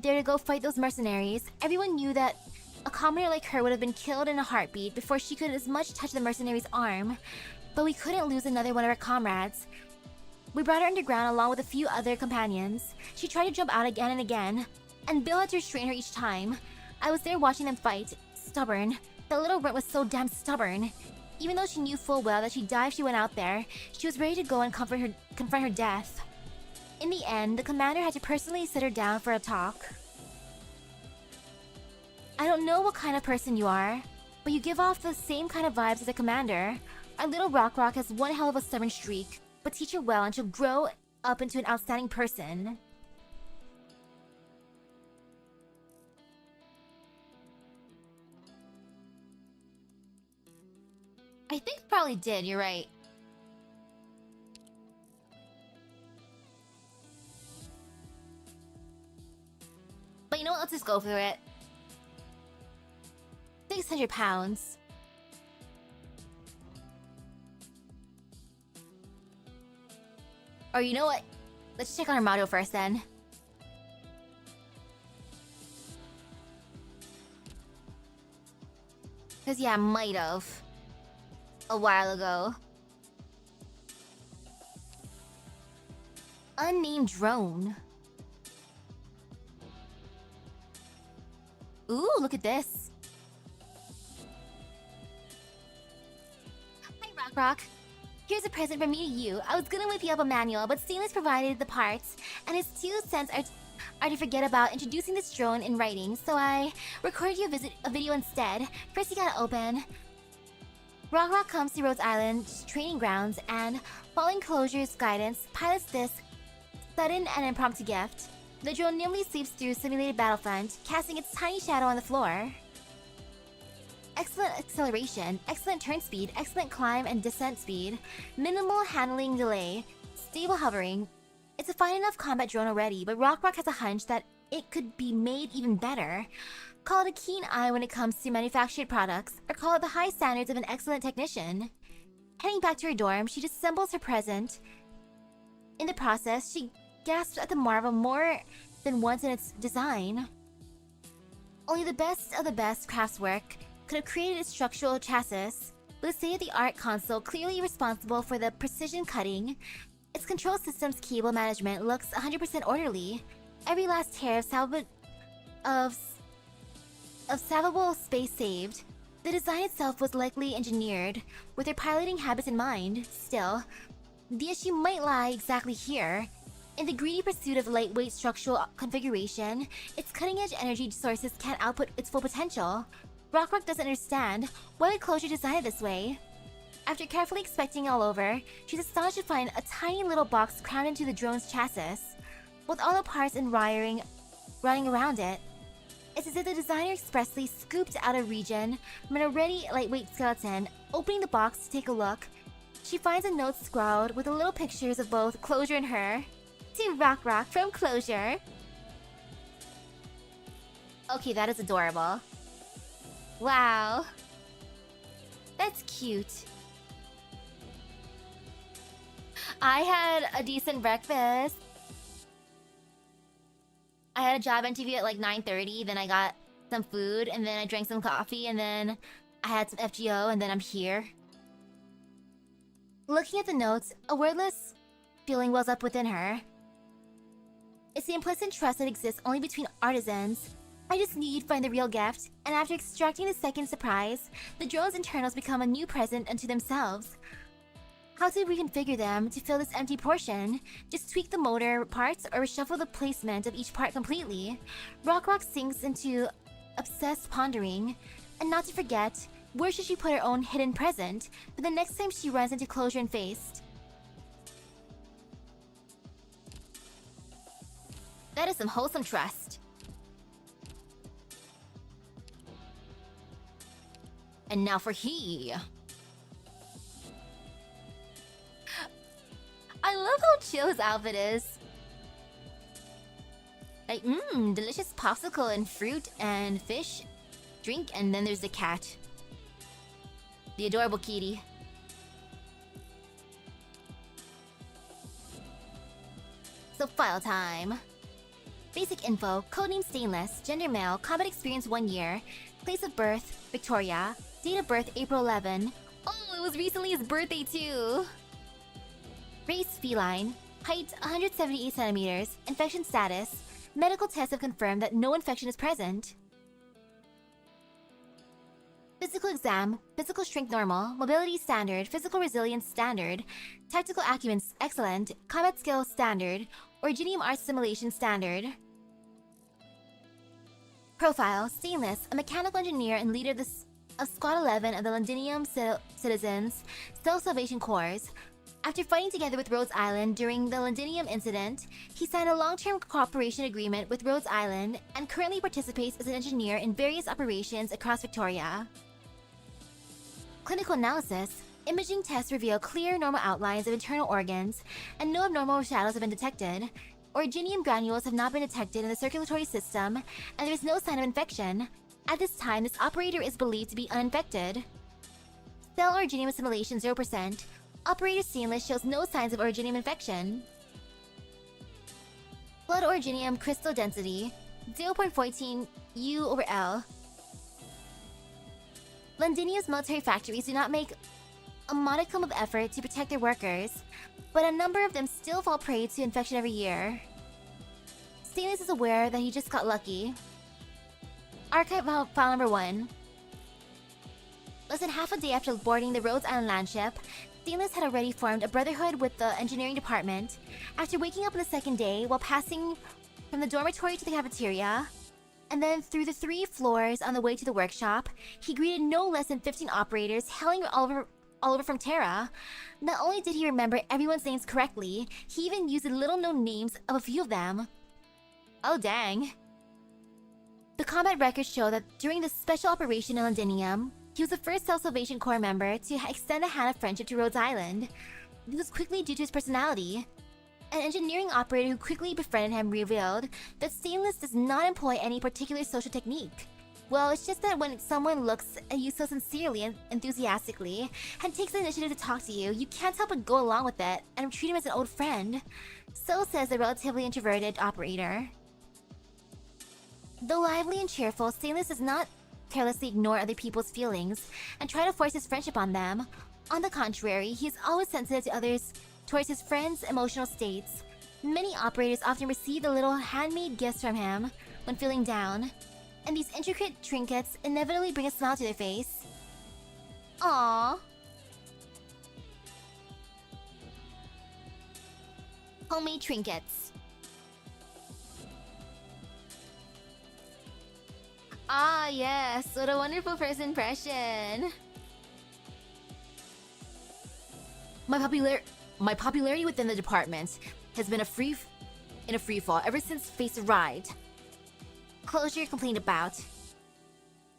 there to go fight those mercenaries. Everyone knew that a commoner like her would have been killed in a heartbeat before she could as much touch the mercenary's arm. But we couldn't lose another one of our comrades. We brought her underground along with a few other companions. She tried to jump out again and again, and Bill had to restrain her each time. I was there watching them fight. Stubborn. That little runt was so damn stubborn. Even though she knew full well that she'd die if she went out there, she was ready to go and confront her death. In the end, the commander had to personally sit her down for a talk. I don't know what kind of person you are, but you give off the same kind of vibes as the commander. Our little Rock has one hell of a stubborn streak, but teach her well and she'll grow up into an outstanding person. I think probably did, you're right. But you know what, let's just go for it. 600 pounds. Or you know what? Let's check on her model first then. Cause yeah, might have. A while ago. Unnamed drone. Ooh, look at this. Hi, Rock. Here's a present from me to you. I was gonna whip you up a manual, but Stainless provided the parts, and his 2 cents are to forget about introducing this drone in writing, so I recorded you a video instead. First you gotta open. Rock comes to Rhodes Island's training grounds, and following Closure's guidance, pilots this sudden and impromptu gift. The drone nimbly sweeps through simulated battlefront, casting its tiny shadow on the floor. Excellent acceleration, excellent turn speed, excellent climb and descent speed, minimal handling delay, stable hovering. It's a fine enough combat drone already, but Rock has a hunch that it could be made even better. Call it a keen eye when it comes to manufactured products, or call it the high standards of an excellent technician. Heading back to her dorm, she disassembles her present. In the process, she gasps at the marvel more than once in its design. Only the best of the best craftswork could have created its structural chassis, with a state-of-the-art console clearly responsible for the precision cutting. Its control system's cable management looks 100% orderly. Every last hair of salvable space saved. The design itself was likely engineered with her piloting habits in mind. Still, the issue might lie exactly here. In the greedy pursuit of lightweight structural configuration, its cutting-edge energy sources can't output its full potential. Rock doesn't understand why would Closure design it this way. After carefully inspecting all over, she's astonished to find a tiny little box crammed into the drone's chassis, with all the parts and wiring running around it. It's as if the designer expressly scooped out a region from an already lightweight skeleton. Opening the box to take a look, she finds a note scrawled with the little pictures of both Closure and her. To Rock from Closure. Okay, that is adorable. Wow. That's cute. I had a decent breakfast. I had a job interview at like 9:30, then I got some food, and then I drank some coffee, and then I had some FGO, and then I'm here. Looking at the notes, a wordless feeling wells up within her. It's the implicit trust that exists only between artisans. I just knew you'd find the real gift, and after extracting the second surprise, the drone's internals become a new present unto themselves. How to reconfigure them to fill this empty portion? Just tweak the motor parts or reshuffle the placement of each part completely. Rock sinks into obsessed pondering. And not to forget, where should she put her own hidden present for the next time she runs into Closure and Faced? That is some wholesome trust. And now for he. I love how chill his outfit is. Like, delicious popsicle and fruit and fish, drink, and then there's the cat. The adorable kitty. So file time. Basic info, codename Stainless, gender male, combat experience 1 year, place of birth, Victoria, date of birth April 11. Oh, it was recently his birthday too! Race feline, height 178 centimeters, infection status, medical tests have confirmed that no infection is present. Physical exam, physical strength normal, mobility standard, physical resilience standard, tactical acumen excellent, combat skill standard, Originium Arts Simulation standard. Profile, Stainless, a mechanical engineer and leader of Squad 11 of the Londinium Citizens Self-Salvation Corps. After fighting together with Rhodes Island during the Londinium incident, he signed a long-term cooperation agreement with Rhodes Island and currently participates as an engineer in various operations across Victoria. Clinical analysis, imaging tests reveal clear normal outlines of internal organs and no abnormal shadows have been detected. Originium granules have not been detected in the circulatory system, and there is no sign of infection. At this time, this operator is believed to be uninfected. Cell originium assimilation 0%. Operator Stainless shows no signs of originium infection. Blood originium crystal density 0.14 U/L. Londinium's military factories do not make a modicum of effort to protect their workers, but a number of them still fall prey to infection every year. Stainless is aware that he just got lucky. Archive file number 1. Less than half a day after boarding the Rhodes Island landship, Stainless had already formed a brotherhood with the engineering department. After waking up on the second day while passing from the dormitory to the cafeteria, and then through the 3 floors on the way to the workshop, he greeted no less than 15 operators hailing all over from Terra. Not only did he remember everyone's names correctly, he even used the little-known names of a few of them. Oh dang. The combat records show that during the special operation in Londinium, he was the first Self-Salvation Corps member to extend a hand of friendship to Rhodes Island. This was quickly due to his personality. An engineering operator who quickly befriended him revealed that Stainless does not employ any particular social technique. Well, it's just that when someone looks at you so sincerely and enthusiastically and takes the initiative to talk to you, you can't help but go along with it and treat him as an old friend. So says the relatively introverted operator. Though lively and cheerful, Stainless does not carelessly ignore other people's feelings and try to force his friendship on them. On the contrary, he is always sensitive to others towards his friends' emotional states. Many operators often receive the little handmade gifts from him when feeling down, and these intricate trinkets inevitably bring a smile to their face. Aww. Homemade trinkets. Ah yes, what a wonderful first impression. My popularity within the department has been in a free fall ever since Face arrived. Closure complained about.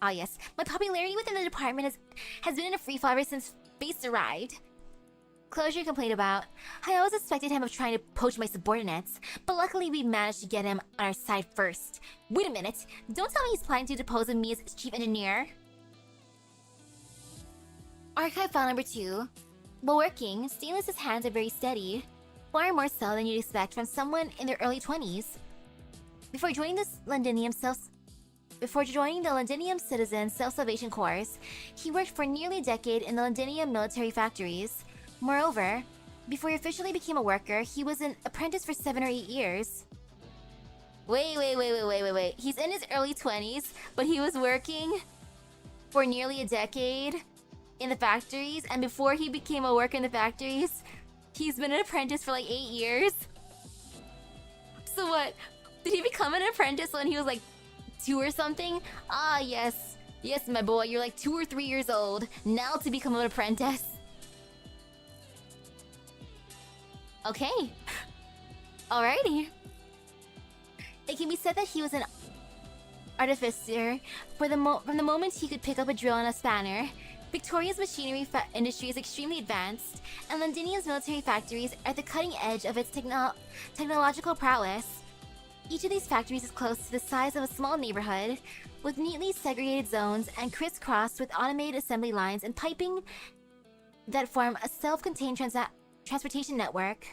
Ah yes, my popularity within the department has been in a free fall ever since Face arrived. Closure complained about. I always suspected him of trying to poach my subordinates, but luckily we managed to get him on our side first. Wait a minute, don't tell me he's planning to depose me as chief engineer. Archive file number 2. While working, Stainless's hands are very steady, far more so than you'd expect from someone in their early 20s. Before joining the Londinium Citizen Self-Salvation Corps, he worked for nearly a decade in the Londinium military factories. Moreover, before he officially became a worker, he was an apprentice for 7 or 8 years. Wait. He's in his early 20s, but he was working for nearly a decade in the factories, and before he became a worker in the factories, he's been an apprentice for like 8 years. So what? Did he become an apprentice when he was like 2 or something? Ah, yes. Yes, my boy, you're like 2 or 3 years old, now to become an apprentice. Okay. Alrighty. It can be said that he was an artificer from the moment he could pick up a drill and a spanner. Victoria's machinery industry is extremely advanced, and Londinium's military factories are at the cutting edge of its technological prowess. Each of these factories is close to the size of a small neighborhood, with neatly segregated zones and crisscrossed with automated assembly lines and piping that form a self-contained transportation network.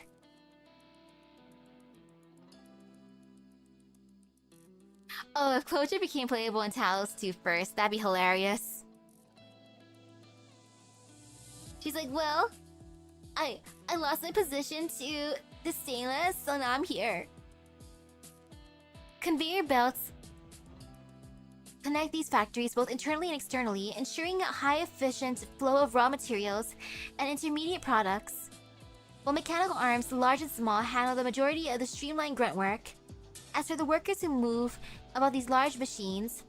Oh, if Closure became playable in Talos 2 first, that'd be hilarious. She's like, well, I lost my position to the Stainless, so now I'm here. Conveyor belts connect these factories both internally and externally, ensuring a high-efficient flow of raw materials and intermediate products. While mechanical arms, large and small, handle the majority of the streamlined grunt work. As for the workers who move about these large machines,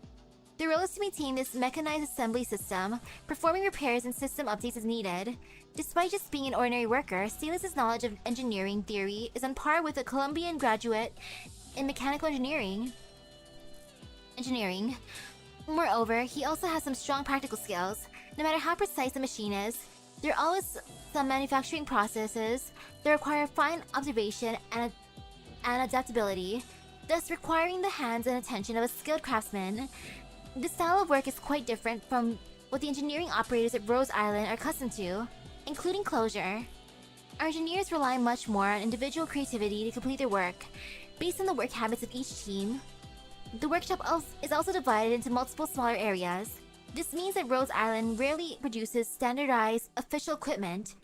their role is to maintain this mechanized assembly system, performing repairs and system updates as needed. Despite just being an ordinary worker, Stainless's knowledge of engineering theory is on par with a Colombian graduate in mechanical engineering. Moreover, he also has some strong practical skills. No matter how precise the machine is, there are always some manufacturing processes that require fine observation and adaptability, thus requiring the hands and attention of a skilled craftsman. This style of work is quite different from what the engineering operators at Rose Island are accustomed to, including closure. Our engineers rely much more on individual creativity to complete their work, based on the work habits of each team. The workshop is also divided into multiple smaller areas. This means that Rose Island rarely produces standardized official equipment.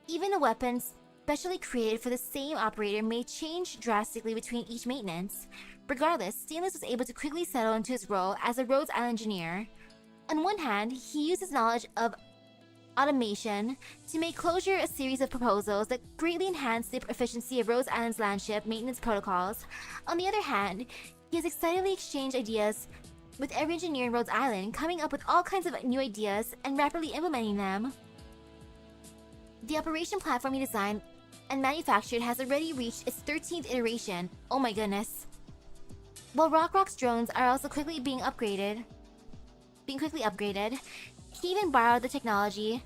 Even a weapon specially created for the same operator may change drastically between each maintenance. Regardless, Stainless was able to quickly settle into his role as a Rhodes Island engineer. On one hand, he used his knowledge of automation to make Closure a series of proposals that greatly enhanced the efficiency of Rhodes Island's landship maintenance protocols. On the other hand, he has excitedly exchanged ideas with every engineer in Rhodes Island, coming up with all kinds of new ideas and rapidly implementing them. The operation platform he designed and manufactured has already reached its 13th iteration. Oh my goodness. While Rock's drones are also quickly being upgraded, he even borrowed the technology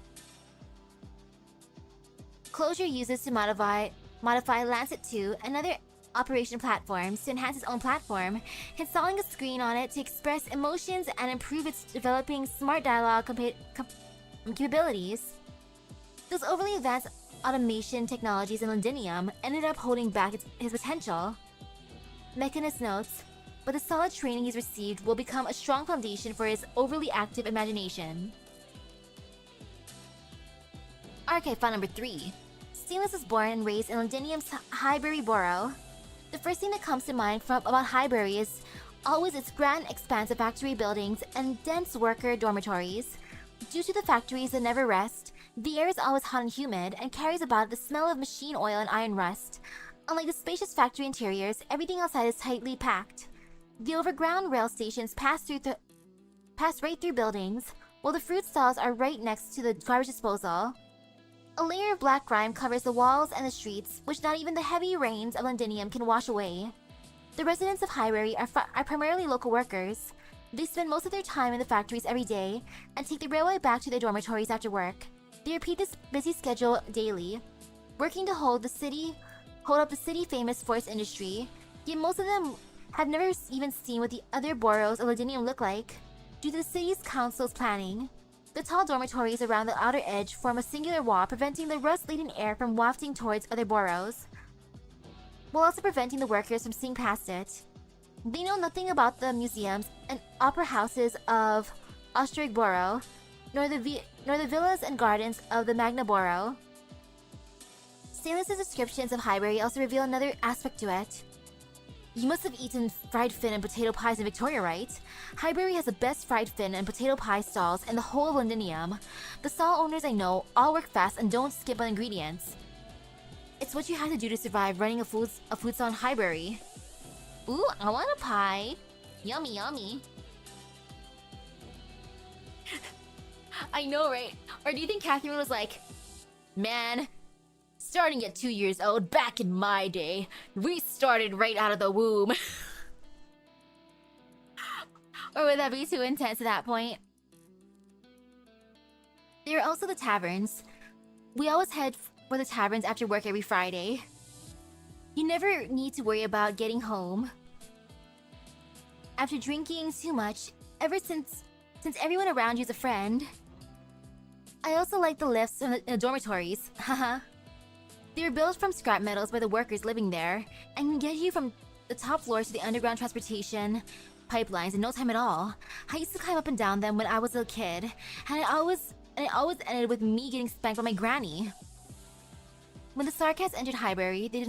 Closure uses to modify Lancet 2 and other operation platforms to enhance its own platform, installing a screen on it to express emotions and improve its developing smart dialogue capabilities. Those overly advanced automation technologies in Londinium ended up holding back his potential. Mechanist notes, but the solid training he's received will become a strong foundation for his overly active imagination. Archive file number 3. Stainless was born and raised in Londinium's Highbury Borough. The first thing that comes to mind about Highbury is always its grand expanse of factory buildings and dense worker dormitories. Due to the factories that never rest, the air is always hot and humid and carries about the smell of machine oil and iron rust. Unlike the spacious factory interiors, everything outside is tightly packed. The overground rail stations pass right through buildings, while the fruit stalls are right next to the garbage disposal. A layer of black grime covers the walls and the streets, which not even the heavy rains of Londinium can wash away. The residents of Highbury are primarily local workers. They spend most of their time in the factories every day and take the railway back to their dormitories after work. They repeat this busy schedule daily, working to hold up the city-famous forest industry, yet most of them have never even seen what the other boroughs of Londinium look like. Due to the city's council's planning, the tall dormitories around the outer edge form a singular wall, preventing the rust-laden air from wafting towards other boroughs, while also preventing the workers from seeing past it. They know nothing about the museums and opera houses of Ostrich Borough, nor the villas and gardens of the Magna Borough. Stainless's descriptions of Highbury also reveal another aspect to it. You must have eaten fried fin and potato pies in Victoria, right? Highbury has the best fried fin and potato pie stalls in the whole of Londinium. The stall owners I know all work fast and don't skip on ingredients. It's what you have to do to survive running a food stall in Highbury. Ooh, I want a pie. Yummy, yummy. I know, right? Or do you think Catherine was like, man, starting at 2 years old, back in my day, we started right out of the womb. Or would that be too intense at that point? There are also the taverns. We always head for the taverns after work every Friday. You never need to worry about getting home after drinking too much, ever since everyone around you is a friend. I also like the lifts in the dormitories, haha. They were built from scrap metals by the workers living there, and can get you from the top floors to the underground transportation pipelines in no time at all. I used to climb up and down them when I was a kid, and it always ended with me getting spanked by my granny. When the Sarcats entered Highbury, they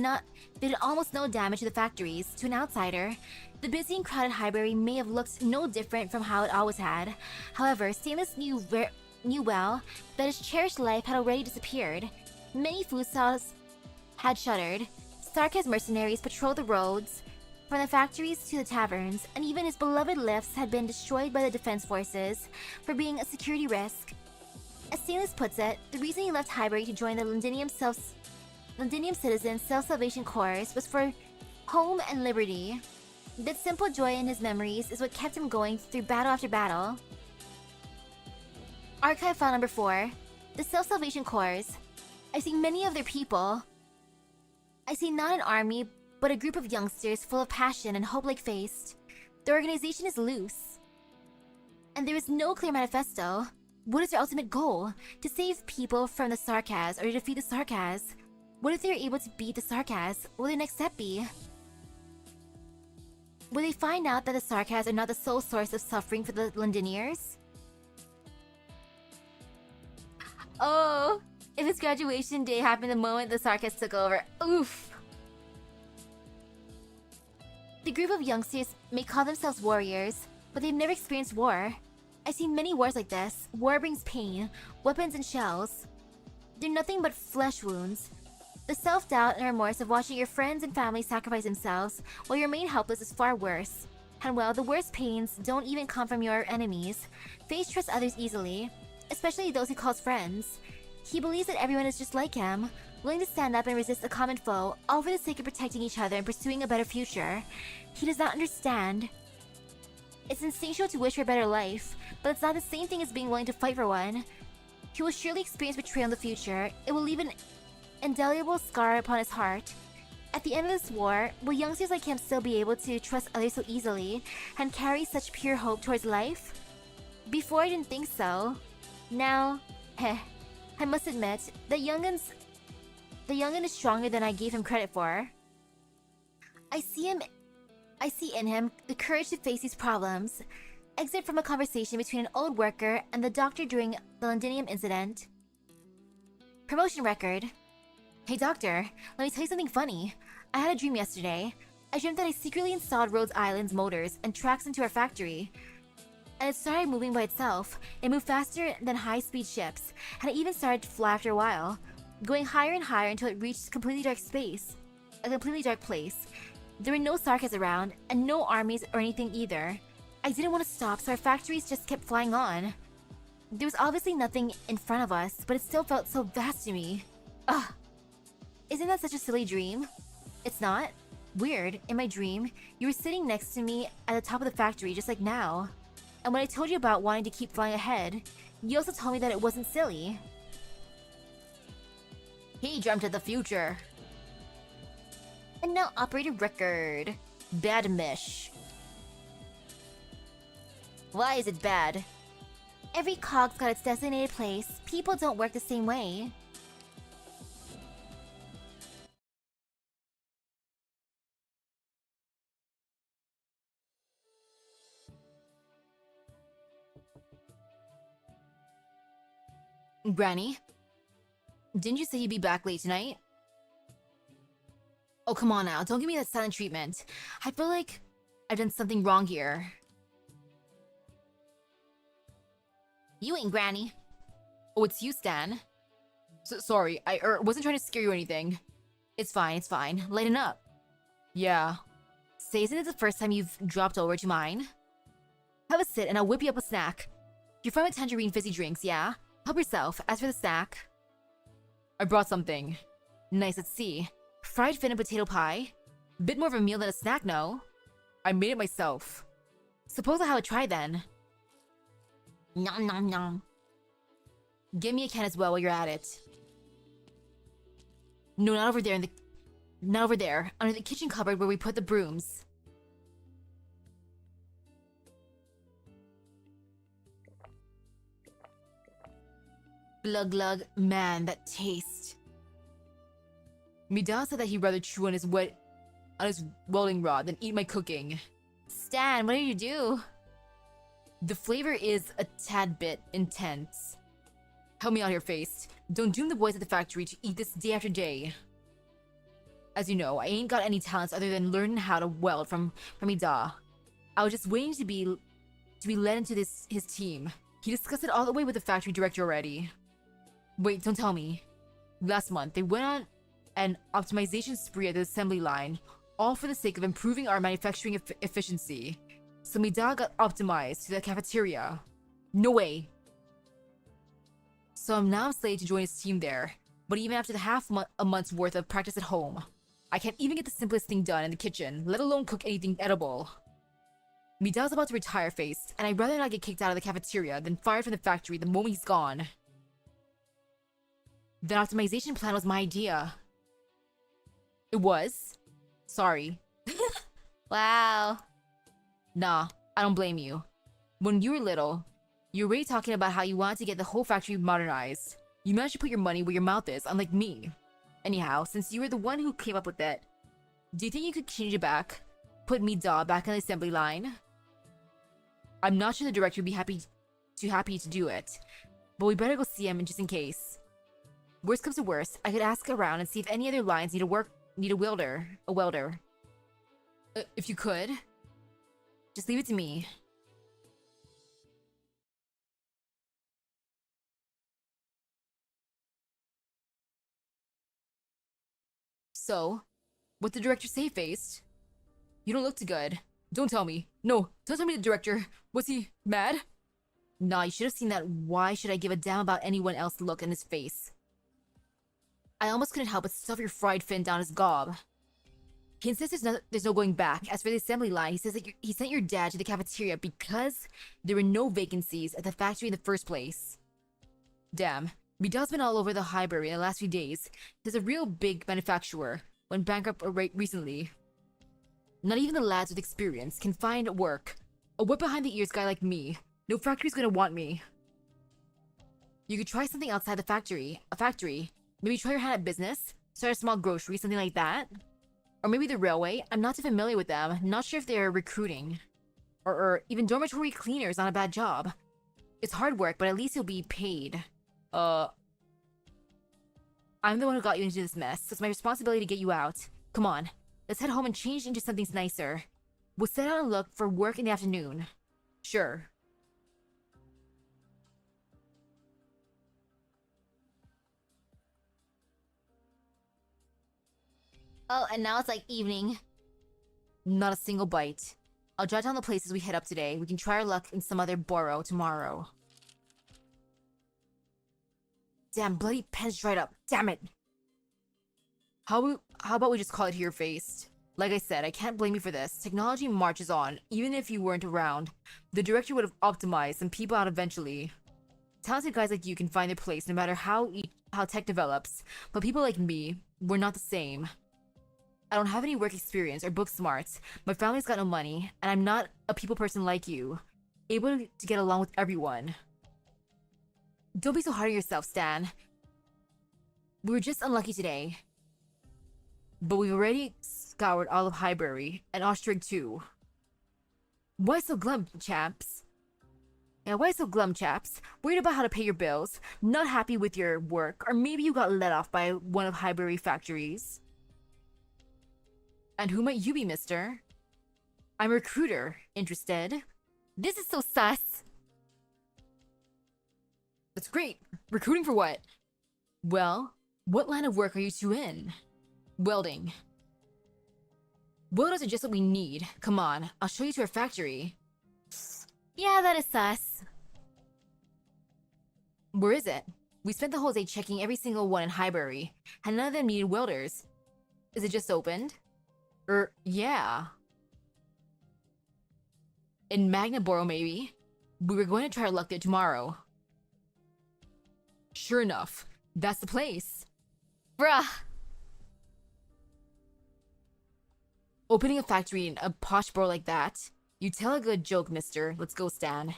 did almost no damage to the factories. To an outsider, the busy and crowded Highbury may have looked no different from how it always had. However, Stainless knew well that his cherished life had already disappeared. Many food stalls had shuttered. Sarkat's mercenaries patrolled the roads from the factories to the taverns, and even his beloved lifts had been destroyed by the defense forces for being a security risk. As Stainless puts it, the reason he left Highbury to join the Londinium Citizens Self-Salvation Corps was for home and liberty. That simple joy in his memories is what kept him going through battle after battle. Archive file number 4. The Self-Salvation Corps. I see many of their people. I see not an army, but a group of youngsters full of passion and hope like-faced. The organization is loose. And there is no clear manifesto. What is their ultimate goal? To save people from the Sarkaz or to defeat the Sarkaz? What if they are able to beat the Sarkaz? What will their next step be? Will they find out that the Sarkaz are not the sole source of suffering for the Londoniers? Oh, if his graduation day happened the moment the Sarkaz took over. Oof! The group of youngsters may call themselves warriors, but they've never experienced war. I've seen many wars like this. War brings pain, weapons and shells. They're nothing but flesh wounds. The self-doubt and remorse of watching your friends and family sacrifice themselves while you remain helpless is far worse. And well, the worst pains don't even come from your enemies. Face trusts others easily, especially those he calls friends. He believes that everyone is just like him, willing to stand up and resist a common foe, all for the sake of protecting each other and pursuing a better future. He does not understand. It's instinctual to wish for a better life, but it's not the same thing as being willing to fight for one. He will surely experience betrayal in the future. It will leave an indelible scar upon his heart. At the end of this war, will youngsters like him still be able to trust others so easily and carry such pure hope towards life? Before I didn't think so. Now, I must admit, the youngin is stronger than I gave him credit for. I see in him the courage to face these problems. Exit from a conversation between an old worker and the doctor during the Londinium incident. Promotion record. Hey doctor, let me tell you something funny. I had a dream yesterday. I dreamt that I secretly installed Rhodes Island's motors and tracks into our factory. And it started moving by itself. It moved faster than high-speed ships, and it even started to fly after a while, going higher and higher until it reached completely dark space. A completely dark place. There were no Sarkaz around, and no armies or anything either. I didn't want to stop, so our factories just kept flying on. There was obviously nothing in front of us, but it still felt so vast to me. Ugh. Isn't that such a silly dream? It's not? Weird. In my dream, you were sitting next to me at the top of the factory, just like now. And when I told you about wanting to keep flying ahead, you also told me that it wasn't silly. He dreamt of the future. And now operator record. Bad mish. Why is it bad? Every cog's got its designated place. People don't work the same way. Granny? Didn't you say you'd be back late tonight? Oh, come on now. Don't give me that silent treatment. I feel like I've done something wrong here. You ain't Granny. Oh, it's you, Stan. Sorry, I wasn't trying to scare you or anything. It's fine. Lighten up. Yeah. Say, isn't it the first time you've dropped over to mine? Have a sit and I'll whip you up a snack. You're from a tangerine fizzy drinks, yeah? Help yourself. As for the snack, I brought something. Nice, let's see. Fried fin and potato pie? Bit more of a meal than a snack, no? I made it myself. Suppose I'll have a try then. Nom nom nom. Give me a can as well while you're at it. No, not over there not over there. Under the kitchen cupboard where we put the brooms. Glug glug. Man, that taste. Mida said that he'd rather chew on his welding rod than eat my cooking. Stan, what did you do? The flavor is a tad bit intense. Help me out here, Face. Don't doom the boys at the factory to eat this day after day. As you know, I ain't got any talents other than learning how to weld from Mida. I was just waiting to be led into his team. He discussed it all the way with the factory director already. Wait, don't tell me. Last month, they went on an optimization spree at the assembly line, all for the sake of improving our manufacturing efficiency. So Mida got optimized to the cafeteria. No way. So I'm now slated to join his team there, but even after a month's worth of practice at home, I can't even get the simplest thing done in the kitchen, let alone cook anything edible. Mida's about to retire, Face, and I'd rather not get kicked out of the cafeteria than fired from the factory the moment he's gone. The optimization plan was my idea. It was? Sorry. Wow. Nah, I don't blame you. When you were little, you were already talking about how you wanted to get the whole factory modernized. You managed to put your money where your mouth is, unlike me. Anyhow, since you were the one who came up with it, do you think you could change it back? Put me back on the assembly line? I'm not sure the director would be happy to do it, but we better go see him just in case. Worst comes to worst, I could ask around and see if any other lines need a welder. If you could, just leave it to me. So, what the director say, Faced? You don't look too good. Don't tell me. No, don't tell me the director. Was he mad? Nah, you should have seen that. Why should I give a damn about anyone else look in his face? I almost couldn't help but stuff your fried fin down his gob. He insists there's no going back. As for the assembly line, he says that he sent your dad to the cafeteria because there were no vacancies at the factory in the first place. Damn, Midal's been all over the library in the last few days. There's a real big manufacturer. Went bankrupt recently. Not even the lads with experience can find work. A whip behind the ears guy like me. No factory's gonna want me. You could try something outside the factory. A factory. Maybe try your hand at business. Start a small grocery, something like that. Or maybe the railway. I'm not too familiar with them. Not sure if they're recruiting. Or even dormitory cleaner is not a bad job. It's hard work, but at least you'll be paid. I'm the one who got you into this mess, so it's my responsibility to get you out. Come on, let's head home and change into something nicer. We'll set out and look for work in the afternoon. Sure. Oh, and now it's like evening. Not a single bite. I'll jot down the places we hit up today. We can try our luck in some other borough tomorrow. Damn, bloody pen's dried up. Damn it! How about we just call it here, Faced? Like I said, I can't blame you for this. Technology marches on. Even if you weren't around, the director would have optimized some people out eventually. Talented guys like you can find their place no matter how tech develops, but people like me, we're not the same. I don't have any work experience or book smarts, my family's got no money, and I'm not a people person like you, able to get along with everyone. Don't be so hard on yourself, Stan. We were just unlucky today. But we've already scoured all of Highbury, and Ostrig too. Why so glum, chaps? Yeah, why so glum, chaps? Worried about how to pay your bills? Not happy with your work? Or maybe you got let off by one of Highbury factories? And who might you be, mister? I'm a recruiter. Interested? This is so sus. That's great. Recruiting for what? Well, what line of work are you two in? Welding. Welders are just what we need. Come on, I'll show you to our factory. Yeah, that is sus. Where is it? We spent the whole day checking every single one in Highbury, and none of them needed welders. Is it just opened? Yeah. In Magnaboro, maybe? We were going to try our luck there tomorrow. Sure enough, that's the place. Bruh. Opening a factory in a posh borough like that? You tell a good joke, mister. Let's go, Stan.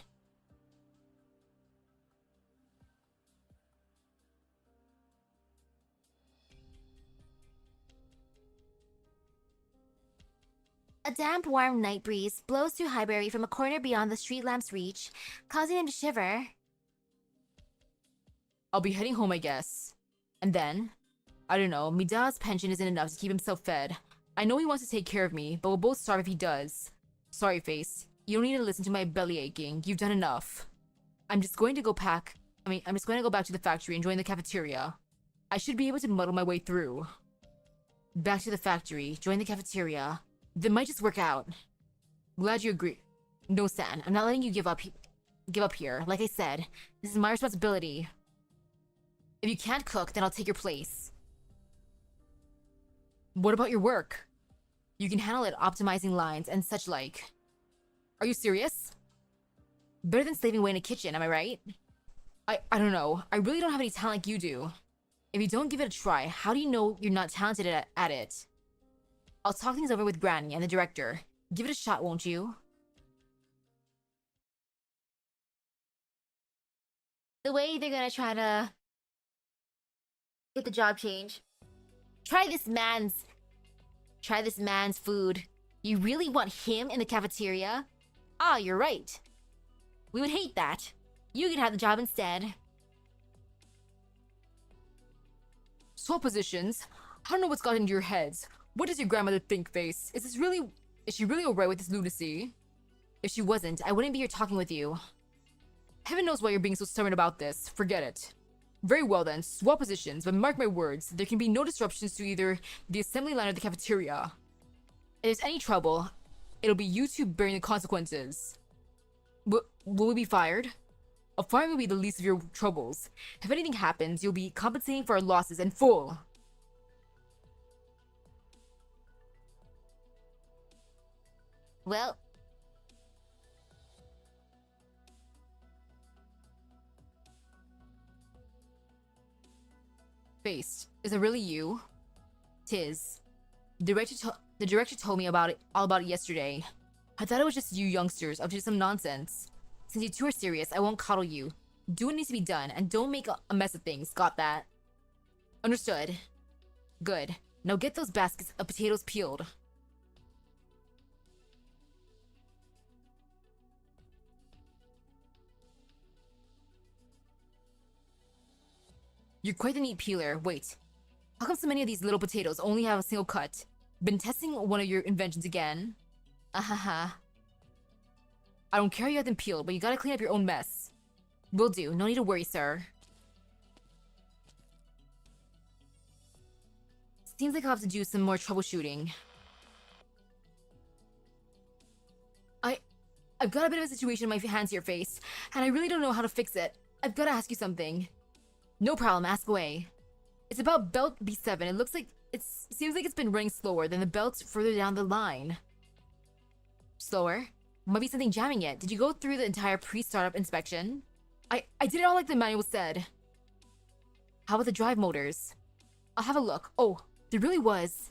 A damp, warm night breeze blows through Highbury from a corner beyond the street lamp's reach, causing him to shiver. I'll be heading home, I guess. And then? I don't know, Mida's pension isn't enough to keep himself fed. I know he wants to take care of me, but we'll both starve if he does. Sorry, Face. You don't need to listen to my belly aching. You've done enough. I'm just going to go back to the factory and join the cafeteria. I should be able to muddle my way through. Back to the factory, join the cafeteria. That might just work out. Glad you agree. No, Stan, I'm not letting you give up here. Like I said, this is my responsibility. If you can't cook, then I'll take your place. What about your work? You can handle it optimizing lines and such like. Are you serious? Better than slaving away in a kitchen, am I right? I don't know. I really don't have any talent like you do. If you don't give it a try, how do you know you're not talented at it? I'll talk things over with Granny and the director. Give it a shot, won't you? The way they're gonna try to get the job change. Try this man's food. You really want him in the cafeteria? Ah, you're right. We would hate that. You can have the job instead. Swap positions? I don't know what's got into your heads. What does your grandmother think, Face? Is she really alright with this lunacy? If she wasn't, I wouldn't be here talking with you. Heaven knows why you're being so stubborn about this. Forget it. Very well then, swap positions, but mark my words, there can be no disruptions to either the assembly line or the cafeteria. If there's any trouble, it'll be you two bearing the consequences. Will we be fired? A fire will be the least of your troubles. If anything happens, you'll be compensating for our losses in full. Well, Face, is it really you? Tis. The director told me all about it yesterday. I thought it was just you youngsters up to some nonsense. Since you two are serious, I won't coddle you. Do what needs to be done, and don't make a mess of things. Got that? Understood. Good. Now get those baskets of potatoes peeled. You're quite the neat peeler. Wait. How come so many of these little potatoes only have a single cut? Been testing one of your inventions again? Ahaha. I don't care how you have them peeled, but you gotta clean up your own mess. Will do. No need to worry, sir. Seems like I'll have to do some more troubleshooting. I've got a bit of a situation in my hands here, Face, and I really don't know how to fix it. I've gotta ask you something. No problem, ask away. It's about belt B7. It looks like seems like it's been running slower than the belts further down the line. Slower? Might be something jamming it. Did you go through the entire pre-startup inspection? I did it all like the manual said. How about the drive motors? I'll have a look. Oh, there really was.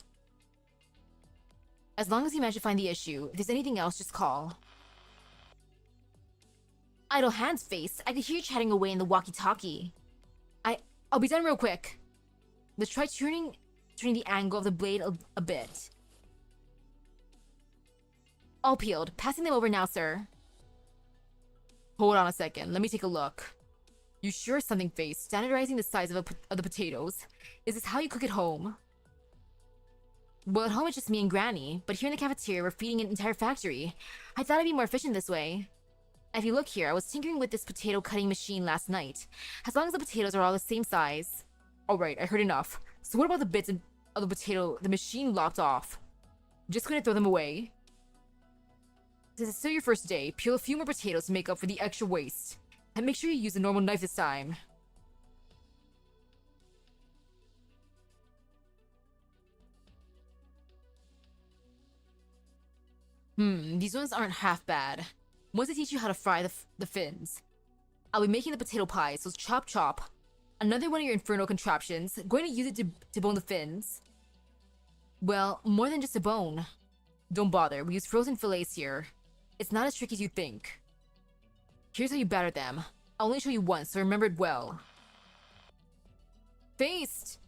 As long as you manage to find the issue, if there's anything else, just call. Idle hands, Face. I could hear you chatting away in the walkie-talkie. I'll be done real quick. Let's try turning the angle of the blade a bit. All peeled. Passing them over now, sir. Hold on a second. Let me take a look. You sure something, Face? Standardizing the size of the potatoes. Is this how you cook at home? Well, at home it's just me and Granny, but here in the cafeteria we're feeding an entire factory. I thought it'd be more efficient this way. If you look here, I was tinkering with this potato cutting machine last night. As long as the potatoes are all the same size. Alright, I heard enough. So what about the bits of the potato the machine lopped off? Just gonna throw them away? Since it's still your first day, peel a few more potatoes to make up for the extra waste. And make sure you use a normal knife this time. These ones aren't half bad. Once I teach you how to fry the fins, I'll be making the potato pie, so chop chop. Another one of your infernal contraptions. Going to use it to bone the fins. Well, more than just a bone. Don't bother, we use frozen fillets here. It's not as tricky as you think. Here's how you batter them. I'll only show you once, so remember it well. Faced!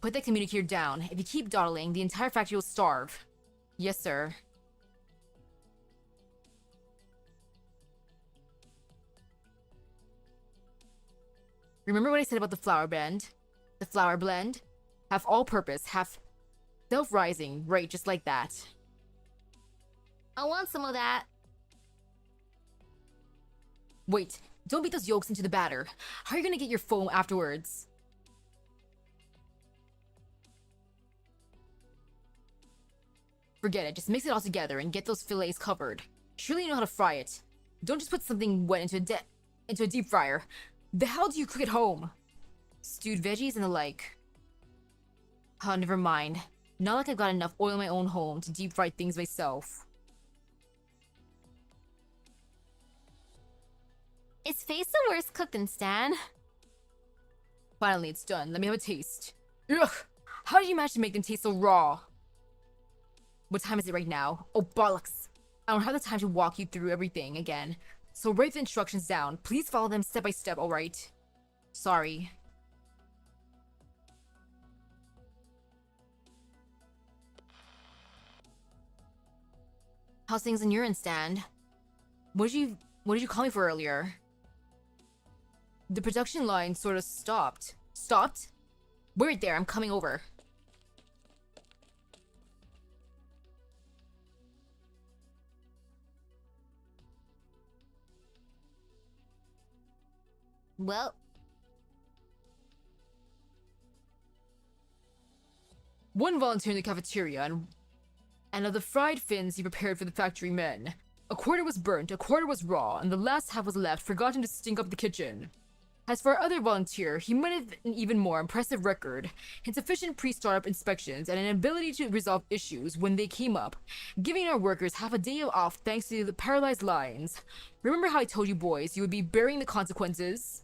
Put that communicator down. If you keep dawdling, the entire factory will starve. Yes, sir. Remember what I said about the flour blend? The flour blend? Half all-purpose, half self-rising, right, just like that. I want some of that. Wait, don't beat those yolks into the batter. How are you gonna get your foam afterwards? Forget it, just mix it all together and get those fillets covered. Surely you know how to fry it. Don't just put something wet into a deep fryer. The hell do you cook at home? Stewed veggies and the like. Oh, never mind. Not like I've got enough oil in my own home to deep fry things myself. Is Face the worst cook than Stan? Finally, it's done. Let me have a taste. Ugh! How did you manage to make them taste so raw? What time is it right now? Oh, bollocks! I don't have the time to walk you through everything again. so write the instructions down. Please follow them step by step, alright? Sorry. How's things in your stand? What did you call me for earlier? The production line sort of stopped. Stopped? Wait there, I'm coming over. Well, One volunteer in the cafeteria, and of the fried fins he prepared for the factory men. A quarter was burnt, a quarter was raw, and the last half was left, forgotten to stink up the kitchen. As for our other volunteer, he might have an even more impressive record, insufficient pre-startup inspections, and an ability to resolve issues when they came up, giving our workers half a day off thanks to the paralyzed lines. Remember how I told you boys you would be bearing the consequences?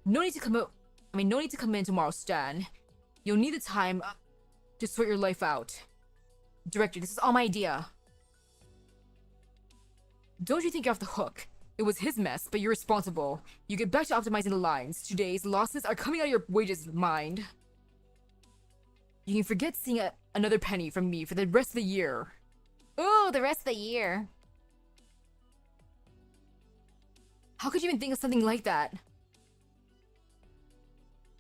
No need to come in tomorrow, Stan. You'll need the time to sort your life out. Director, this is all my idea. Don't you think you're off the hook? It was his mess, but you're responsible. You get back to optimizing the lines. Today's losses are coming out of your wages, mind. You can forget seeing another penny from me for the rest of the year. ooh, the rest of the year. How could you even think of something like that?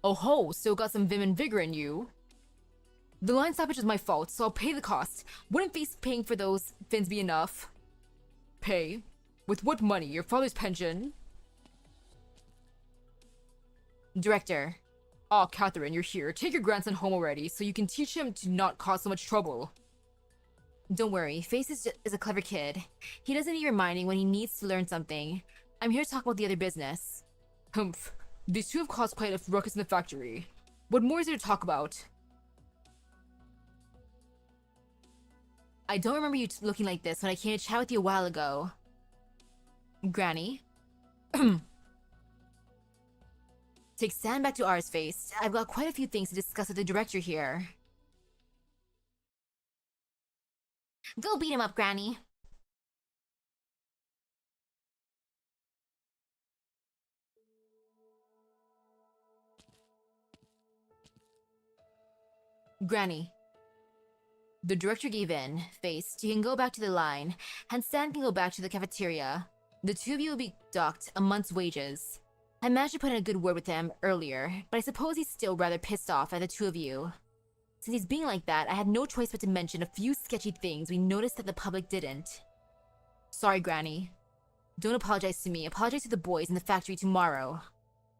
Oh ho, still got some vim and vigor in you. The line stoppage is my fault, so I'll pay the cost. Wouldn't face paying for those fins be enough? Pay? With what money? Your father's pension? Director. Aw, Catherine, you're here. Take your grandson home already, so you can teach him to not cause so much trouble. Don't worry, Face is a clever kid. He doesn't need reminding when he needs to learn something. I'm here to talk about the other business. Humph. These two have caused quite a ruckus in the factory. What more is there to talk about? I don't remember you looking like this when I came to chat with you a while ago. Granny? Take Stan back to ours, Face. I've got quite a few things to discuss with the director here. Go beat him up, Granny. Granny. The director gave in. Face, you can go back to the line, and Stan can go back to the cafeteria. The two of you will be docked a month's wages. I managed to put in a good word with him earlier, but I suppose he's still rather pissed off at the two of you. Since he's being like that, I had no choice but to mention a few sketchy things we noticed that the public didn't. Sorry, Granny. Don't apologize to me, apologize to the boys in the factory tomorrow.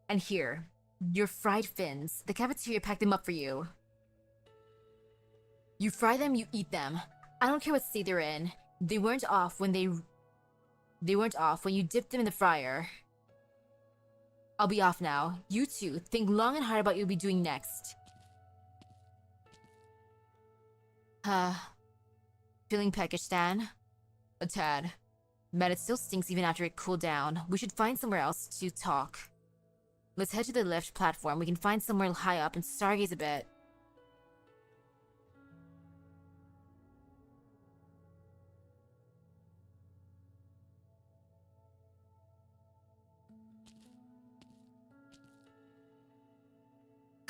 And here, your fried fins. The cafeteria packed them up for you. You fry them, you eat them. I don't care what state they're in. They weren't off when you dipped them in the fryer. I'll be off now. You two, think long and hard about what you'll be doing next. Feeling peckish, Stan? A tad. Man, it still stinks even after it cooled down. We should find somewhere else to talk. Let's head to the lift platform. We can find somewhere high up and stargaze a bit.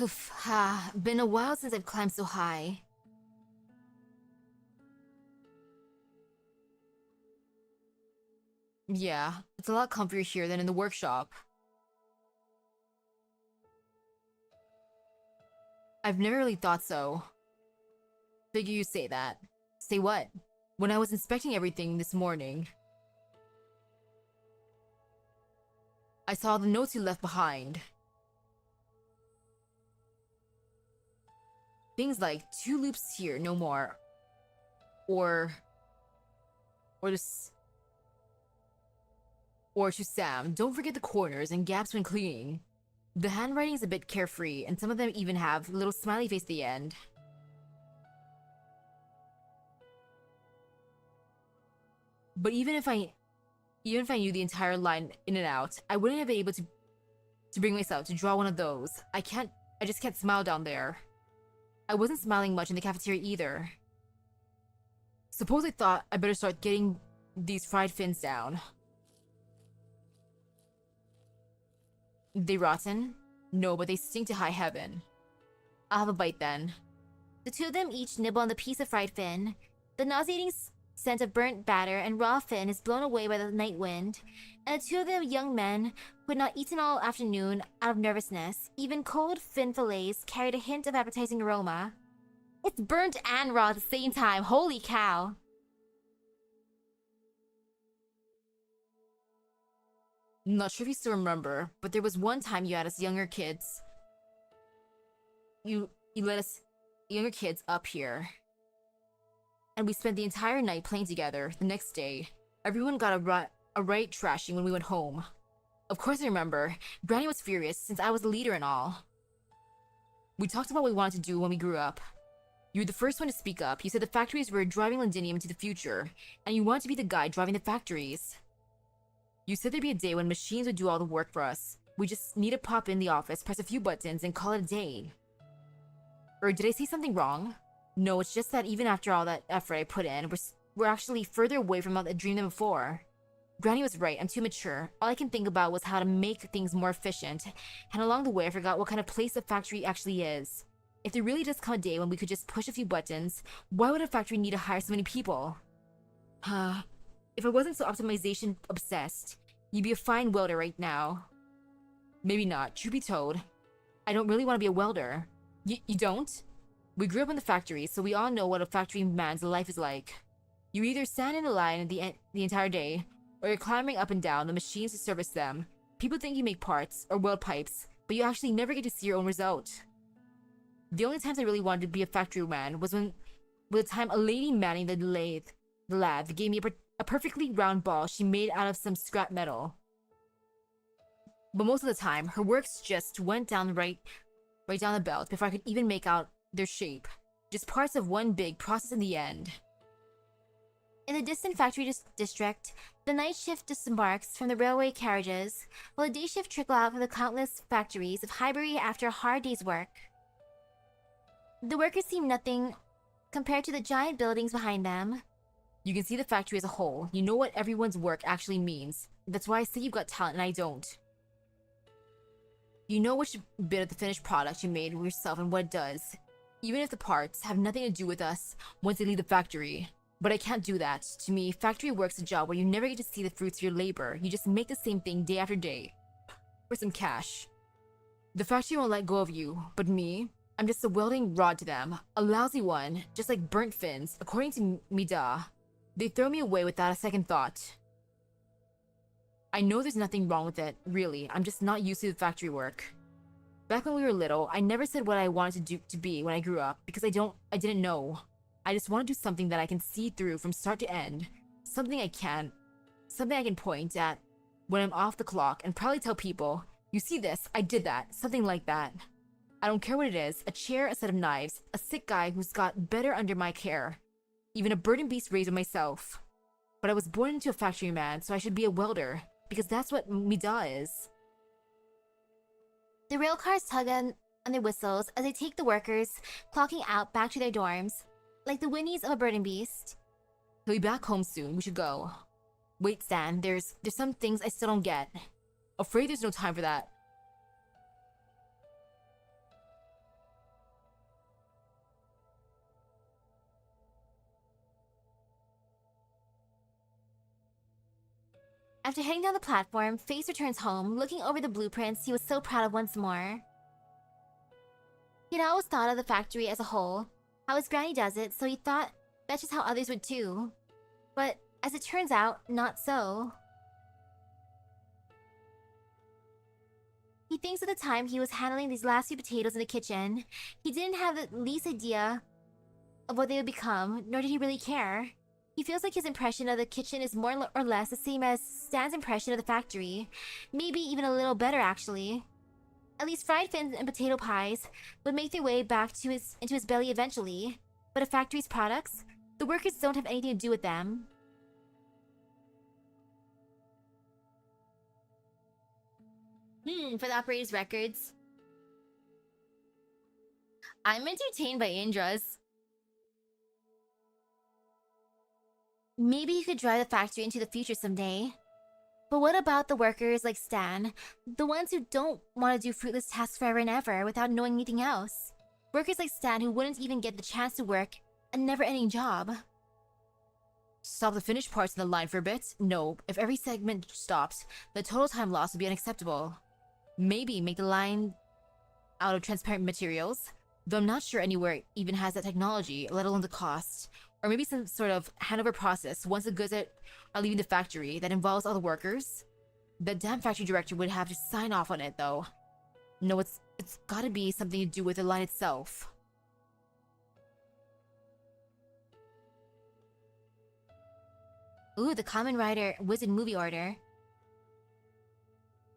Oof, been a while since I've climbed so high. Yeah, it's a lot comfier here than in the workshop. I've never really thought so. Figure you say that. Say what? When I was inspecting everything this morning, I saw the notes you left behind. Things like 2 loops here, no more. Or to Sam, don't forget the corners and gaps when cleaning. The handwriting's a bit carefree, and some of them even have a little smiley face at the end. But even if I knew the entire line in and out, I wouldn't have been able to bring myself to draw one of those. I just can't smile down there. I wasn't smiling much in the cafeteria either. Suppose I thought I better start getting these fried fins down. They rotten? No, but they stink to high heaven. I'll have a bite then. The two of them each nibble on the piece of fried fin. The nauseating scent of burnt batter and raw fin is blown away by the night wind, and the two of the young men, who had not eaten all afternoon out of nervousness, even cold fin fillets carried a hint of appetizing aroma. It's burnt and raw at the same time, holy cow! I'm not sure if you still remember, but there was one time you had us younger kids. You let us younger kids up here. And we spent the entire night playing together. The next day, everyone got a right trashing when we went home. Of course I remember. Granny was furious since I was the leader and all. We talked about what we wanted to do when we grew up. You were the first one to speak up. You said the factories were driving Londinium into the future, and you wanted to be the guy driving the factories. You said there'd be a day when machines would do all the work for us. We just need to pop in the office, press a few buttons, and call it a day. Or did I say something wrong? No, it's just that even after all that effort I put in, we're actually further away from the dream than before. Granny was right, I'm too mature. All I can think about was how to make things more efficient, and along the way I forgot what kind of place a factory actually is. If there really does come a day when we could just push a few buttons, why would a factory need to hire so many people? If I wasn't so optimization obsessed, you'd be a fine welder right now. Maybe not, truth be told. I don't really want to be a welder. You don't? We grew up in the factory, so we all know what a factory man's life is like. You either stand in a line the entire day, or you're clambering up and down the machines to service them. People think you make parts or weld pipes, but you actually never get to see your own result. The only times I really wanted to be a factory man was the time a lady manning the lathe gave me a perfectly round ball she made out of some scrap metal. But most of the time, her works just went down right down the belt before I could even make out their shape. Just parts of one big process in the end. In the distant factory district, the night shift disembarks from the railway carriages, while the day shift trickle out from the countless factories of Highbury after a hard day's work. The workers seem nothing compared to the giant buildings behind them. You can see the factory as a whole. You know what everyone's work actually means. That's why I say you've got talent and I don't. You know which bit of the finished product you made yourself and what it does. Even if the parts have nothing to do with us once they leave the factory. But I can't do that. To me, factory work's a job where you never get to see the fruits of your labor. You just make the same thing day after day. For some cash. The factory won't let go of you, but me? I'm just a welding rod to them. A lousy one, just like burnt fins, according to Mida. They throw me away without a second thought. I know there's nothing wrong with it, really. I'm just not used to the factory work. Back when we were little, I never said what I wanted to be when I grew up because I didn't know. I just want to do something that I can see through from start to end. Something I can point at when I'm off the clock and probably tell people, you see this, I did that, something like that. I don't care what it is, a chair, a set of knives, a sick guy who's got better under my care. Even a burden beast raised by myself. But I was born into a factory man, so I should be a welder, because that's what Mida is. The rail cars tug on their whistles as they take the workers, clocking out back to their dorms, like the whinnies of a burden beast. He'll be back home soon, we should go. Wait, Stan, there's some things I still don't get. Afraid there's no time for that. After heading down the platform, Face returns home, looking over the blueprints he was so proud of once more. He'd always thought of the factory as a whole, how his granny does it, so he thought that's just how others would too. But as it turns out, not so. He thinks of the time he was handling these last few potatoes in the kitchen. He didn't have the least idea of what they would become, nor did he really care. He feels like his impression of the kitchen is more or less the same as Stan's impression of the factory. Maybe even a little better, actually. At least fried fins and potato pies would make their way back to into his belly eventually. But a factory's products? The workers don't have anything to do with them. For the operator's records. I'm entertained by Indra's. Maybe you could drive the factory into the future someday. But what about the workers like Stan? The ones who don't want to do fruitless tasks forever and ever without knowing anything else? Workers like Stan who wouldn't even get the chance to work a never-ending job. Stop the finished parts in the line for a bit? No, if every segment stops, the total time loss would be unacceptable. Maybe make the line out of transparent materials, though I'm not sure anywhere even has that technology, let alone the cost. Or maybe some sort of handover process once the goods are leaving the factory that involves all the workers. The damn factory director would have to sign off on it, though. No, it's gotta be something to do with the line itself. Ooh, the Kamen Rider Wizard movie order.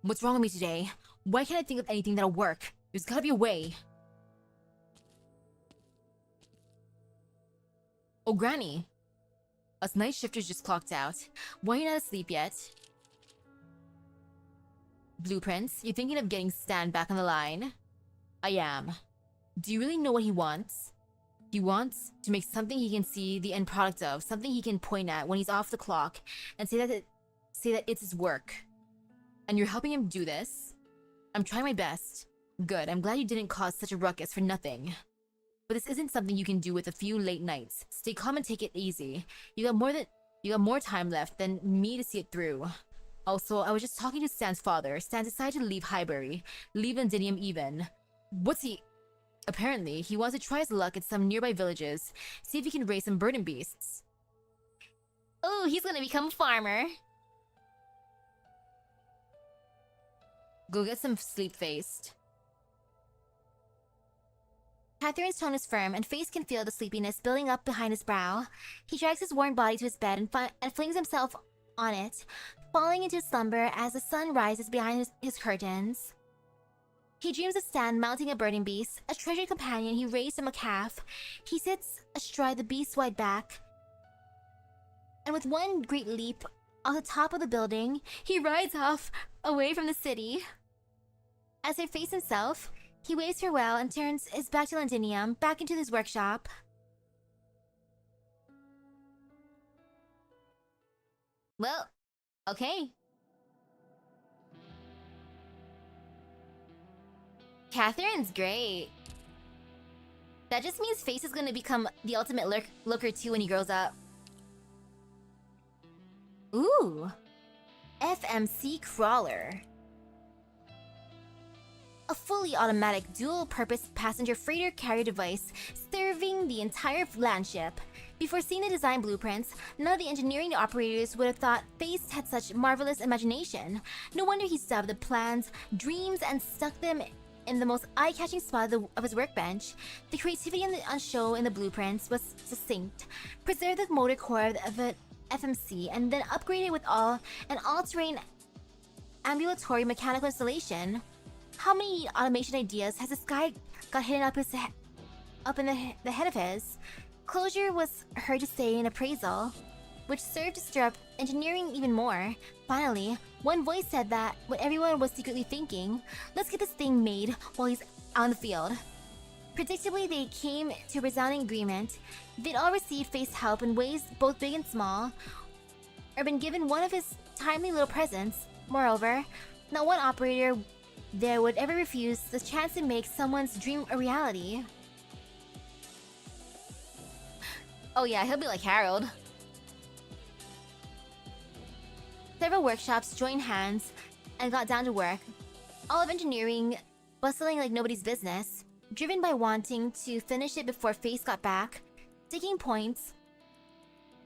What's wrong with me today? Why can't I think of anything that'll work? There's gotta be a way. Oh, Granny. Us night shifters just clocked out. Why are you not asleep yet? Blueprints, you thinking of getting Stan back on the line? I am. Do you really know what he wants? He wants to make something he can see the end product of, something he can point at when he's off the clock, and say that it's his work. And you're helping him do this? I'm trying my best. Good, I'm glad you didn't cause such a ruckus for nothing. But this isn't something you can do with a few late nights. Stay calm and take it easy. You got more time left than me to see it through. Also, I was just talking to Stan's father. Stan decided to leave Highbury. Leave Londinium even. What's he... Apparently, he wants to try his luck at some nearby villages, see if he can raise some burden beasts. Oh, he's gonna become a farmer. Go get some sleep-faced. Catherine's tone is firm, and Face can feel the sleepiness building up behind his brow. He drags his worn body to his bed and flings himself on it, falling into slumber as the sun rises behind his curtains. He dreams of Stan mounting a burning beast, a treasured companion he raised from a calf. He sits astride the beast's wide back, and with one great leap off the top of the building, he rides off away from the city. As for Face himself, he waves farewell and turns his back to Londinium, back into his workshop. Well, okay. Catherine's great. That just means Face is gonna become the ultimate looker too when he grows up. Ooh. FMC Crawler. A fully automatic dual-purpose passenger freighter carrier device serving the entire landship. Before seeing the design blueprints, none of the engineering operators would have thought Face had such marvelous imagination. No wonder he stubbed the plans, dreams, and stuck them in the most eye-catching spot of his workbench. The creativity on show in the blueprints was succinct. Preserve the motor core of an FMC and then upgrade it with an all-terrain ambulatory mechanical installation. How many automation ideas has this guy got hidden up in the head of his? Closure was heard to say in appraisal, which served to stir up engineering even more. Finally, one voice said that what everyone was secretly thinking, let's get this thing made while he's on the field. Predictably, they came to a resounding agreement. They'd all received Face help in ways both big and small, or been given one of his timely little presents. Moreover, not one operator there would ever refuse the chance to make someone's dream a reality. Oh yeah, he'll be like Harold. Several workshops joined hands and got down to work, all of engineering bustling like nobody's business, driven by wanting to finish it before Face got back. Sticking points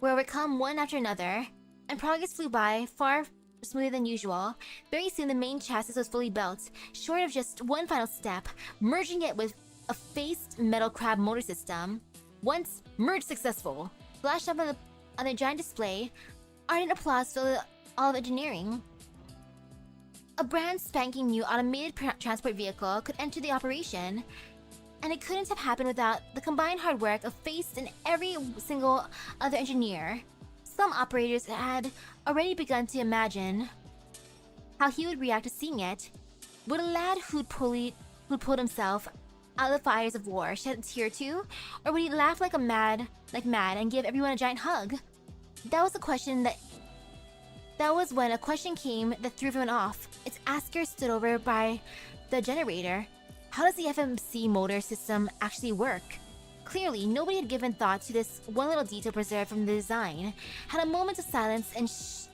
were overcome one after another, and progress flew by far smoother than usual. Very soon the main chassis was fully built, short of just one final step, merging it with a faced metal crab motor system. Once merged successful, flashed up on a giant display, ardent applause filled all of engineering. A brand spanking new automated transport vehicle could enter the operation, and it couldn't have happened without the combined hard work of Face and every single other engineer. Some operators had already begun to imagine how he would react to seeing it. Would a lad who'd pulled himself out of the fires of war shed a tear too? Or would he laugh like mad and give everyone a giant hug? That was the question that That was when a question came that threw everyone off. Its asker stood over by the generator. How does the FMC motor system actually work? Clearly, nobody had given thought to this one little detail preserved from the design. Had a moment of silence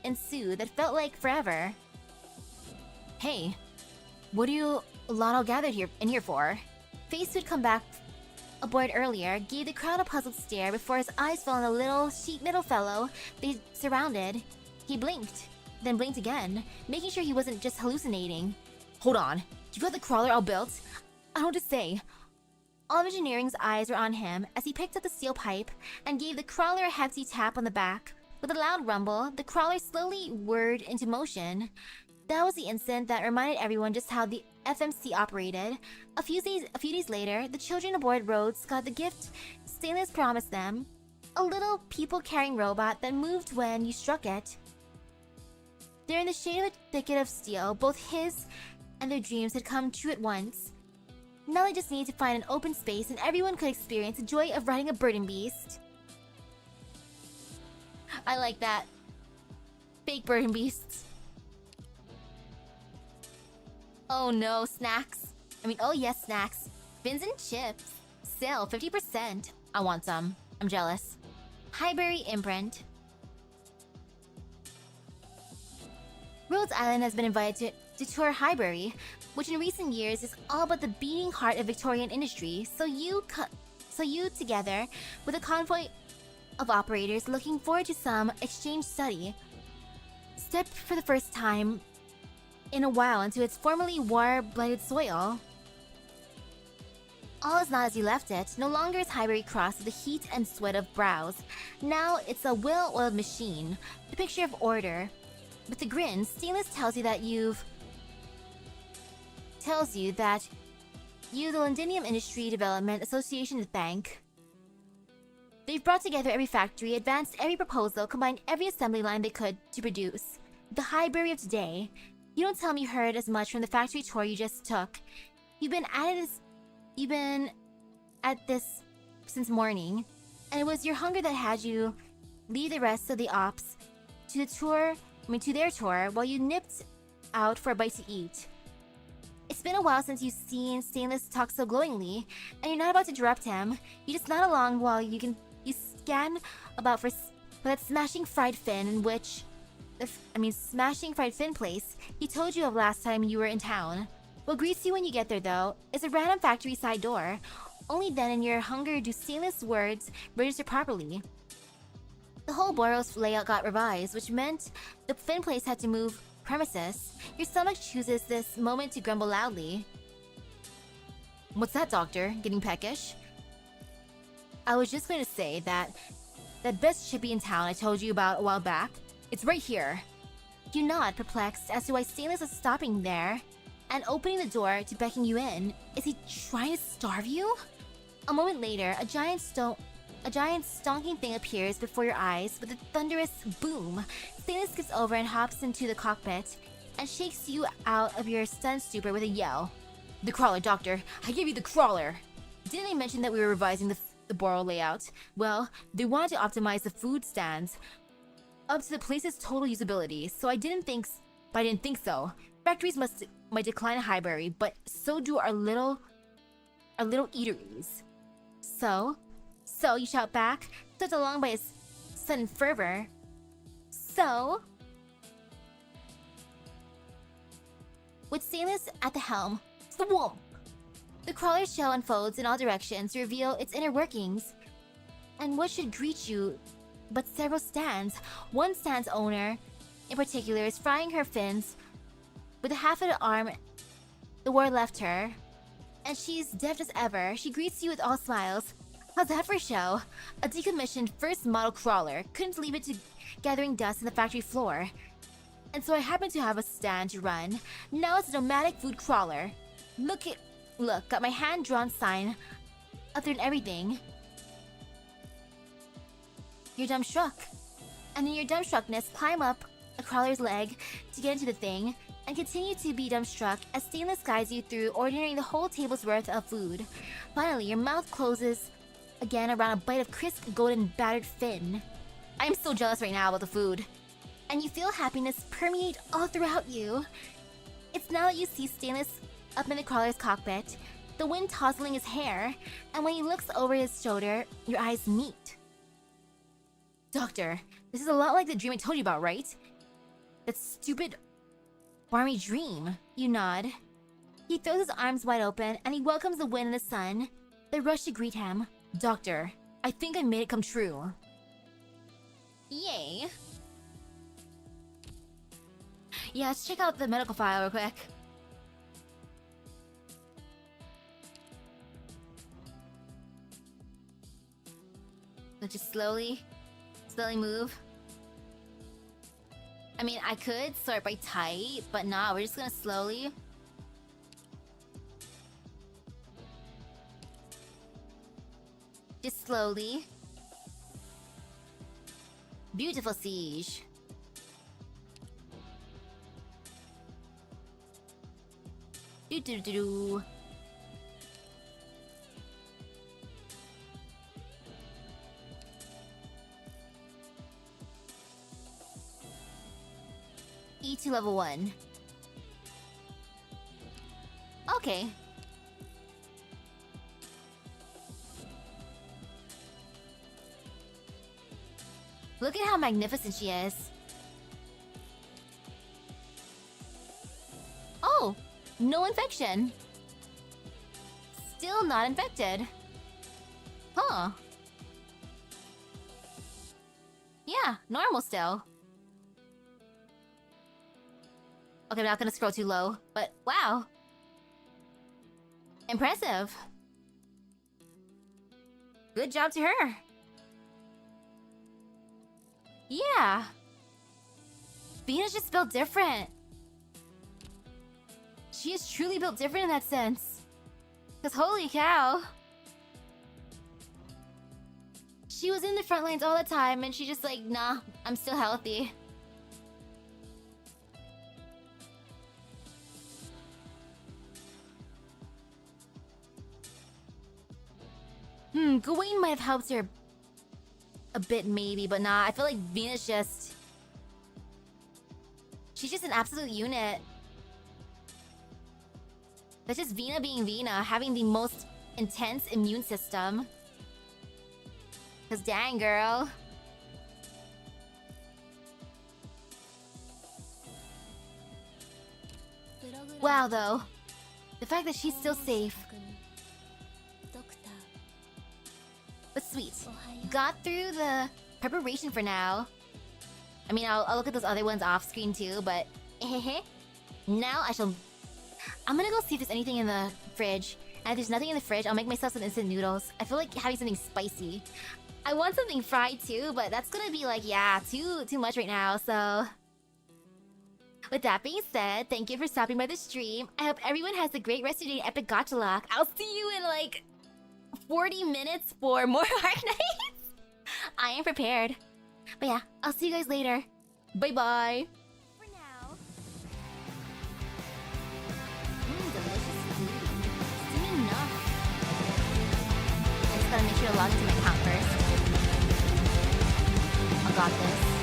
ensued that felt like forever. Hey, what are you lot all gathered in here for? Face, who'd come back aboard earlier, gave the crowd a puzzled stare before his eyes fell on the little sheet metal fellow they surrounded. He blinked, then blinked again, making sure he wasn't just hallucinating. Hold on, you got the crawler all built? I don't know what to say. All of Engineering's eyes were on him as he picked up the steel pipe and gave the crawler a hefty tap on the back. With a loud rumble, the crawler slowly whirred into motion. That was the instant that reminded everyone just how the FMC operated. A few days later, the children aboard Rhodes got the gift Stainless promised them. A little people-carrying robot that moved when you struck it. There in the shade of the thicket of steel, both his and their dreams had come true at once. Now they just needed to find an open space and everyone could experience the joy of riding a burden beast. I like that. Fake burden beasts. Oh no, snacks. Oh yes, snacks. Fins and chips. Sale, 50%. I want some. I'm jealous. Highbury imprint. Rhodes Island has been invited to tour Highbury, which in recent years is all but the beating heart of Victorian industry, so you together with a convoy of operators looking forward to some exchange study, stepped for the first time in a while into its formerly war-blighted soil. All is not as you left it. No longer is Highbury crossed with the heat and sweat of brows. Now it's a well-oiled machine, the picture of order. With a grin, Stainless tells you, the Londinium Industry Development Association, to thank. They've brought together every factory, advanced every proposal, combined every assembly line they could to produce the Highbury of today. You don't tell me you heard as much from the factory tour you just took. You've been at this since morning, and it was your hunger that had you leave the rest of the ops to their tour while you nipped out for a bite to eat. It's been a while since you've seen Stainless talk so glowingly, and you're not about to interrupt him. You just nod along while you scan about for that smashing fried fin place he told you of last time you were in town. What greets you when you get there, though, is a random factory side door. Only then in your hunger do Stainless words register properly. The whole Boros layout got revised, which meant the fin place had to move premises. Your stomach chooses this moment to grumble loudly. What's that, Doctor? Getting peckish? I was just going to say that best chippy in town I told you about a while back, it's right here. You nod, perplexed as to why Stainless is stopping there and opening the door to beckon you in. Is he trying to starve you? A moment later, a giant stonking thing appears before your eyes with a thunderous boom. Stainless skips over and hops into the cockpit and shakes you out of your stunned stupor with a yell. The crawler, Doctor. I gave you the crawler. Didn't I mention that we were revising the Boro layout? Well, they wanted to optimize the food stands up to the place's total usability, so I didn't think so. Factories might decline in Highbury, but so do our little eateries. So, you shout back, swept along by his sudden fervor. So? With Stainless at the helm, thwomp! The crawler's shell unfolds in all directions to reveal its inner workings. And what should greet you but several stands. One stand's owner, in particular, is frying her fins with a half of the arm the war left her. And she's deft as ever. She greets you with all smiles. How's that for show? A decommissioned first model crawler. Couldn't leave it to gathering dust on the factory floor. And so I happen to have a stand to run. Now it's a nomadic food crawler. Look, got my hand-drawn sign up there and everything. You're dumbstruck. And in your dumbstruckness, climb up a crawler's leg to get into the thing, and continue to be dumbstruck as Stainless guides you through ordering the whole table's worth of food. Finally, your mouth closes again around a bite of crisp, golden, battered fin. I'm so jealous right now about the food. and you feel happiness permeate all throughout you. It's now that you see Stainless up in the crawler's cockpit, the wind tousling his hair, and when he looks over his shoulder, your eyes meet. Doctor, this is a lot like the dream I told you about, right? That stupid barmy dream. You nod. He throws his arms wide open and he welcomes the wind and the sun. They rush to greet him. Doctor, I think I made it come true. Yay. Yeah, let's check out the medical file real quick. Let's just slowly move. I mean, I could sort by type, but nah, we're just gonna slowly. Just slowly. Beautiful siege. Do do do do. E2 level 1. Okay. Look at how magnificent she is. Oh, no infection. Still not infected. Huh. Yeah, normal still. Okay, I'm not gonna scroll too low, but wow. Impressive. Good job to her. Yeah. Venus just built different. She is truly built different in that sense. Cause holy cow. She was in the front lines all the time and she just like, nah, I'm still healthy. Gawain might have helped her a bit maybe, but nah, I feel like Venus just... She's just an absolute unit. That's just Vina being Vina, having the most intense immune system. Cause dang, girl. Wow, though. The fact that she's still safe. But sweet. Got through the preparation for now. I mean, I'll look at those other ones off screen too, but now I'm gonna go see if there's anything in the fridge. And if there's nothing in the fridge, I'll make myself some instant noodles. I feel like having something spicy. I want something fried too, but that's gonna be like, yeah, too much right now, so... With that being said, thank you for stopping by the stream. I hope everyone has a great rest of your day in Epic Gacha Lock. I'll see you in like 40 minutes for more Arknights. I am prepared. But yeah, I'll see you guys later. Bye-bye. For now. Delicious food. Steaming enough. I just gotta make sure to log into my account first. I got this.